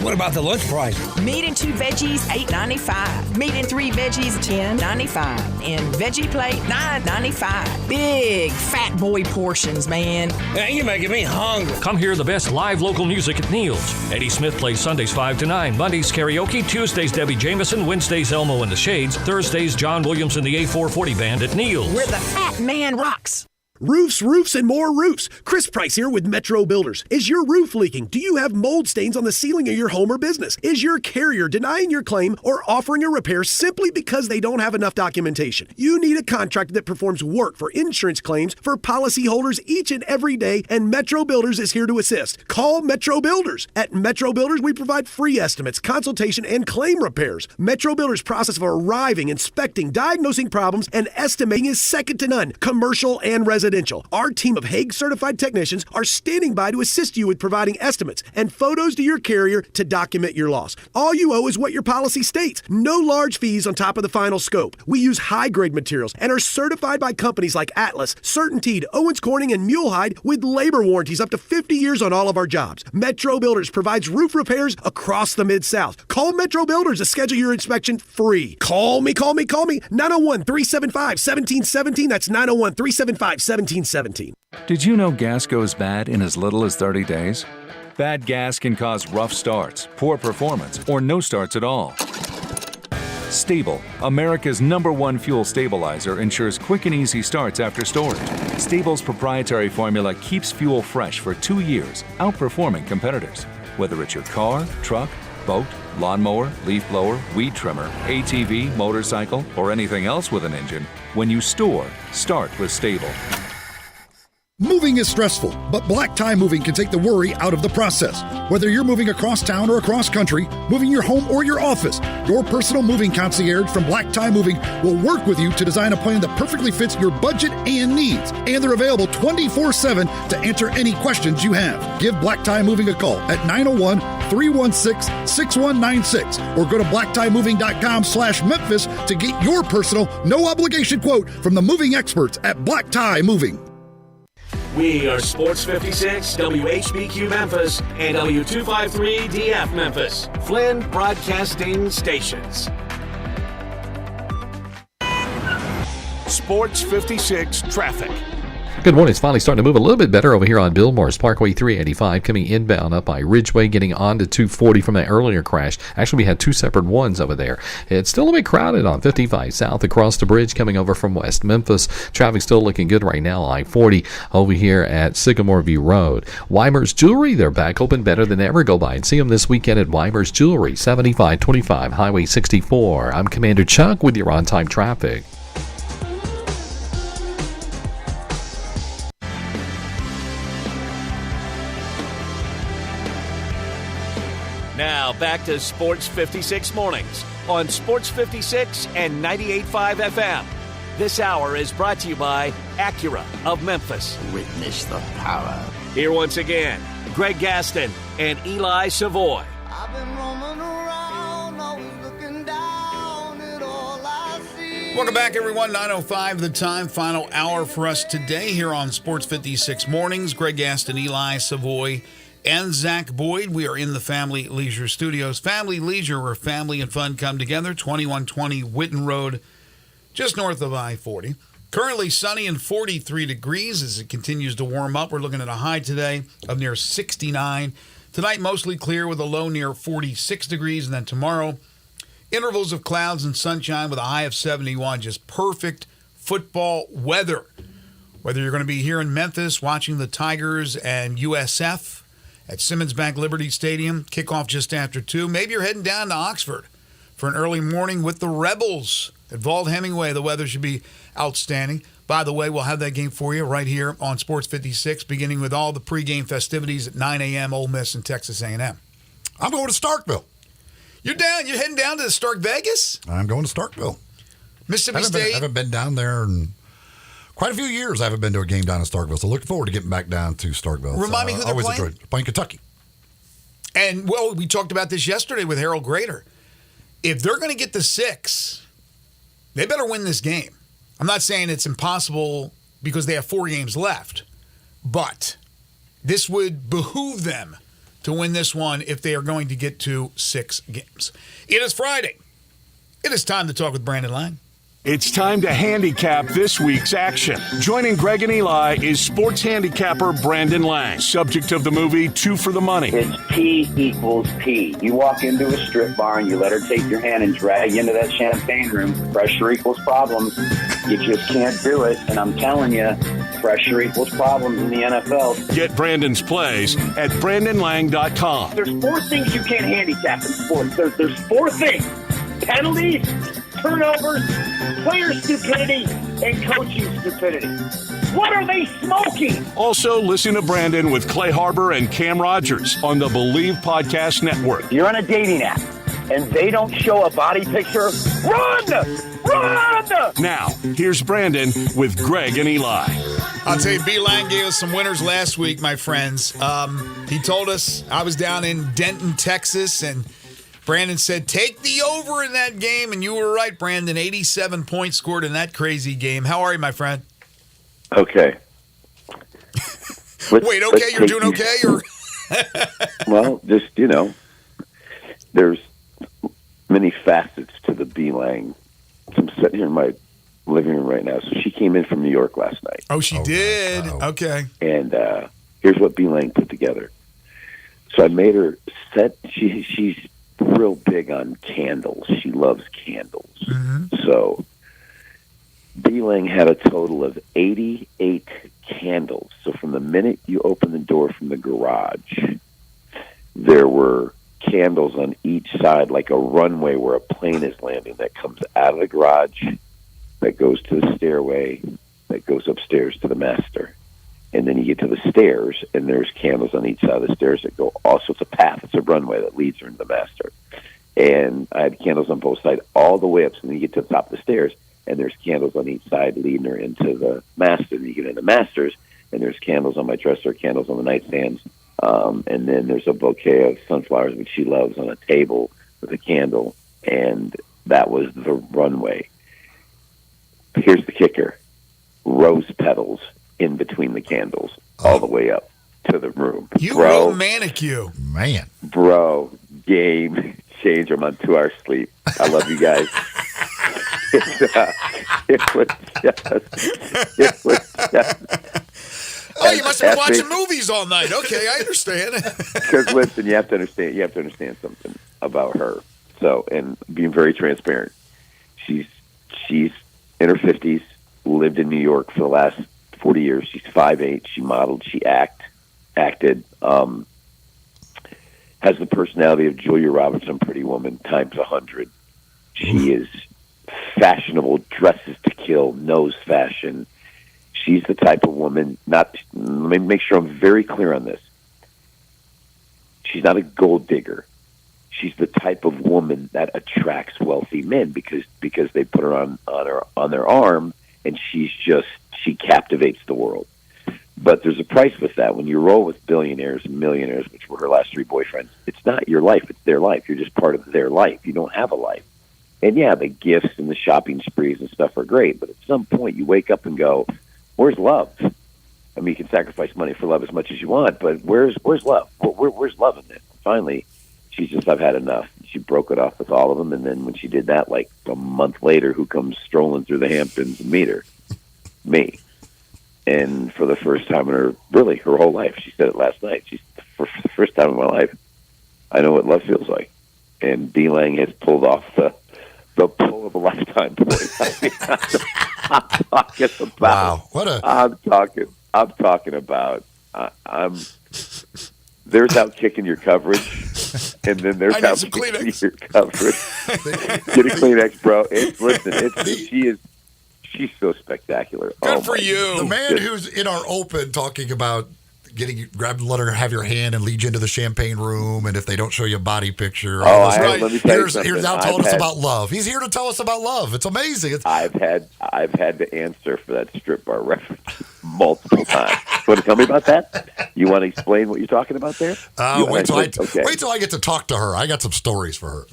What about the lunch price? Meat and 2 veggies, $8.95. Meat and 3 veggies, $10.95. And veggie plate, $9.95. Big fat boy portions, man. Man, you're making me hungry. Come hear the best live local music at Neil's. Eddie Smith plays Sundays 5 to 9, Mondays karaoke, Tuesdays Debbie Jameson, Wednesdays Elmo and the Shades, Thursdays John Williams and the A440 Band at Neil's. Where the fat man rocks. Roofs, and more roofs. Chris Price here with Metro Builders. Is your roof leaking? Do you have mold stains on the ceiling of your home or business? Is your carrier denying your claim or offering a repair simply because they don't have enough documentation? You need a contractor that performs work for insurance claims for policyholders each and every day, and Metro Builders is here to assist. Call Metro Builders. At Metro Builders, we provide free estimates, consultation, and claim repairs. Metro Builders' process of arriving, inspecting, diagnosing problems, and estimating is second to none, commercial and residential. Our team of Hague-certified technicians are standing by to assist you with providing estimates and photos to your carrier to document your loss. All you owe is what your policy states. No large fees on top of the final scope. We use high-grade materials and are certified by companies like Atlas, CertainTeed, Owens Corning, and Mulehide with labor warranties up to 50 years on all of our jobs. Metro Builders provides roof repairs across the Mid-South. Call Metro Builders to schedule your inspection free. Call me. 901-375-1717. That's 901-375-1717. Did you know gas goes bad in as little as 30 days? Bad gas can cause rough starts, poor performance, or no starts at all. Stable, America's #1 fuel stabilizer, ensures quick and easy starts after storage. Stable's proprietary formula keeps fuel fresh for 2 years, outperforming competitors. Whether it's your car, truck, boat, lawnmower, leaf blower, weed trimmer, ATV, motorcycle, or anything else with an engine, when you store, start with Stable. Moving is stressful, but Black Tie Moving can take the worry out of the process. Whether you're moving across town or across country, moving your home or your office, your personal moving concierge from Black Tie Moving will work with you to design a plan that perfectly fits your budget and needs. And they're available 24/7 to answer any questions you have. Give Black Tie Moving a call at 901-316-6196 or go to blacktiemoving.com/Memphis to get your personal, no obligation quote from the moving experts at Black Tie Moving. We are Sports 56, WHBQ Memphis, and W253 DF Memphis, Flynn Broadcasting Stations. Sports 56 traffic. Good morning. It's finally starting to move a little bit better over here on Bill Morris Parkway 385, coming inbound up by Ridgeway, getting on to 240 from that earlier crash. Actually, we had two separate ones over there. It's still a bit crowded on 55 south across the bridge coming over from West Memphis. Traffic still looking good right now. I-40 over here at Sycamore View Road. Weimer's Jewelry, they're back open better than ever. Go by and see them this weekend at Weimer's Jewelry, 7525 Highway 64. I'm Commander Chuck with your on-time traffic. Now back to Sports 56 Mornings on Sports 56 and 98.5 FM. This hour is brought to you by Acura of Memphis. Witness the power. Here once again, Greg Gaston and Eli Savoy. I've been roaming around, always looking down at all I see. Welcome back, everyone. 9:05 the time. Final hour for us today here on Sports 56 Mornings. Greg Gaston, Eli Savoy, and Zach Boyd. We are in the Family Leisure Studios. Family Leisure, where family and fun come together. 2120 Whitten Road, just north of I-40. Currently sunny and 43 degrees as it continues to warm up. We're looking at a high today of near 69. Tonight, mostly clear with a low near 46 degrees. And then tomorrow, intervals of clouds and sunshine with a high of 71. Just perfect football weather. Whether you're going to be here in Memphis watching the Tigers and USF at Simmons Bank Liberty Stadium, kickoff just after 2. Maybe you're heading down to Oxford for an early morning with the Rebels at Vaught Hemingway. The weather should be outstanding. By the way, we'll have that game for you right here on Sports 56, beginning with all the pregame festivities at 9 a.m. Ole Miss and Texas A&M. I'm going to Starkville. You're down. You're heading down to Stark Vegas? I'm going to Starkville. Mississippi State? I haven't been down there in quite a few years. I haven't been to a game down in Starkville, so looking forward to getting back down to Starkville. Remind me who they're always playing? Enjoyed playing Kentucky. And, well, we talked about this yesterday with Harold Grader. If they're going to get the 6, they better win this game. I'm not saying it's impossible because they have 4 games left, but this would behoove them to win this one if they are going to get to 6 games. It is Friday. It is time to talk with Brandon Lang. It's time to handicap this week's action. Joining Greg and Eli is sports handicapper Brandon Lang, subject of the movie Two for the Money. It's P equals P. You walk into a strip bar and you let her take your hand and drag you into that champagne room. Pressure equals problems. You just can't do it. And I'm telling you, pressure equals problems in the NFL. Get Brandon's plays at BrandonLang.com. There's 4 things you can't handicap in sports. There's 4 things. Penalties, turnovers, player stupidity, and coaching stupidity. What are they smoking? Also, listen to Brandon with Clay Harbor and Cam Rogers on the Believe Podcast Network. You're on a dating app, and they don't show a body picture. Run! Run! Now, here's Brandon with Greg and Eli. I'll tell you, B. Lang gave us some winners last week, my friends. He told us I was down in Denton, Texas, and Brandon said, take the over in that game, and you were right, Brandon. 87 points scored in that crazy game. How are you, my friend? Okay. Wait, okay? You're doing okay? Or Well, just, there's many facets to the B-Lang. I'm sitting here in my living room right now. So she came in from New York last night. Oh, she did? Okay. And here's what B-Lang put together. So I made her set. She's real big on candles. She loves candles. Mm-hmm. So B-Lang had a total of 88 candles. So from the minute you open the door from the garage, there were candles on each side, like a runway where a plane is landing, that comes out of the garage, that goes to the stairway, that goes upstairs to the master. And then you get to the stairs, and there's candles on each side of the stairs that go. Also, it's a path. It's a runway that leads her into the master. And I had candles on both sides all the way up. So then you get to the top of the stairs, and there's candles on each side leading her into the master. And you get into the masters, and there's candles on my dresser, candles on the nightstands. And then there's a bouquet of sunflowers, which she loves, on a table with a candle. And that was the runway. Here's the kicker. Rose petals in between the candles, all the way up to the room. You bro, romantic, you. Man. Bro, game changer. I'm on 2 hours sleep. I love you guys. It was just Oh, you must have been watching movies all night. Okay, I understand. Because listen, you have to understand something about her. So, and being very transparent, she's in her 50s, lived in New York for the last 40 years. She's 5'8". She modeled. She acted. Has the personality of Julia Roberts on Pretty Woman times 100. She is fashionable, dresses to kill, knows fashion. She's the type of woman. Let me make sure I'm very clear on this. She's not a gold digger. she's the type of woman that attracts wealthy men because they put her on their arm, and she captivates the world. But there's a price with that. When you roll with billionaires and millionaires, which were her last 3 boyfriends, it's not your life, it's their life. You're just part of their life. You don't have a life. And yeah, the gifts and the shopping sprees and stuff are great, but at some point you wake up and go, where's love? I mean, you can sacrifice money for love as much as you want, but where's love? Where's love in it? Finally, she's just, I've had enough. She broke it off with all of them, and then when she did that, like a month later, who comes strolling through the Hamptons and meet her? Me. And for the first time in her whole life, she said it last night, for the first time in my life, I know what love feels like. And B. Lang has pulled off the pull of a lifetime point. I'm talking about. Wow, I'm talking about. There's out kicking your coverage, and then there's out kicking your coverage. Get a Kleenex, bro. She's so spectacular. Good for you. The man who's in our open talking about let her have your hand and lead you into the champagne room, and if they don't show you a body picture, let me tell you something. Here's now telling us about love. He's here to tell us about love. It's amazing. I've had to answer for that strip bar reference multiple times. You want to tell me about that? You want to explain what you're talking about there? Wait till I get to talk to her. I got some stories for her.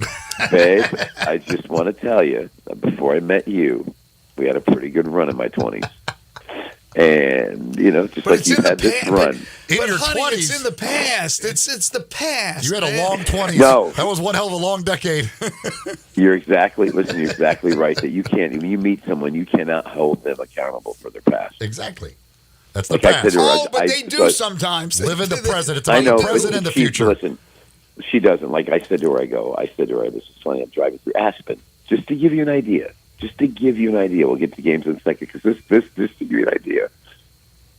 Babe, I just want to tell you, before I met you, we had a pretty good run in my 20s. And, just like you had this run. In your 20s. It's in the past. It's the past. You had a long 20s. No. That was one hell of a long decade. You're exactly right that you can't, when you meet someone, you cannot hold them accountable for their past. Exactly. That's the past. But they do sometimes. Live in the present. It's about the present and the future. Listen, she doesn't. Like I said to her, this is funny, I'm driving through Aspen, just to give you an idea. We'll get to games in a second because this to give you an idea.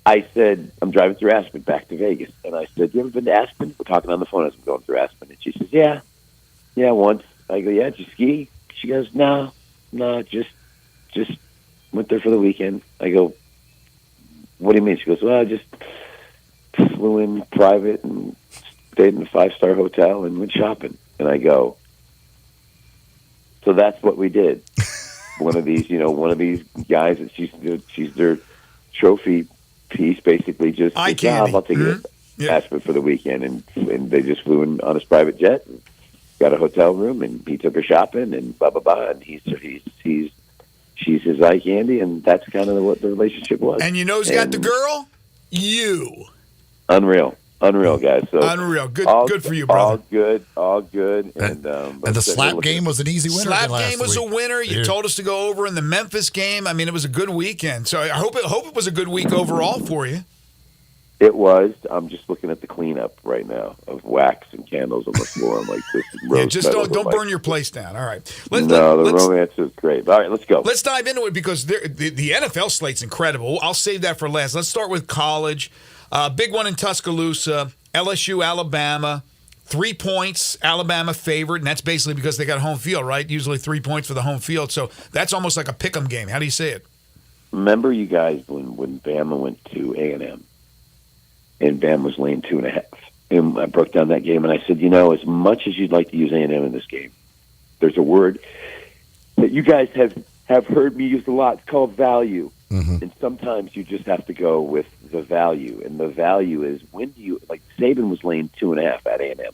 I said, I'm driving through Aspen back to Vegas. And I said, you ever been to Aspen? We're talking on the phone as I'm going through Aspen. And she says, yeah, once. I go, yeah, did you ski? She goes, no, just went there for the weekend. I go, what do you mean? She goes, well, I just flew in private and stayed in a 5-star hotel and went shopping. And I go, so that's what we did. One of these guys that she's their trophy piece, basically just eye candy. I'll take it to Aspen for the weekend, and they just flew in on his private jet, and got a hotel room, and he took her shopping, and blah blah blah, and she's his eye candy, and that's kind of what the relationship was. And who's got the girl? You. Unreal, guys. So unreal. Good for you, brother. All good. And the slap game was an easy winner. Slap game was a winner. You told us to go over in the Memphis game. I mean, it was a good weekend. So I hope it was a good week overall for you. It was. I'm just looking at the cleanup right now of wax and candles on the floor. I'm like, this is rose. Just don't burn your place down. All right. The romance is great. All right, let's go. Let's dive into it because the NFL slate's incredible. I'll save that for last. Let's start with college. Big one in Tuscaloosa, LSU, Alabama, 3 points, Alabama favored, and that's basically because they got home field, right? Usually 3 points for the home field, so that's almost like a pick'em game. How do you say it? Remember you guys when Bama went to A&M, and Bama was laying 2.5, and I broke down that game, and I said, as much as you'd like to use A&M in this game, there's a word that you guys have heard me use a lot. It's called value. Mm-hmm. And sometimes you just have to go with the value. And the value is, when do you, like Saban was laying 2.5 at A&M.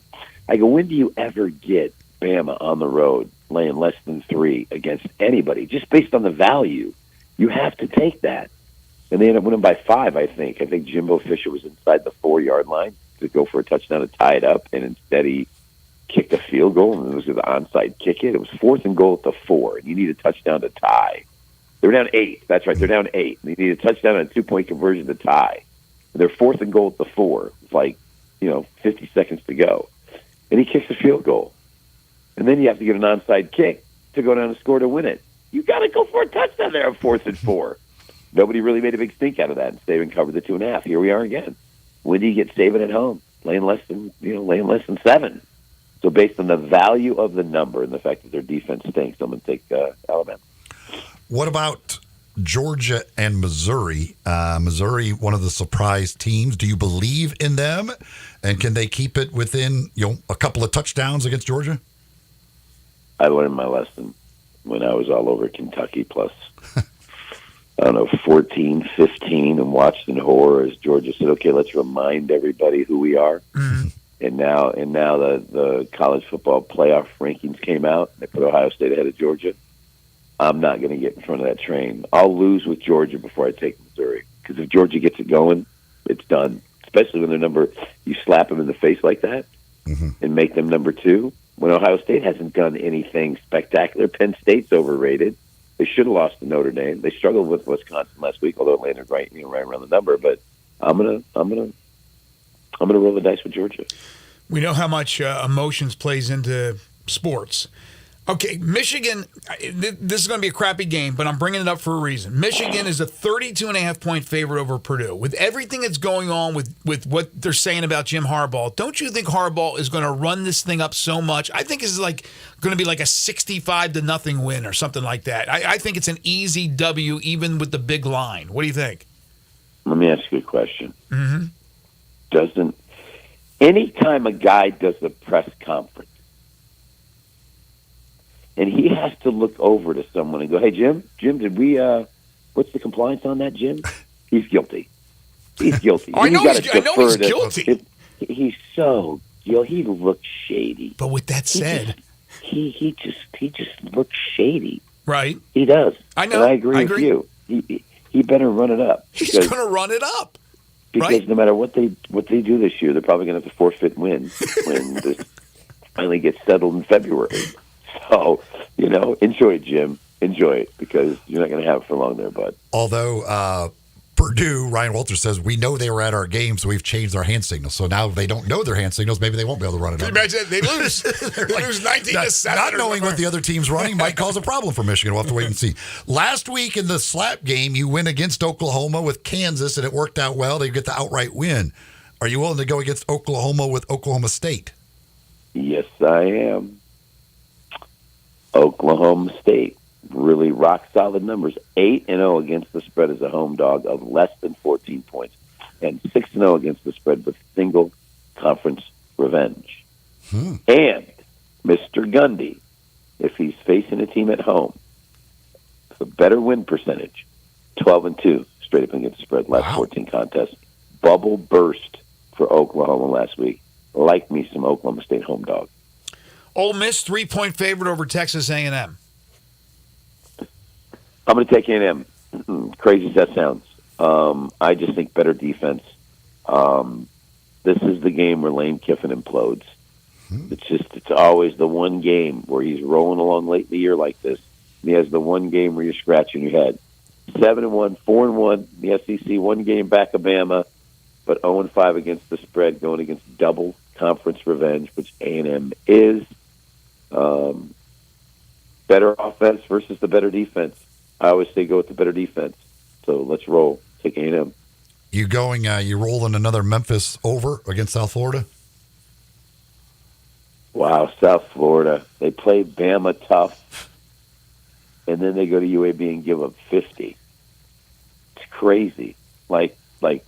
I go, when do you ever get Bama on the road laying less than 3 against anybody? Just based on the value, you have to take that. And they ended up winning by 5, I think. I think Jimbo Fisher was inside the 4-yard line to go for a touchdown to tie it up. And instead he kicked a field goal, and it was an onside kick. It was 4th and goal at the 4, and you need a touchdown to tie. They were down 8. That's right. They're down 8. They need a touchdown and a 2-point conversion to tie. And they're 4th and goal at the 4. It's like, 50 seconds to go. And he kicks a field goal. And then you have to get an onside kick to go down and score to win it. You got to go for a touchdown there on 4th and 4. Nobody really made a big stink out of that. And Saban covered the 2.5. Here we are again. When do you get Saban at home? Laying less than 7. So based on the value of the number and the fact that their defense stinks, I'm going to take Alabama. What about Georgia and Missouri. Missouri, one of the surprise teams. Do you believe in them? And can they keep it within a couple of touchdowns against Georgia? I learned my lesson when I was all over Kentucky, plus, 14, 15, and watched in horror as Georgia said, okay, let's remind everybody who we are. Mm-hmm. And now the college football playoff rankings came out. They put Ohio State ahead of Georgia. I'm not going to get in front of that train. I'll lose with Georgia before I take Missouri. Because if Georgia gets it going, it's done. Especially when they're you slap them in the face like that and make them number 2. When Ohio State hasn't done anything spectacular, Penn State's overrated. They should have lost to Notre Dame. They struggled with Wisconsin last week, although it landed right around the number. But I'm gonna roll the dice with Georgia. We know how much emotions plays into sports. Okay, Michigan, this is going to be a crappy game, but I'm bringing it up for a reason. Michigan is a 32.5-point favorite over Purdue. With everything that's going on with what they're saying about Jim Harbaugh, don't you think Harbaugh is going to run this thing up so much? I think it's going to be like a 65-0 win or something like that. I think it's an easy W even with the big line. What do you think? Let me ask you a question. Mm-hmm. Anytime a guy does a press conference, and he has to look over to someone and go, hey, Jim, did we, what's the compliance on that, Jim? He's guilty. He's guilty. I know he's guilty. He's so, he looks shady. But with that said, he just looks shady. Right. He does. I know. And I agree with you. He better run it up. He's going to run it up. Because right? No matter what they do this year, they're probably going to have to forfeit when this finally gets settled in February. So, enjoy it, Jim. Enjoy it, because you're not going to have it for long there, bud. Although Purdue, Ryan Walters says, we know they were at our game, so we've changed our hand signals. So now they don't know their hand signals. Maybe they won't be able to run it up. Imagine they lose. They lose 19-7. Not knowing what the other team's running might cause a problem for Michigan. We'll have to wait and see. Last week in the slap game, you win against Oklahoma with Kansas, and it worked out well. They get the outright win. Are you willing to go against Oklahoma with Oklahoma State? Yes, I am. Oklahoma State, really rock solid numbers. 8-0 against the spread as a home dog of less than 14 points, and 6-0 against the spread with single conference revenge. And Mr. Gundy, if he's facing a team at home, a better win percentage, 12-2 straight up against the spread last 14 contests. Bubble burst for Oklahoma last week. Like me some Oklahoma State home dog. Ole Miss 3-point favorite over Texas A&M. I'm going to take A&M. Crazy as that sounds. I just think better defense. This is the game where Lane Kiffin implodes. It's always the one game where he's rolling along late in the year like this. And he has the one game where you're scratching your head. 7-1, 4-1, the SEC, one game back of Bama, but 0-5 against the spread, going against double conference revenge, which A&M is. Better offense versus the better defense. I always say go with the better defense. So let's roll. Take A&M. You rolling another Memphis over against South Florida? Wow, South Florida. They play Bama tough, and then they go to UAB and give up 50. It's crazy. Like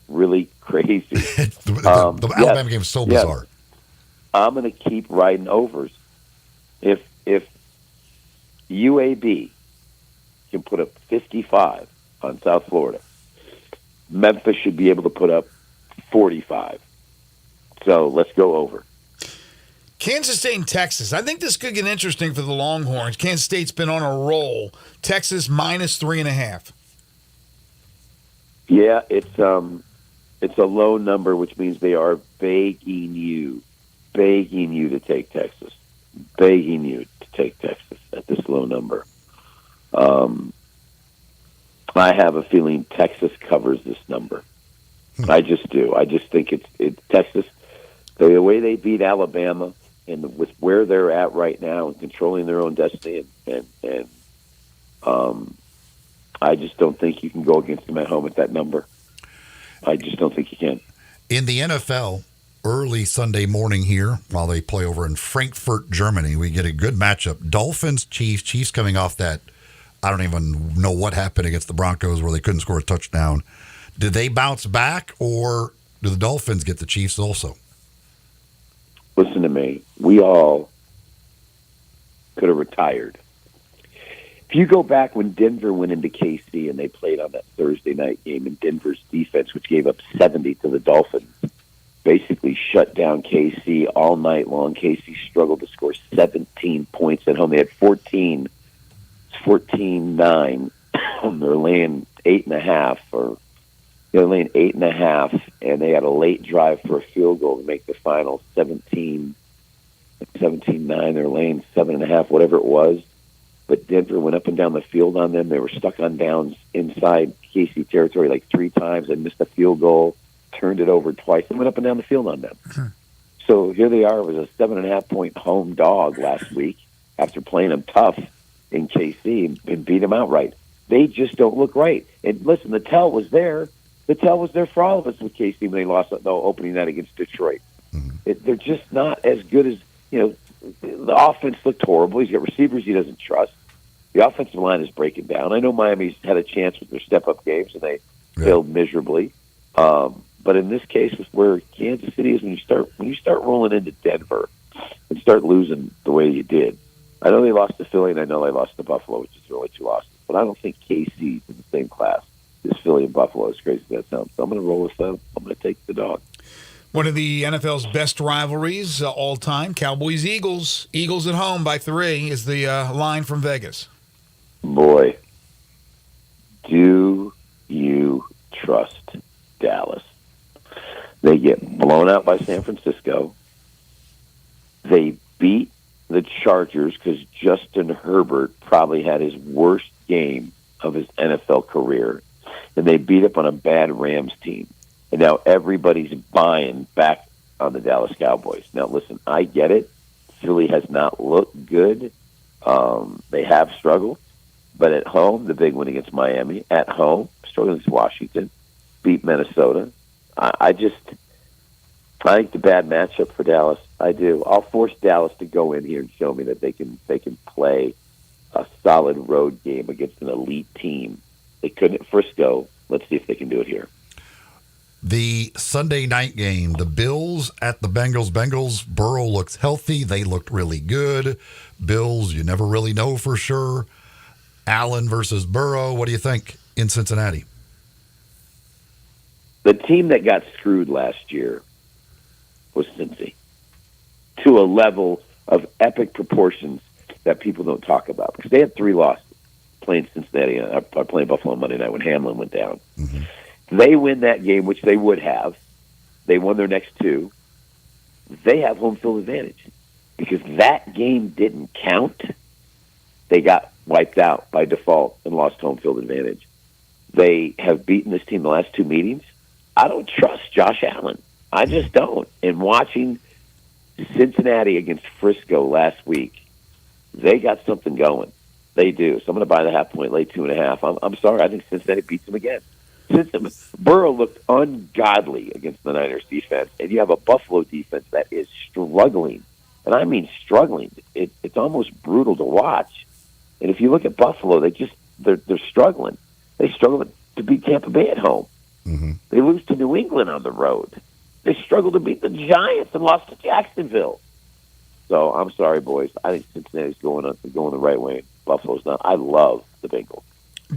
really crazy. the Alabama game is so bizarre. I'm going to keep riding overs. If UAB can put up 55 on South Florida, Memphis should be able to put up 45. So let's go over. Kansas State and Texas. I think this could get interesting for the Longhorns. Kansas State's been on a roll. Texas minus 3.5. Yeah, it's a low number, which means they are begging you to take Texas. Begging you to take Texas at this low number. I have a feeling Texas covers this number. I just do. I just think it's Texas. The way they beat Alabama and with where they're at right now and controlling their own destiny, and I just don't think you can go against them at home at that number. I just don't think you can. In the NFL, early Sunday morning here, while they play over in Frankfurt, Germany, we get a good matchup. Dolphins, Chiefs coming off that I don't even know what happened against the Broncos where they couldn't score a touchdown. Did they bounce back, or do the Dolphins get the Chiefs also? Listen to me. We all could have retired. If you go back when Denver went into KC and they played on that Thursday night game, and Denver's defense, which gave up 70 to the Dolphins, basically shut down KC all night long. KC struggled to score 17 points at home. They had 14-9. They're laying 8.5, or they're laying 8.5, and they had a late drive for a field goal to make the final 17-9. They're laying 7.5, whatever it was. But Denver went up and down the field on them. They were stuck on downs inside KC territory like 3 times and missed a field goal, turned it over twice, and went up and down the field on them. So here they are. It was a 7.5-point home dog last week after playing them tough in KC and beat them outright. They just don't look right. And listen, the tell was there. The tell was there for all of us with KC when they lost the opening night against Detroit. They're just not as good as, the offense looked horrible. He's got receivers he doesn't trust. The offensive line is breaking down. I know Miami's had a chance with their step-up games, and they failed miserably. But in this case, where Kansas City is, when you start rolling into Denver and start losing the way you did. I know they lost to Philly, and I know they lost to Buffalo, which is really 2 losses. But I don't think KC's in the same class as Philly and Buffalo, as crazy as that sounds. So I'm going to roll with them. I'm going to take the dog. One of the NFL's best rivalries all time, Cowboys-Eagles. Eagles at home by 3 is the line from Vegas. Boy, do you trust Dallas? They get blown out by San Francisco. They beat the Chargers because Justin Herbert probably had his worst game of his NFL career. And they beat up on a bad Rams team. And now everybody's buying back on the Dallas Cowboys. Now, listen, I get it. Philly has not looked good. They have struggled. But at home, the big win against Miami. At home, struggled against Washington. Beat Minnesota. I think the bad matchup for Dallas. I do. I'll force Dallas to go in here and show me that they can play a solid road game against an elite team. They couldn't at Frisco. Let's see if they can do it here. The Sunday night game, the Bills at the Bengals. Bengals, Burrow looks healthy. They looked really good. Bills, you never really know for sure. Allen versus Burrow. What do you think in Cincinnati? The team that got screwed last year was Cincy, to a level of epic proportions that people don't talk about, because they had 3 losses playing Cincinnati, playing Buffalo on Monday night when Hamlin went down. They win that game, which they would have. They won their next 2. They have home field advantage because that game didn't count. They got wiped out by default and lost home field advantage. They have beaten this team the last 2 meetings. I don't trust Josh Allen. I just don't. And watching Cincinnati against Frisco last week, they got something going. They do. So I'm going to buy the half-point, lay 2.5. I'm sorry. I think Cincinnati beats them again. Burrow looked ungodly against the Niners defense, and you have a Buffalo defense that is struggling. And I mean struggling. It's almost brutal to watch. And if you look at Buffalo, they're struggling. They struggle to beat Tampa Bay at home. They lose to New England on the road. They struggle to beat the Giants and lost to Jacksonville. So I'm sorry, boys. I think Cincinnati's going the right way. Buffalo's not. I love the Bengals.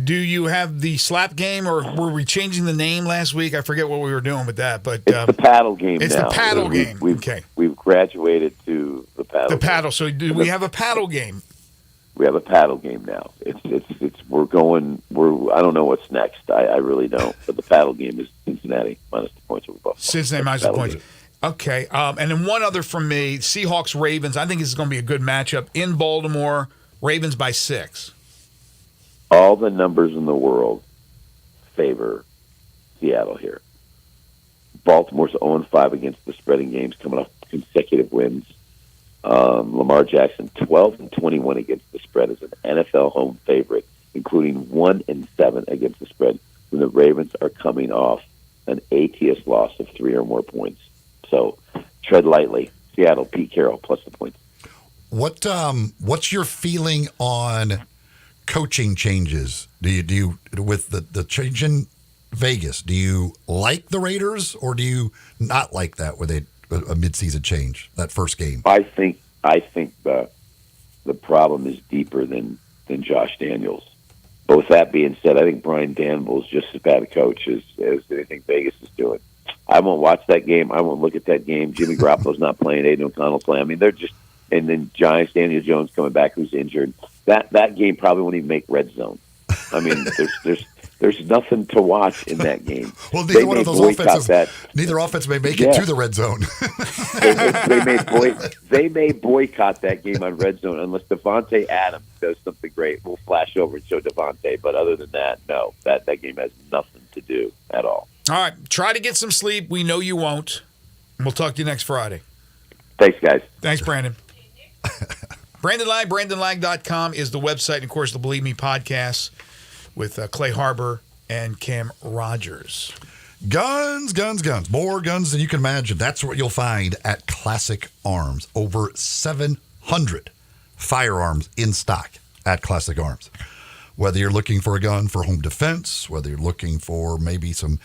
Do you have the slap game, or were we changing the name last week? I forget what we were doing with that. But it's the paddle game. It's now. The paddle game. We've graduated to the paddle. The paddle. So do we have a paddle game? We have a paddle game now. We're going. I don't know what's next. I really don't. But the paddle game is Cincinnati minus the points over Buffalo. Cincinnati minus the points. Okay. And then one other from me: Seahawks Ravens. I think this is going to be a good matchup in Baltimore. Ravens by 6. All the numbers in the world favor Seattle here. Baltimore's 0-5 against the spreading games, coming off consecutive wins. Lamar Jackson 12-21 against the spread as an NFL home favorite, including 1-7 against the spread when the Ravens are coming off an ATS loss of 3 or more points. So tread lightly. Seattle, Pete Carroll plus the points. What's your feeling on coaching changes, do you with the change in Vegas, do you like the Raiders or do you not like that with a midseason change, that first game? I think the problem is deeper than Josh Daniels. But with that being said, I think Brian Daboll is just as bad a coach as anything Vegas is doing. I won't watch that game. I won't look at that game. Jimmy Garoppolo's not playing. Aiden O'Connell's playing. I mean, they're just – and then Giants, Daniel Jones coming back who's injured. That game probably won't even make red zone. I mean, there's nothing to watch in that game. Well, neither one of those offenses, neither offense may make it to the red zone. they may boycott that game on red zone unless Devontae Adams does something great. We'll flash over and show Devontae, but other than that, no, that game has nothing to do at all. All right, try to get some sleep. We know you won't. We'll talk to you next Friday. Thanks, guys. Thanks, Brandon. Brandon Lang, BrandonLang.com is the website, and of course the Believe Me podcast with Clay Harbor and Cam Rogers. Guns. More guns than you can imagine. That's what you'll find at Classic Arms. Over 700 firearms in stock at Classic Arms. Whether you're looking for a gun for home defense, whether you're looking for maybe some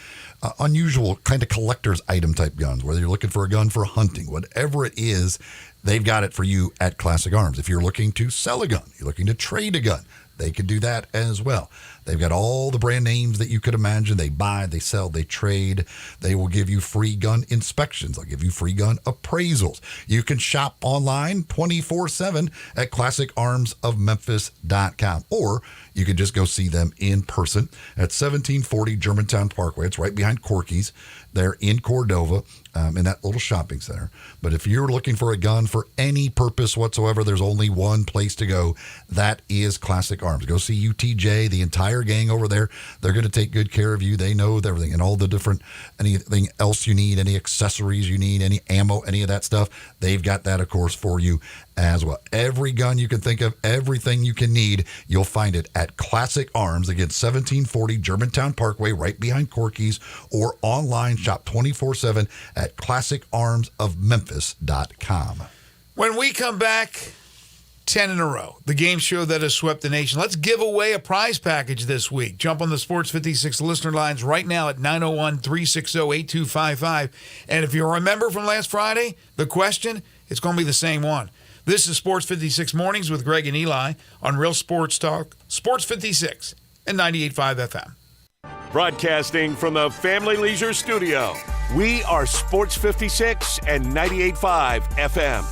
unusual kind of collector's item type guns, whether you're looking for a gun for hunting, whatever it is, they've got it for you at Classic Arms. If you're looking to sell a gun, you're looking to trade a gun, they could do that as well. They've got all the brand names that you could imagine. They buy, they sell, they trade. They will give you free gun inspections. They'll give you free gun appraisals. You can shop online 24/7 at classicarmsofmemphis.com, or you can just go see them in person at 1740 Germantown Parkway. It's right behind Corky's. They're in Cordova, in that little shopping center. But if you're looking for a gun for any purpose whatsoever, there's only one place to go. That is Classic Arms. Go see UTJ, the entire gang over there. They're going to take good care of you. They know everything and all the different, anything else you need, any accessories you need, any ammo, any of that stuff. They've got that, of course, for you as well. Every gun you can think of, everything you can need, you'll find it at Classic Arms. Again, 1740 Germantown Parkway, right behind Corky's, or online, shop 24/7 at classicarmsofmemphis.com. When we come back, 10 in a row, the game show that has swept the nation. Let's give away a prize package this week. Jump on the Sports 56 listener lines right now at 901-360-8255. And if you remember from last Friday, the question, it's going to be the same one. This is Sports 56 Mornings with Greg and Eli on Real Sports Talk, Sports 56 and 98.5 FM. Broadcasting from the Family Leisure Studio, we are Sports 56 and 98.5 FM.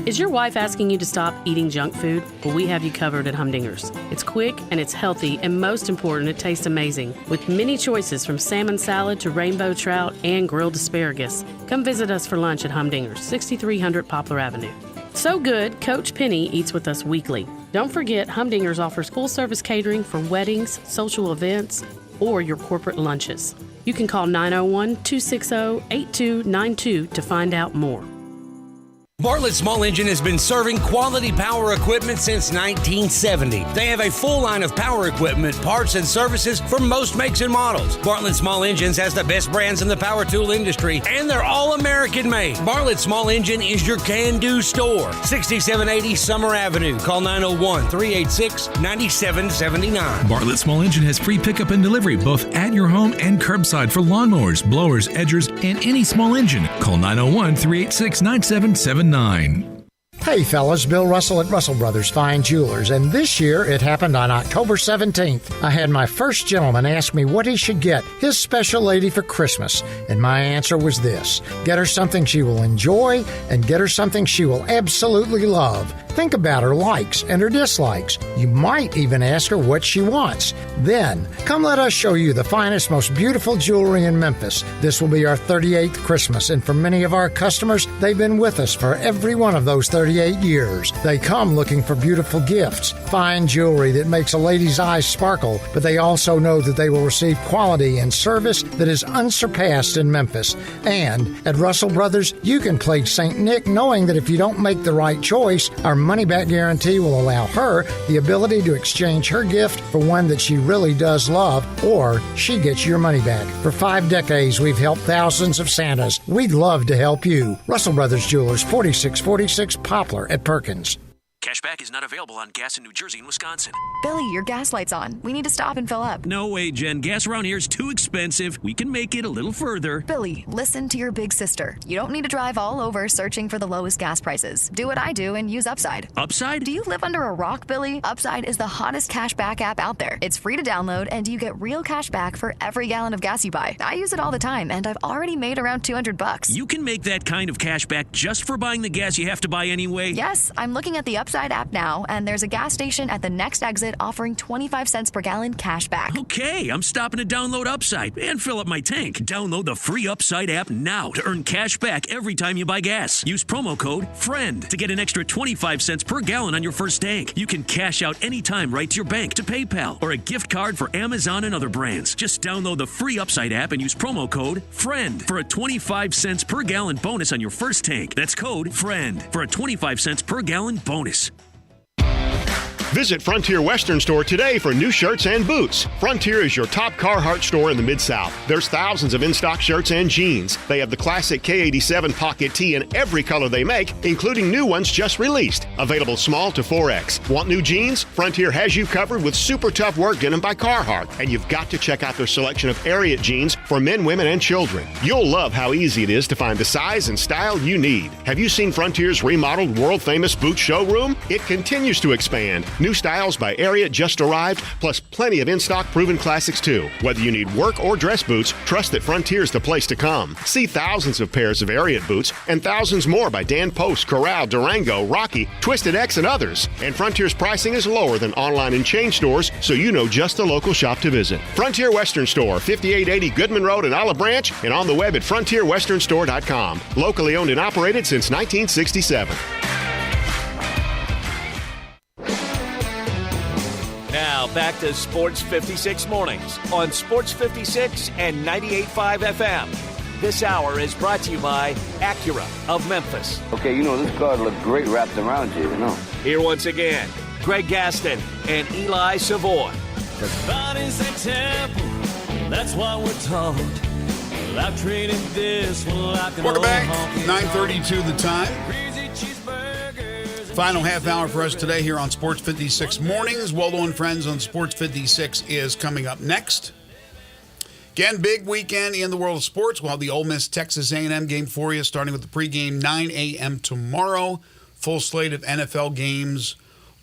Is your wife asking you to stop eating junk food? Well, we have you covered at Humdinger's. It's quick and it's healthy, and most important, it tastes amazing. With many choices from salmon salad to rainbow trout and grilled asparagus. Come visit us for lunch at Humdinger's, 6300 Poplar Avenue. So good, Coach Penny eats with us weekly. Don't forget, Humdinger's offers full-service catering for weddings, social events, or your corporate lunches. You can call 901-260-8292 to find out more. Bartlett Small Engine has been serving quality power equipment since 1970. They have a full line of power equipment, parts, and services for most makes and models. Bartlett Small Engines has the best brands in the power tool industry, and they're all American made. Bartlett Small Engine is your can-do store. 6780 Summer Avenue. Call 901-386-9779. Bartlett Small Engine has free pickup and delivery both at your home and curbside for lawnmowers, blowers, edgers, and any small engine. Call 901-386-9779. Hey fellas, Bill Russell at Russell Brothers Fine Jewelers, and this year it happened on October 17th. I had my first gentleman ask me what he should get his special lady for Christmas, and my answer was this: get her something she will enjoy and get her something she will absolutely love. Think about her likes and her dislikes. You might even ask her what she wants. Then, come let us show you the finest, most beautiful jewelry in Memphis. This will be our 38th Christmas, and for many of our customers, they've been with us for every one of those 38 years. They come looking for beautiful gifts, fine jewelry that makes a lady's eyes sparkle, but they also know that they will receive quality and service that is unsurpassed in Memphis. And at Russell Brothers, you can play St. Nick knowing that if you don't make the right choice, our money-back guarantee will allow her the ability to exchange her gift for one that she really does love, or she gets your money back. For 5 decades, we've helped thousands of Santas. We'd love to help you. Russell Brothers Jewelers, 4646 Poplar at Perkins. Cashback is not available on gas in New Jersey and Wisconsin. Billy, your gas light's on. We need to stop and fill up. No way, Jen. Gas around here is too expensive. We can make it a little further. Billy, listen to your big sister. You don't need to drive all over searching for the lowest gas prices. Do what I do and use Upside. Upside? Do you live under a rock, Billy? Upside is the hottest cashback app out there. It's free to download, and you get real cash back for every gallon of gas you buy. I use it all the time, and I've already made around $200. You can make that kind of cash back just for buying the gas you have to buy anyway? Yes, I'm looking at the Upside app now, and there's a gas station at the next exit offering 25 cents per gallon cash back. Okay, I'm stopping to download Upside and fill up my tank. Download the free Upside app now to earn cash back every time you buy gas. Use promo code FRIEND to get an extra 25 cents per gallon on your first tank. You can cash out anytime right to your bank, to PayPal, or a gift card for Amazon and other brands. Just download the free Upside app and use promo code FRIEND for a 25 cents per gallon bonus on your first tank. That's code FRIEND for a 25 cents per gallon bonus. Visit Frontier Western Store today for new shirts and boots. Frontier is your top Carhartt store in the Mid-South. There's thousands of in-stock shirts and jeans. They have the classic K87 pocket tee in every color they make, including new ones just released. Available small to 4X. Want new jeans? Frontier has you covered with super tough work denim by Carhartt. And you've got to check out their selection of Ariat jeans for men, women, and children. You'll love how easy it is to find the size and style you need. Have you seen Frontier's remodeled world-famous boot showroom? It continues to expand. New styles by Ariat just arrived, plus plenty of in-stock proven classics too. Whether you need work or dress boots, trust that Frontier's the place to come. See thousands of pairs of Ariat boots and thousands more by Dan Post, Corral, Durango, Rocky, Twisted X, and others. And Frontier's pricing is lower than online and chain stores, so you know just the local shop to visit. Frontier Western Store, 5880 Goodman Road in Olive Branch, and on the web at frontierwesternstore.com. Locally owned and operated since 1967. Now back to Sports 56 Mornings on Sports 56 and 98.5 FM. This hour is brought to you by Acura of Memphis. Okay, this car looks great wrapped around you, Here once again, Greg Gaston and Eli Savoy. The body's a temple, that's what we're told. Well, I've traded this one like an Welcome old back. honky 9:32 the time. Final half hour for us today here on Sports 56 Mornings. Waldo and Friends on Sports 56 is coming up next. Again, big weekend in the world of sports. We'll have the Ole Miss Texas A&M game for you, starting with the pregame 9 a.m. tomorrow. Full slate of NFL games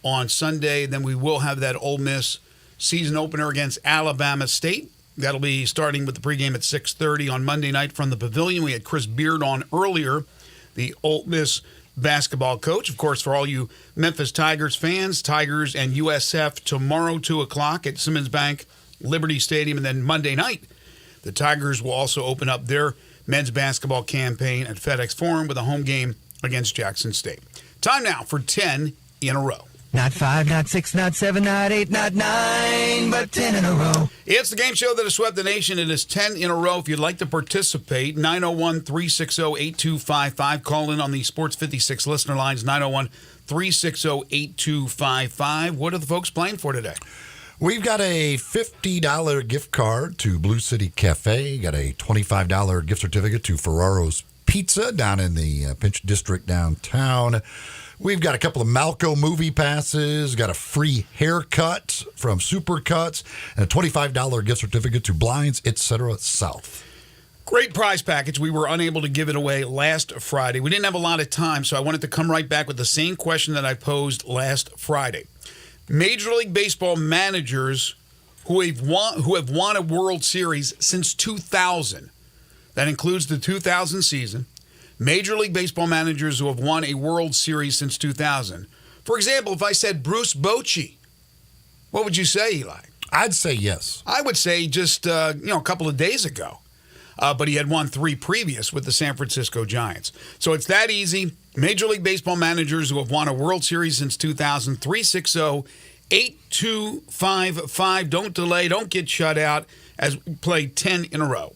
on Sunday. Then we will have that Ole Miss season opener against Alabama State. That'll be starting with the pregame at 6:30 on Monday night from the Pavilion. We had Chris Beard on earlier, the Ole Miss basketball coach. Of course, for all you Memphis Tigers fans, Tigers and USF tomorrow, 2 o'clock at Simmons Bank, Liberty Stadium. And then Monday night, the Tigers will also open up their men's basketball campaign at FedEx Forum with a home game against Jackson State. Time now for 10 in a row. Not 5, not 6, not 7, not 8, not 9, but 10 in a row. It's the game show that has swept the nation. It is 10 in a row. If you'd like to participate, 901-360-8255. Call in on the Sports 56 listener lines, 901-360-8255. What are the folks playing for today? We've got a $50 gift card to Blue City Cafe. Got a $25 gift certificate to Ferraro's Pizza down in the Pinch District downtown. We've got a couple of Malco movie passes, got a free haircut from Supercuts, and a $25 gift certificate to Blinds, etc. South. Great prize package. We were unable to give it away last Friday. We didn't have a lot of time, so I wanted to come right back with the same question that I posed last Friday. Major League Baseball managers who have won a World Series since 2000. That includes the 2000 season. Major League Baseball managers who have won a World Series since 2000. For example, if I said Bruce Bochy, what would you say, Eli? I'd say yes. I would say just a couple of days ago. But he had won 3 previous with the San Francisco Giants. So it's that easy. Major League Baseball managers who have won a World Series since 2000, 360-8255. Don't delay. Don't get shut out as we play 10 in a row.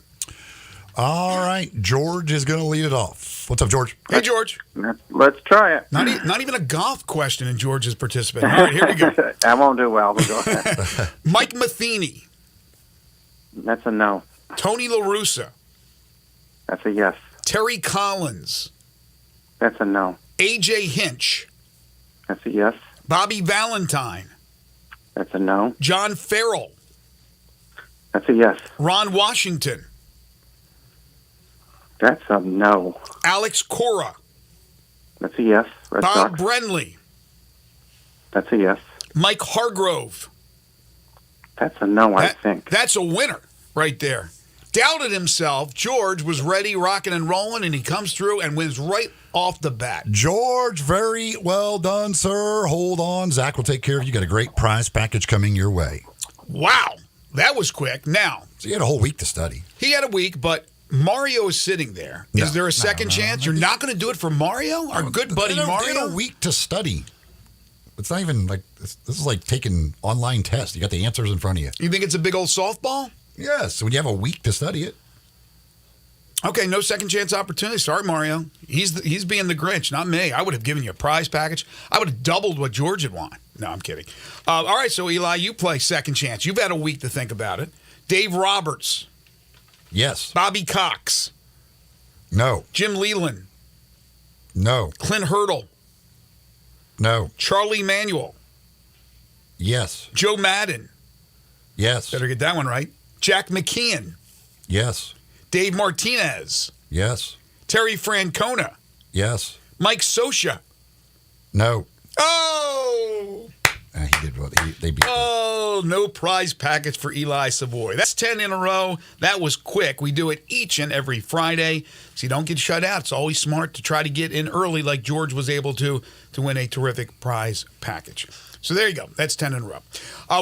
All right, George is going to lead it off. What's up, George? Hey, George. Let's try it. Not even a golf question, and George is participating. All right, here we go. I won't do well, but go ahead. Mike Matheny. That's a no. Tony La Russa. That's a yes. Terry Collins. That's a no. A.J. Hinch. That's a yes. Bobby Valentine. That's a no. John Farrell. That's a yes. Ron Washington. That's a no. Alex Cora. That's a yes. Red Bob Sox. Brenly. That's a yes. Mike Hargrove. That's a no, I think. That's a winner right there. Doubted himself. George was ready, rocking and rolling, and he comes through and wins right off the bat. George, very well done, sir. Hold on. Zach will take care of you. You got a great prize package coming your way. Wow. That was quick. Now. So you had a whole week to study. He had a week, but Mario is sitting there. Is there a second chance? You're not going to do it for Mario? Our good buddy Mario? They had a week to study. It's not even like, this is like taking online tests. You got the answers in front of you. You think it's a big old softball? Yes, when you have a week to study it. Okay, no second chance opportunity. Sorry, Mario. He's being the Grinch, not me. I would have given you a prize package. I would have doubled what George had won. No, I'm kidding. All right, so Eli, you play second chance. You've had a week to think about it. Dave Roberts. Yes. Bobby Cox. No. Jim Leland. No. Clint Hurdle. No. Charlie Manuel. Yes. Joe Madden. Yes. Better get that one right. Jack McKeon. Yes. Dave Martinez. Yes. Terry Francona. Yes. Mike Scioscia. No. Oh! He did well. They beat Oh, no prize package for Eli Savoy. That's 10 in a row. That was quick. We do it each and every Friday, so you don't get shut out. It's always smart to try to get in early like George was able to win a terrific prize package. So there you go. That's 10 in a row.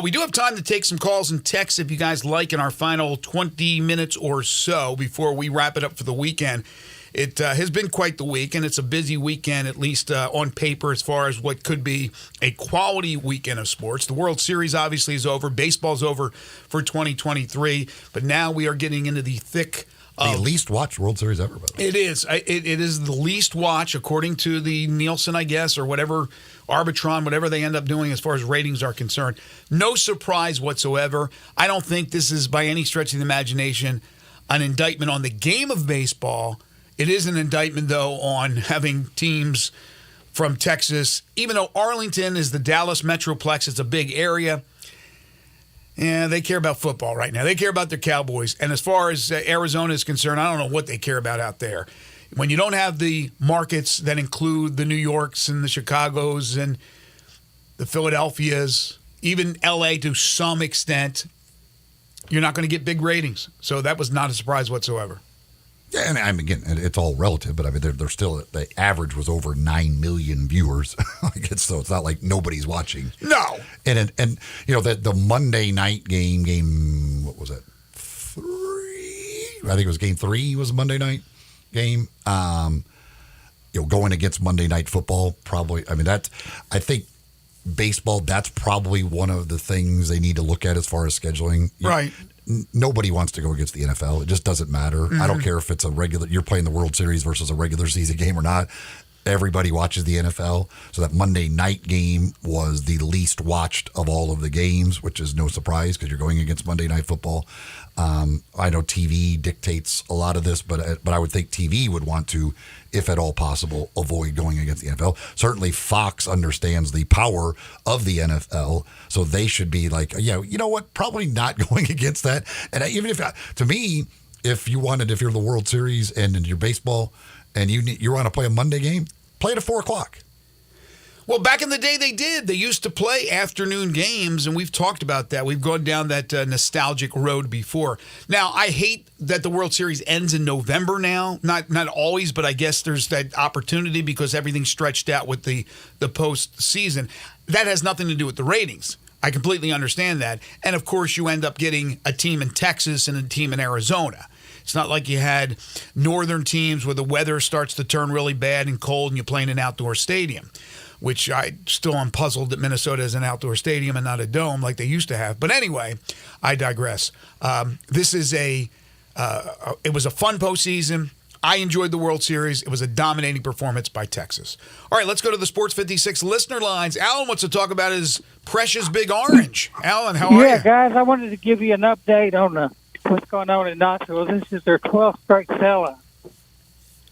We do have time to take some calls and texts if you guys like in our final 20 minutes or so before we wrap it up for the weekend. It has been quite the week, and it's a busy weekend, at least on paper, as far as what could be a quality weekend of sports. The World Series obviously is over. Baseball's over for 2023, but now we are getting into the thick of the least watched World Series ever, by the way. It is. It is the least watch, according to the Nielsen, I guess, or whatever, Arbitron, whatever they end up doing as far as ratings are concerned. No surprise whatsoever. I don't think this is, by any stretch of the imagination, an indictment on the game of baseball. It is an indictment, though, on having teams from Texas. Even though Arlington is the Dallas Metroplex, it's a big area. Yeah, they care about football right now. They care about their Cowboys. And as far as Arizona is concerned, I don't know what they care about out there. When you don't have the markets that include the New Yorks and the Chicagos and the Philadelphias, even L.A. to some extent, you're not going to get big ratings. So that was not a surprise whatsoever. Yeah, and again, it's all relative, but I mean, they're still, the average was over 9 million viewers. So it's not like nobody's watching. No. And you know, the Monday night game, what was it? 3? I think it was game 3 was a Monday night game. You know, going against Monday Night Football, probably, I mean, I think baseball, that's probably one of the things they need to look at as far as scheduling. Right. Nobody wants to go against the NFL. It just doesn't matter. Mm-hmm. I don't care if it's a regular, you're playing the World Series versus a regular season game or not. Everybody watches the NFL. So that Monday night game was the least watched of all of the games, which is no surprise because you're going against Monday Night Football. I know TV dictates a lot of this, but I would think TV would want to, if at all possible, avoid going against the NFL. Certainly Fox understands the power of the NFL, so they should be like, yeah, you know what, probably not going against that. And even if, to me, if you're the World Series and in your baseball and you want to play a Monday game, play it at 4 o'clock. Well, back in the day, they did. They used to play afternoon games, and we've talked about that. We've gone down that nostalgic road before. Now, I hate that the World Series ends in November now. Not always, but I guess there's that opportunity because everything's stretched out with the postseason. That has nothing to do with the ratings. I completely understand that. And, of course, you end up getting a team in Texas and a team in Arizona. It's not like you had northern teams where the weather starts to turn really bad and cold and you play in an outdoor stadium, which I still am puzzled that Minnesota is an outdoor stadium and not a dome like they used to have. But anyway, I digress. This is it was a fun postseason. I enjoyed the World Series. It was a dominating performance by Texas. All right, let's go to the Sports 56 listener lines. Alan wants to talk about his precious Big Orange. Alan, how are you? Yeah, guys, I wanted to give you an update on what's going on in Knoxville. This is their 12th straight sellout.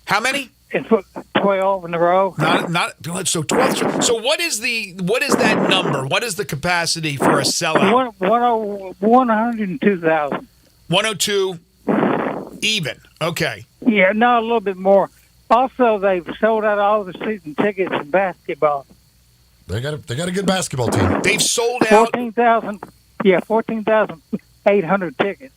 How many? It's 12 in a row. Not so 12. So what is that number? What is the capacity for a sellout? 102,000. 102 even. Okay. Yeah, no, a little bit more. Also, they've sold out all the season tickets in basketball. They got a good basketball team. They've sold out 14,000. Yeah, 14,800 tickets.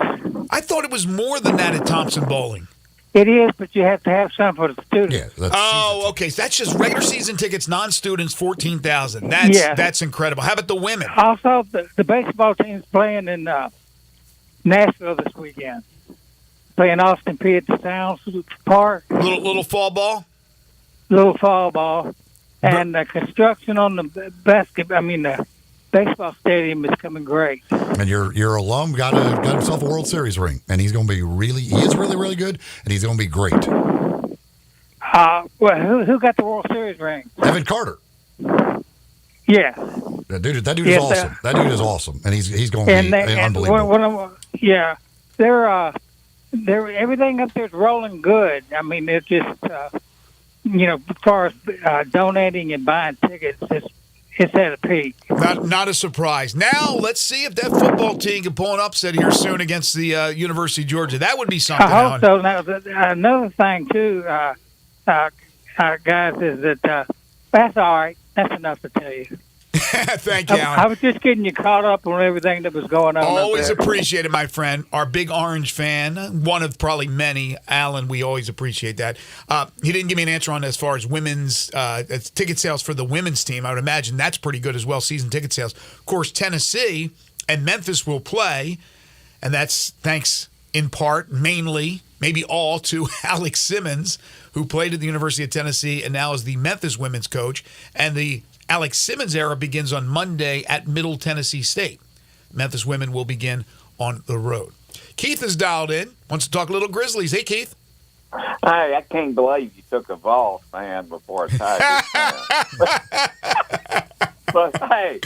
I thought it was more than that at Thompson Bowling. It is, but you have to have some for the students. Yeah, okay. So that's just regular season tickets, non-students, 14,000. That's incredible. How about the women? Also, the baseball team's playing in Nashville this weekend. Playing Austin P at the Sounds Park. Little fall ball? Little fall ball. And the construction on the the baseball stadium is coming great. And your alum got himself a World Series ring, and he is really, really good, and he's going to be great. Well, who got the World Series ring? Evan Carter. Yeah. That dude is awesome. That dude is awesome, and he's going to be unbelievable. They're everything up there is rolling good. I mean, it's just as far as donating and buying tickets, it's at a peak. Not a surprise. Now, let's see if that football team can pull an upset here soon against the University of Georgia. That would be something. I hope so. Now, another thing, too, guys, is that that's all right. That's enough to tell you. Thank you, Alan. I was just getting you caught up on everything that was going on. Always appreciate it, my friend. Our big Orange fan, one of probably many. Alan, we always appreciate that. He didn't give me an answer on as far as women's ticket sales for the women's team. I would imagine that's pretty good as well, season ticket sales. Of course, Tennessee and Memphis will play, and that's thanks in part, mainly, maybe all, to Alex Simmons, who played at the University of Tennessee and now is the Memphis women's coach. And the Alex Simmons era begins on Monday at Middle Tennessee State. Memphis women will begin on the road. Keith is dialed in, wants to talk a little Grizzlies. Hey, Keith. Hey, I can't believe you took a Vols fan before a Tigers fan. but I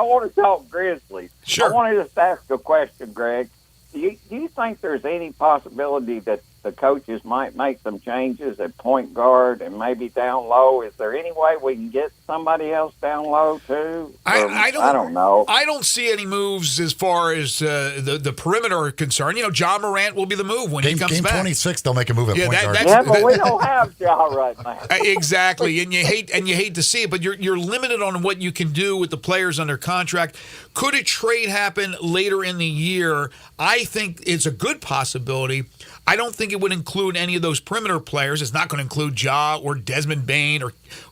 want to talk Grizzlies. Sure. I want to just ask a question, Greg. Do you think there's any possibility that the coaches might make some changes at point guard and maybe down low? Is there any way we can get somebody else down low too? I don't know. I don't see any moves as far as the perimeter are concerned. Ja Morant will be the move when he comes back. Game 26, they'll make a move at point guard. But we don't have Ja right now. Exactly, and you hate to see it, but you're limited on what you can do with the players under contract. Could a trade happen later in the year? I think it's a good possibility. I don't think it would include any of those perimeter players. It's not going to include Ja or Desmond Bain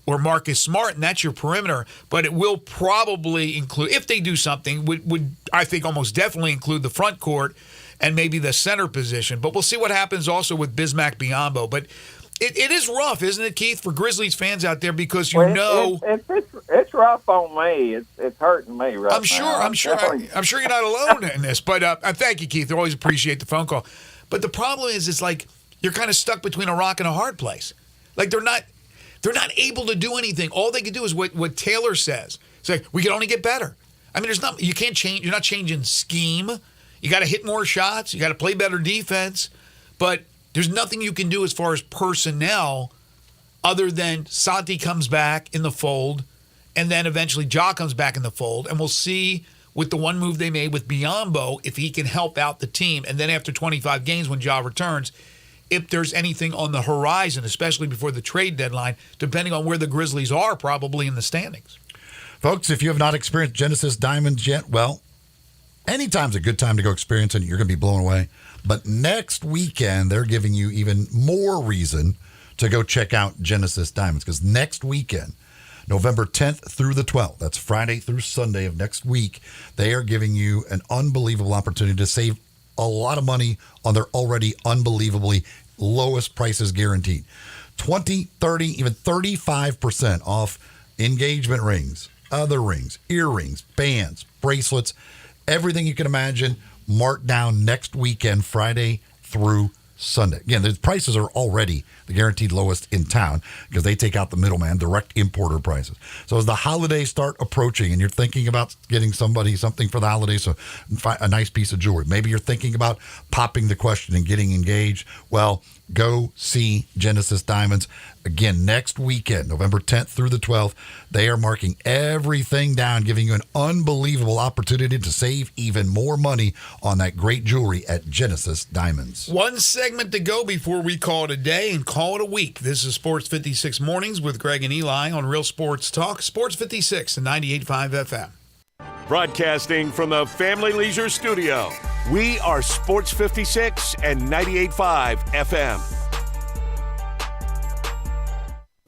or Marcus Smart, and that's your perimeter. But it will probably include, if they do something, would I think almost definitely include the front court and maybe the center position. But we'll see what happens also with Bismack Biyombo. But it is rough, isn't it, Keith, for Grizzlies fans out there because it's rough on me. It's hurting me right I'm sure you're not alone in this. But thank you, Keith. I always appreciate the phone call. But the problem is, it's like you're kind of stuck between a rock and a hard place. Like they're not able to do anything. All they can do is what Taylor says. It's like we can only get better. I mean, you can't change. You're not changing scheme. You got to hit more shots. You got to play better defense. But there's nothing you can do as far as personnel other than Santi comes back in the fold, and then eventually Ja comes back in the fold, and we'll see with the one move they made with Biyombo, if he can help out the team. And then after 25 games when Ja returns, if there's anything on the horizon, especially before the trade deadline, depending on where the Grizzlies are probably in the standings. Folks, if you have not experienced Genesis Diamonds yet, well, anytime's a good time to go experience it. You're going to be blown away. But next weekend, they're giving you even more reason to go check out Genesis Diamonds, because next weekend, November 10th through the 12th, that's Friday through Sunday of next week, they are giving you an unbelievable opportunity to save a lot of money on their already unbelievably lowest prices guaranteed. 20, 30, even 35% off engagement rings, other rings, earrings, bands, bracelets, everything you can imagine, marked down next weekend, Friday through Sunday. Again, the prices are already the guaranteed lowest in town because they take out the middleman, direct importer prices. So as the holidays start approaching and you're thinking about getting somebody something for the holidays, so a nice piece of jewelry, maybe you're thinking about popping the question and getting engaged, well, go see Genesis Diamonds. Again, next weekend, November 10th through the 12th, they are marking everything down, giving you an unbelievable opportunity to save even more money on that great jewelry at Genesis Diamonds. One segment to go before we call it a day and call it a week. This is Sports 56 Mornings with Greg and Eli on Real Sports Talk, Sports 56 and 98.5 FM. Broadcasting from the Family Leisure Studio, we are Sports 56 and 98.5 FM.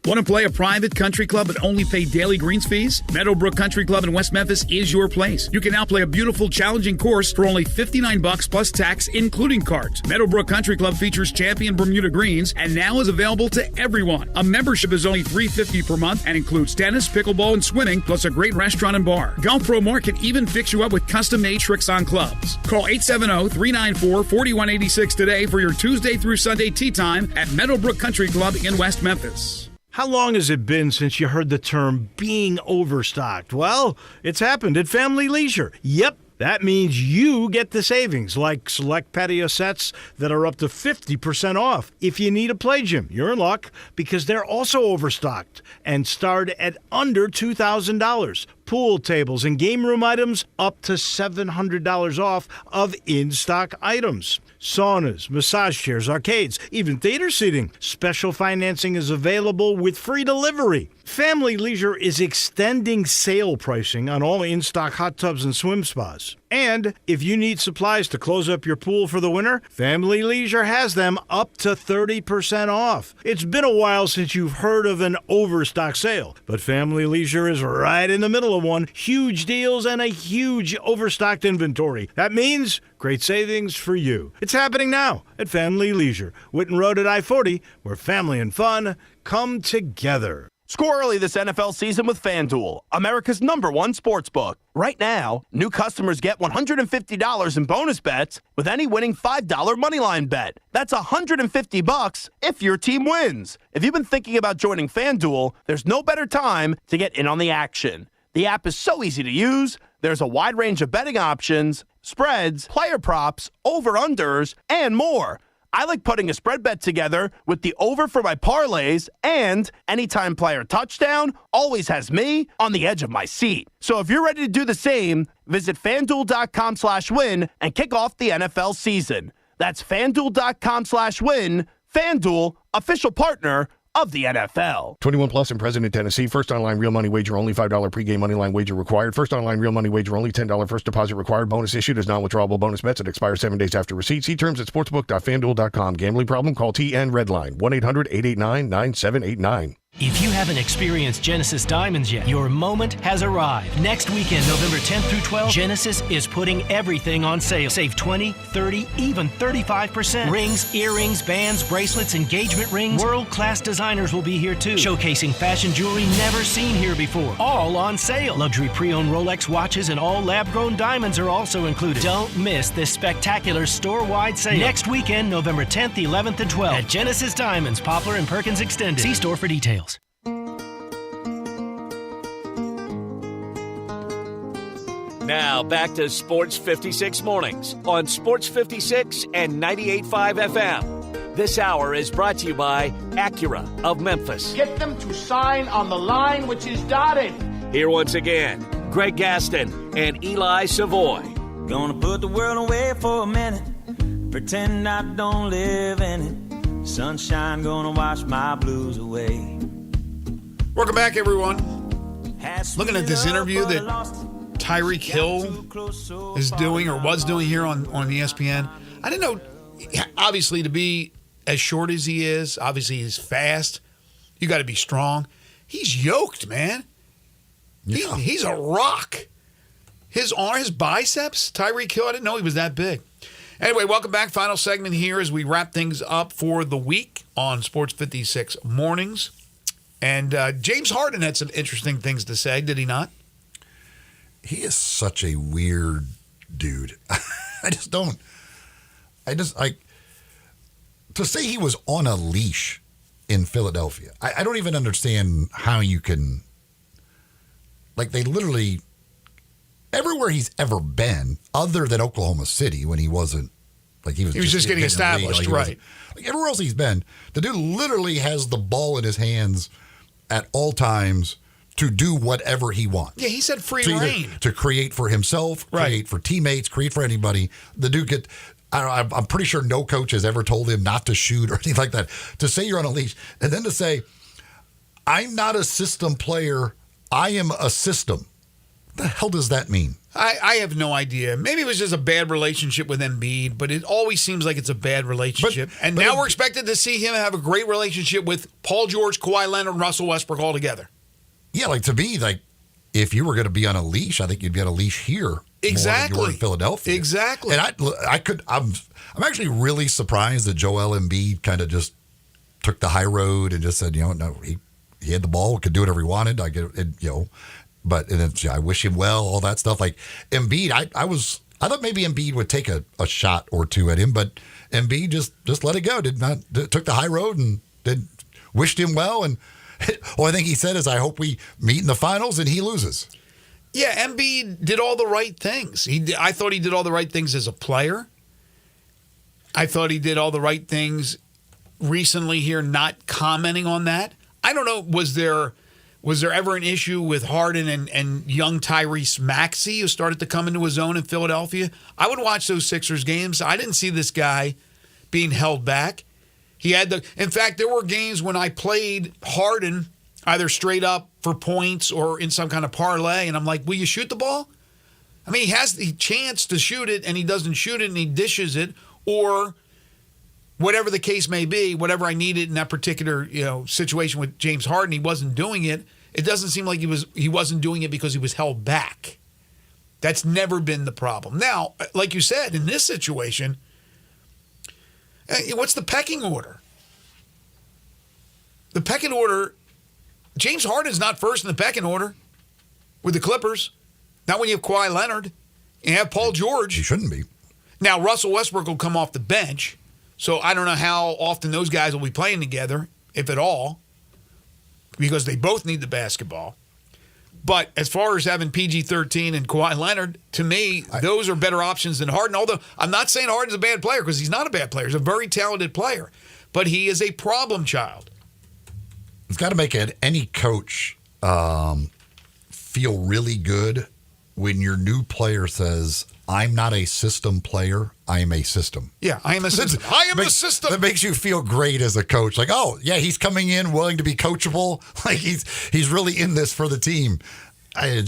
Want to play a private country club but only pay daily greens fees? Meadowbrook Country Club in West Memphis is your place. You can now play a beautiful, challenging course for only $59 plus tax, including cards. Meadowbrook Country Club features champion Bermuda greens and now is available to everyone. A membership is only $350 per month and includes tennis, pickleball, and swimming, plus a great restaurant and bar. Golf Pro Mark can even fix you up with custom-made tricks on clubs. Call 870-394-4186 today for your Tuesday through Sunday tee time at Meadowbrook Country Club in West Memphis. How long has it been since you heard the term being overstocked? Well, it's happened at Family Leisure. Yep. That means you get the savings, like select patio sets that are up to 50% off. If you need a play gym, you're in luck because they're also overstocked and start at under $2,000. Pool tables and game room items up to $700 off of in-stock items. Saunas, massage chairs, arcades, even theater seating. Special financing is available with free delivery. Family Leisure is extending sale pricing on all in-stock hot tubs and swim spas. And if you need supplies to close up your pool for the winter, Family Leisure has them up to 30% off. It's been a while since you've heard of an overstock sale, but Family Leisure is right in the middle of one. Huge deals and a huge overstocked inventory. That means great savings for you. It's happening now at Family Leisure, Whitten Road at I-40, where family and fun come together. Score early this NFL season with FanDuel, America's #1 sportsbook. Right now, new customers get $150 in bonus bets with any winning $5 moneyline bet. That's $150 if your team wins. If you've been thinking about joining FanDuel, there's no better time to get in on the action. The app is so easy to use. There's a wide range of betting options, spreads, player props, over-unders, and more. I like putting a spread bet together with the over for my parlays, and anytime player touchdown always has me on the edge of my seat. So if you're ready to do the same, visit FanDuel.com/win and kick off the NFL season. That's FanDuel.com/win. FanDuel, official partner of the NFL. 21 plus and present in Tennessee. First online real money wager only. $5 pregame money line wager required. First online real money wager only. $10 first deposit required. Bonus issued as non-withdrawable bonus bets that expire 7 days after receipt. See terms at sportsbook.fanduel.com. Gambling problem? Call TN Redline 1-800-889-9789. If you haven't experienced Genesis Diamonds yet, your moment has arrived. Next weekend, November 10th through 12th, Genesis is putting everything on sale. Save 20, 30, even 35%. Rings, earrings, bands, bracelets, engagement rings. World-class designers will be here too, showcasing fashion jewelry never seen here before. All on sale. Luxury pre-owned Rolex watches and all lab-grown diamonds are also included. Don't miss this spectacular store-wide sale. Next weekend, November 10th, 11th, and 12th at Genesis Diamonds, Poplar and Perkins Extended. See store for details. Now back to Sports 56 Mornings on Sports 56 and 98.5 FM. This hour is brought to you by Acura of Memphis. Get them to sign on the line which is dotted. Here once again, Greg Gaston and Eli Savoy. Gonna put the world away for a minute, pretend I don't live in it. Sunshine gonna wash my blues away. Welcome back, everyone. Looking at this interview that Tyreek Hill is doing or was doing here on ESPN. I didn't know, obviously, to be as short as he is, obviously he's fast. You got to be strong. He's yoked, man. Yeah. He's a rock. His arm, his biceps, Tyreek Hill, I didn't know he was that big. Anyway, welcome back. Final segment here as we wrap things up for the week on Sports 56 Mornings. And James Harden had some interesting things to say, did he not? He is such a weird dude. To say he was on a leash in Philadelphia. I don't even understand how you can, like, they literally, everywhere he's ever been, other than Oklahoma City when he wasn't Like he was just getting established, right? Like everywhere else he's been, the dude literally has the ball in his hands at all times to do whatever he wants. Yeah, he's had free to reign. To create for himself, create for teammates, create for anybody. The dude I'm pretty sure no coach has ever told him not to shoot or anything like that. To say you're on a leash, and then to say, I'm not a system player, I am a system. What the hell does that mean? I have no idea. Maybe it was just a bad relationship with Embiid, but it always seems like it's a bad relationship. But now we're expected to see him have a great relationship with Paul George, Kawhi Leonard, and Russell Westbrook all together. Yeah, like to me, like if you were going to be on a leash, I think you'd be on a leash here. Exactly. More than you were in Philadelphia. Exactly. And I'm actually really surprised that Joel Embiid kind of just took the high road and just said, no, he had the ball, could do whatever he wanted. I get it, But and then, I wish him well, all that stuff. Like Embiid, I thought maybe Embiid would take a shot or two at him, but Embiid just let it go. Took the high road and wished him well. And all I think he said is, I hope we meet in the finals and he loses. Yeah, Embiid did all the right things. I thought he did all the right things as a player. I thought he did all the right things recently here, not commenting on that. I don't know, was there ever an issue with Harden and young Tyrese Maxey, who started to come into his own in Philadelphia? I would watch those Sixers games. I didn't see this guy being held back. In fact, there were games when I played Harden either straight up for points or in some kind of parlay, and I'm like, will you shoot the ball? I mean, he has the chance to shoot it, and he doesn't shoot it, and he dishes it, or whatever the case may be, whatever I needed in that particular situation with James Harden, he wasn't doing it. It doesn't seem like he wasn't doing it because he was held back. That's never been the problem. Now, like you said, in this situation, what's the pecking order? The pecking order, James Harden's not first in the pecking order with the Clippers. Not when you have Kawhi Leonard and you have Paul George. He shouldn't be. Now, Russell Westbrook will come off the bench, so I don't know how often those guys will be playing together, if at all, because they both need the basketball. But as far as having PG-13 and Kawhi Leonard, to me, those are better options than Harden. Although I'm not saying Harden's a bad player, because he's not a bad player. He's a very talented player. But he is a problem child. It's got to make any coach feel really good when your new player says, I'm not a system player, I am a system. Yeah, I am a system. I am a system. That makes you feel great as a coach. Like, oh, yeah, he's coming in willing to be coachable. Like, he's really in this for the team. I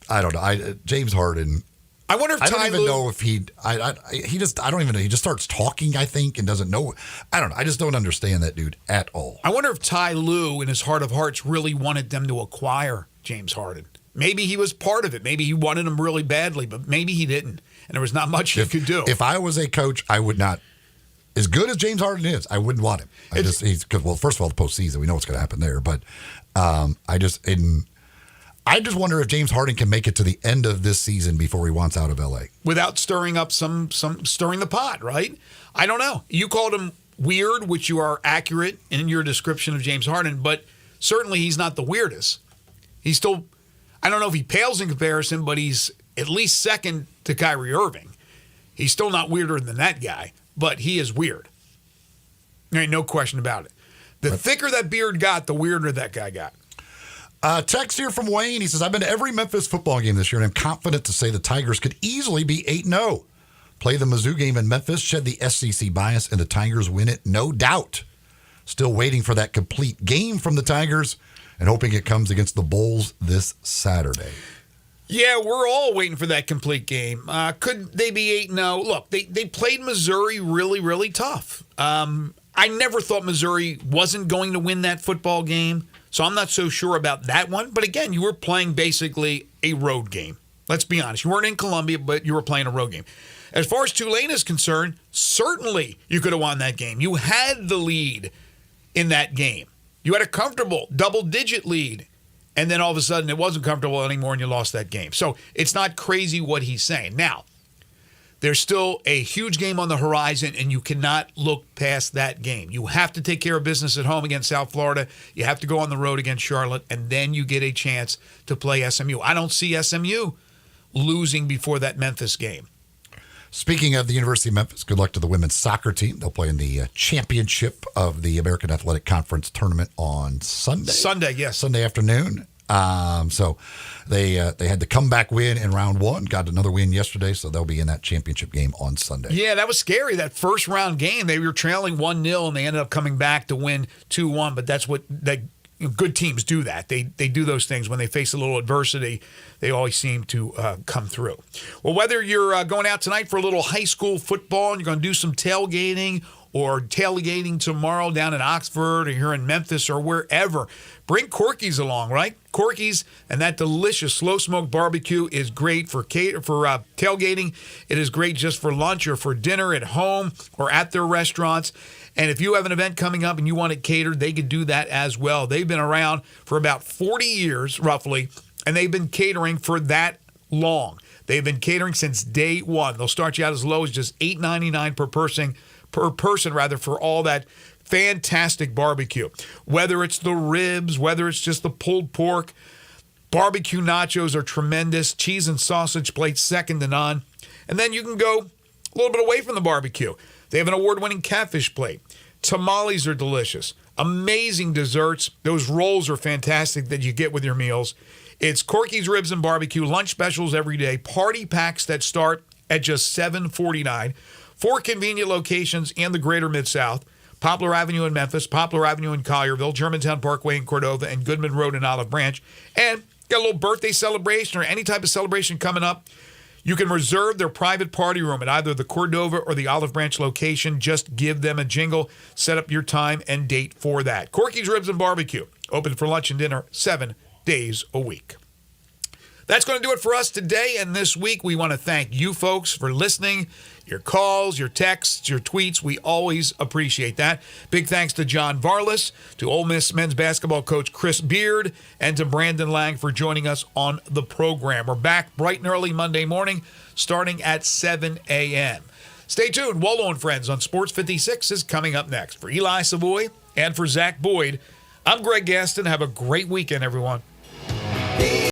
don't know. James Harden, I wonder if I don't even know if I don't even know. He just starts talking, I think, and doesn't know. I don't know. I just don't understand that dude at all. I wonder if Ty Lue, in his heart of hearts, really wanted them to acquire James Harden. Maybe he was part of it. Maybe he wanted him really badly, but maybe he didn't. And there was not much he could do. If I was a coach, I would not. As good as James Harden is, I wouldn't want him. First of all, the postseason, we know what's going to happen there. But I just wonder if James Harden can make it to the end of this season before he wants out of LA without stirring up some stirring the pot. Right? I don't know. You called him weird, which you are accurate in your description of James Harden, but certainly he's not the weirdest. He's still. I don't know if he pales in comparison, but he's at least second to Kyrie Irving. He's still not weirder than that guy, but he is weird. There ain't no question about it. The thicker that beard got, the weirder that guy got. Text here from Wayne. He says, I've been to every Memphis football game this year, and I'm confident to say the Tigers could easily be 8-0. Play the Mizzou game in Memphis, shed the SEC bias, and the Tigers win it, no doubt. Still waiting for that complete game from the Tigers and hoping it comes against the Bulls this Saturday. Yeah, we're all waiting for that complete game. Could they be 8-0? Look, they played Missouri really, really tough. I never thought Missouri wasn't going to win that football game, so I'm not so sure about that one. But again, you were playing basically a road game. Let's be honest. You weren't in Columbia, but you were playing a road game. As far as Tulane is concerned, certainly you could have won that game. You had the lead in that game. You had a comfortable double-digit lead, and then all of a sudden it wasn't comfortable anymore and you lost that game. So it's not crazy what he's saying. Now, there's still a huge game on the horizon, and you cannot look past that game. You have to take care of business at home against South Florida. You have to go on the road against Charlotte, and then you get a chance to play SMU. I don't see SMU losing before that Memphis game. Speaking of the University of Memphis, good luck to the women's soccer team. They'll play in the championship of the American Athletic Conference tournament on Sunday. Sunday, yes. Sunday afternoon. So they had the comeback win in round one, got another win yesterday, so they'll be in that championship game on Sunday. Yeah, that was scary. That first round game, they were trailing 1-0, and they ended up coming back to win 2-1. But that's what good teams do. That they do those things when they face a little adversity. They always seem to come through. Well, whether you're going out tonight for a little high school football and you're going to do some tailgating, or tailgating tomorrow down in Oxford or here in Memphis or wherever, bring Corky's along, right? Corky's and that delicious slow-smoked barbecue is great for tailgating. It is great just for lunch or for dinner at home or at their restaurants. And if you have an event coming up and you want it catered, they can do that as well. They've been around for about 40 years, roughly, and they've been catering for that long. They've been catering since day one. They'll start you out as low as just $8.99 per person for all that fantastic barbecue. Whether it's the ribs, whether it's just the pulled pork, barbecue nachos are tremendous. Cheese and sausage plates second to none. And then you can go a little bit away from the barbecue. They have an award-winning catfish plate. Tamales are delicious. Amazing desserts. Those rolls are fantastic that you get with your meals. It's Corky's Ribs and Barbecue, lunch specials every day, party packs that start at just $7.49. 4 convenient locations in the greater Mid-South: Poplar Avenue in Memphis, Poplar Avenue in Collierville, Germantown Parkway in Cordova, and Goodman Road in Olive Branch. And got a little birthday celebration or any type of celebration coming up, you can reserve their private party room at either the Cordova or the Olive Branch location. Just give them a jingle, set up your time and date for that. Corky's Ribs and Barbecue, open for lunch and dinner 7 days a week. That's going to do it for us today and this week. We want to thank you folks for listening, your calls, your texts, your tweets. We always appreciate that. Big thanks to John Varlas, to Ole Miss men's basketball coach Chris Beard, and to Brandon Lang for joining us on the program. We're back bright and early Monday morning, starting at 7 a.m. Stay tuned. Wallo and Friends on Sports 56 is coming up next. For Eli Savoy and for Zach Boyd, I'm Greg Gaston. Have a great weekend, everyone.